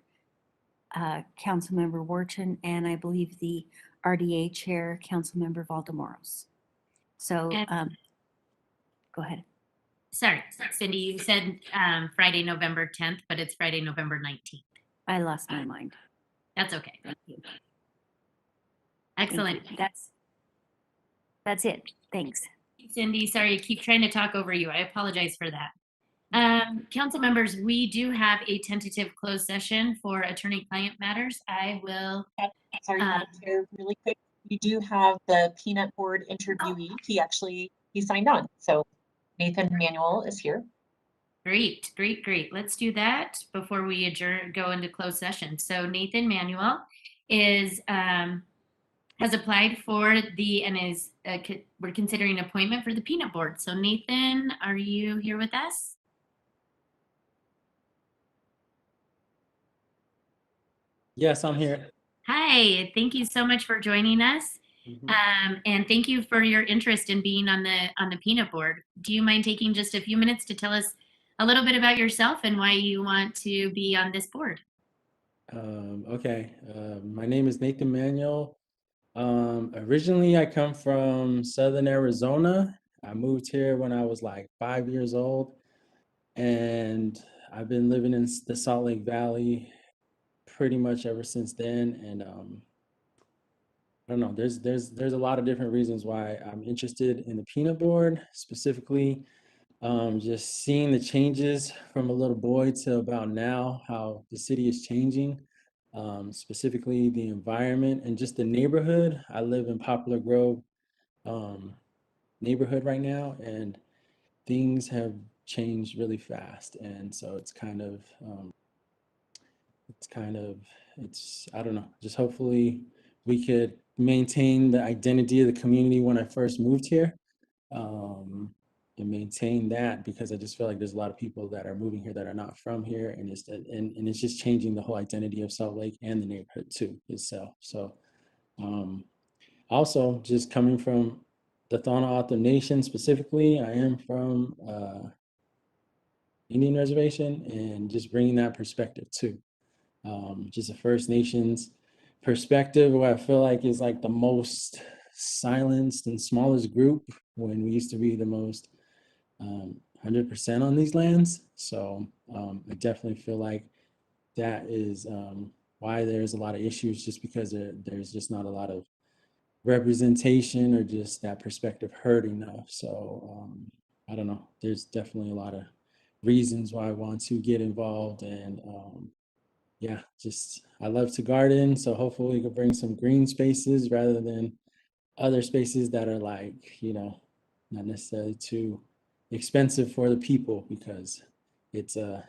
Councilmember Wharton, and I believe the RDA chair, Councilmember Valdemoros. So go ahead. Sorry, Cindy, you said Friday, November 10th, but it's Friday, November 19th. I lost my mind. That's okay. Thank you. Excellent. Thank you. That's it. Thanks. Cindy, sorry, I keep trying to talk over you. I apologize for that. Council members, we do have a tentative closed session for attorney-client matters. I will. Sorry, Madam Chair, really quick. We do have the peanut board interviewee. He signed on. So Nathan Manuel is here. Great, great, great. Let's do that before we go into closed session. So Nathan Manuel is has applied for we're considering appointment for the peanut board. So Nathan, are you here with us? Yes, I'm here. Hi, thank you so much for joining us. And thank you for your interest in being on the peanut board. Do you mind taking just a few minutes to tell us a little bit about yourself and why you want to be on this board? Okay, my name is Nathan Manuel. Originally, I come from Southern Arizona. I moved here when I was like 5 years old, and I've been living in the Salt Lake Valley pretty much ever since then. And I don't know, there's a lot of different reasons why I'm interested in the peanut board, specifically just seeing the changes from a little boy to about now, how the city is changing, specifically the environment and just the neighborhood. I live in Poplar Grove neighborhood right now, and things have changed really fast. And so it's I don't know, just hopefully we could maintain the identity of the community when I first moved here, and maintain that, because I just feel like there's a lot of people that are moving here that are not from here, and it's just changing the whole identity of Salt Lake and the neighborhood too itself. So also just coming from the Tohono O'odham Nation specifically, I am from Indian reservation, and just bringing that perspective too. Just a First Nations perspective, what I feel like is like the most silenced and smallest group, when we used to be the most 100% on these lands. So I definitely feel like that is why there's a lot of issues, just because there's just not a lot of representation, or just that perspective heard enough. So I don't know, there's definitely a lot of reasons why I want to get involved. And yeah, just I love to garden, so hopefully we could bring some green spaces rather than other spaces that are like, not necessarily too expensive for the people, because it's a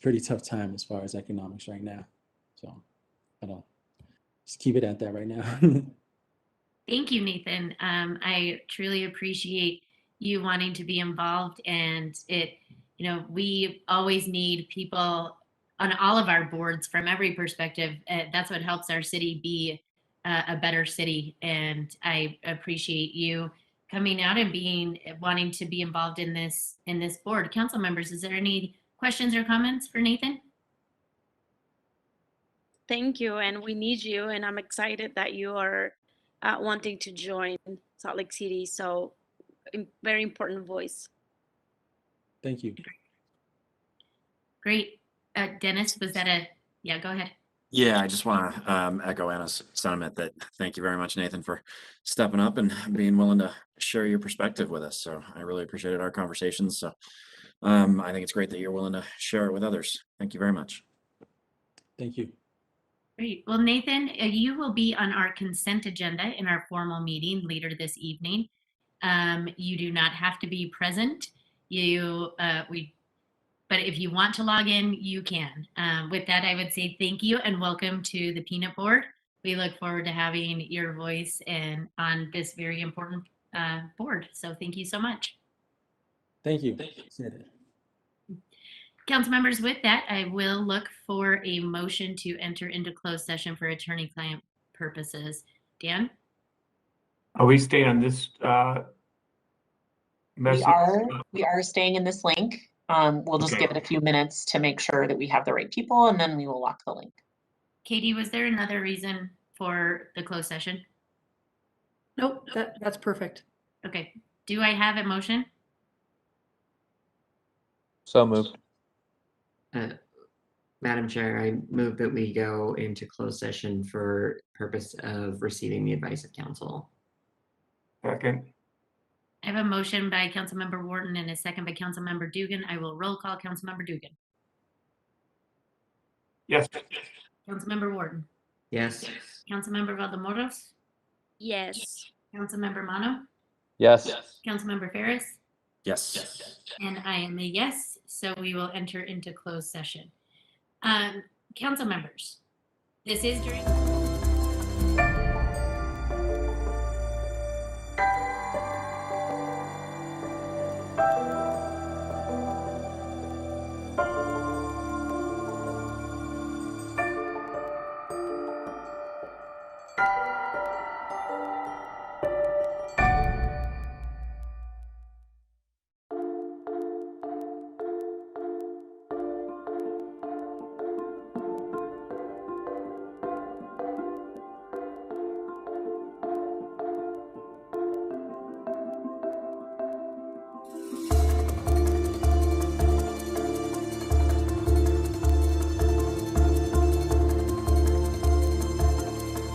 pretty tough time as far as economics right now. So I don't just keep it at that right now. Thank you, Nathan. I truly appreciate you wanting to be involved, and we always need people on all of our boards from every perspective. That's what helps our city be a better city. And I appreciate you coming out and wanting to be involved in this board. Council members, is there any questions or comments for Nathan? Thank you, and we need you, and I'm excited that you are wanting to join Salt Lake City. So, very important voice. Thank you. Great. Dennis, was that yeah, go ahead. Yeah, I just want to echo Anna's sentiment that thank you very much, Nathan, for stepping up and being willing to share your perspective with us. So I really appreciated our conversations. So I think it's great that you're willing to share it with others. Thank you very much. Thank you. Great. Well, Nathan, you will be on our consent agenda in our formal meeting later this evening. You do not have to be present. But if you want to log in, you can. With that, I would say thank you and welcome to the Peanut Board. We look forward to having your voice on this very important board. So thank you so much. Thank you. Council members, with that, I will look for a motion to enter into closed session for attorney-client purposes. Dan? Are we staying on this message? We are staying in this link. We'll just Okay. give it a few minutes to make sure that we have the right people, and then we will lock the link. Katie, was there another reason for the closed session? Nope, that's perfect. Okay. Do I have a motion? So moved. Madam Chair, I move that we go into closed session for purpose of receiving the advice of counsel. Second. I have a motion by Councilmember Wharton and a second by Councilmember Dugan. I will roll call Councilmember Dugan. Yes. Councilmember Wharton. Yes. Councilmember Valdemoros. Yes. Councilmember Mano. Yes. Councilmember Ferris. Yes. And I am a yes, so we will enter into closed session. Council members, this is during.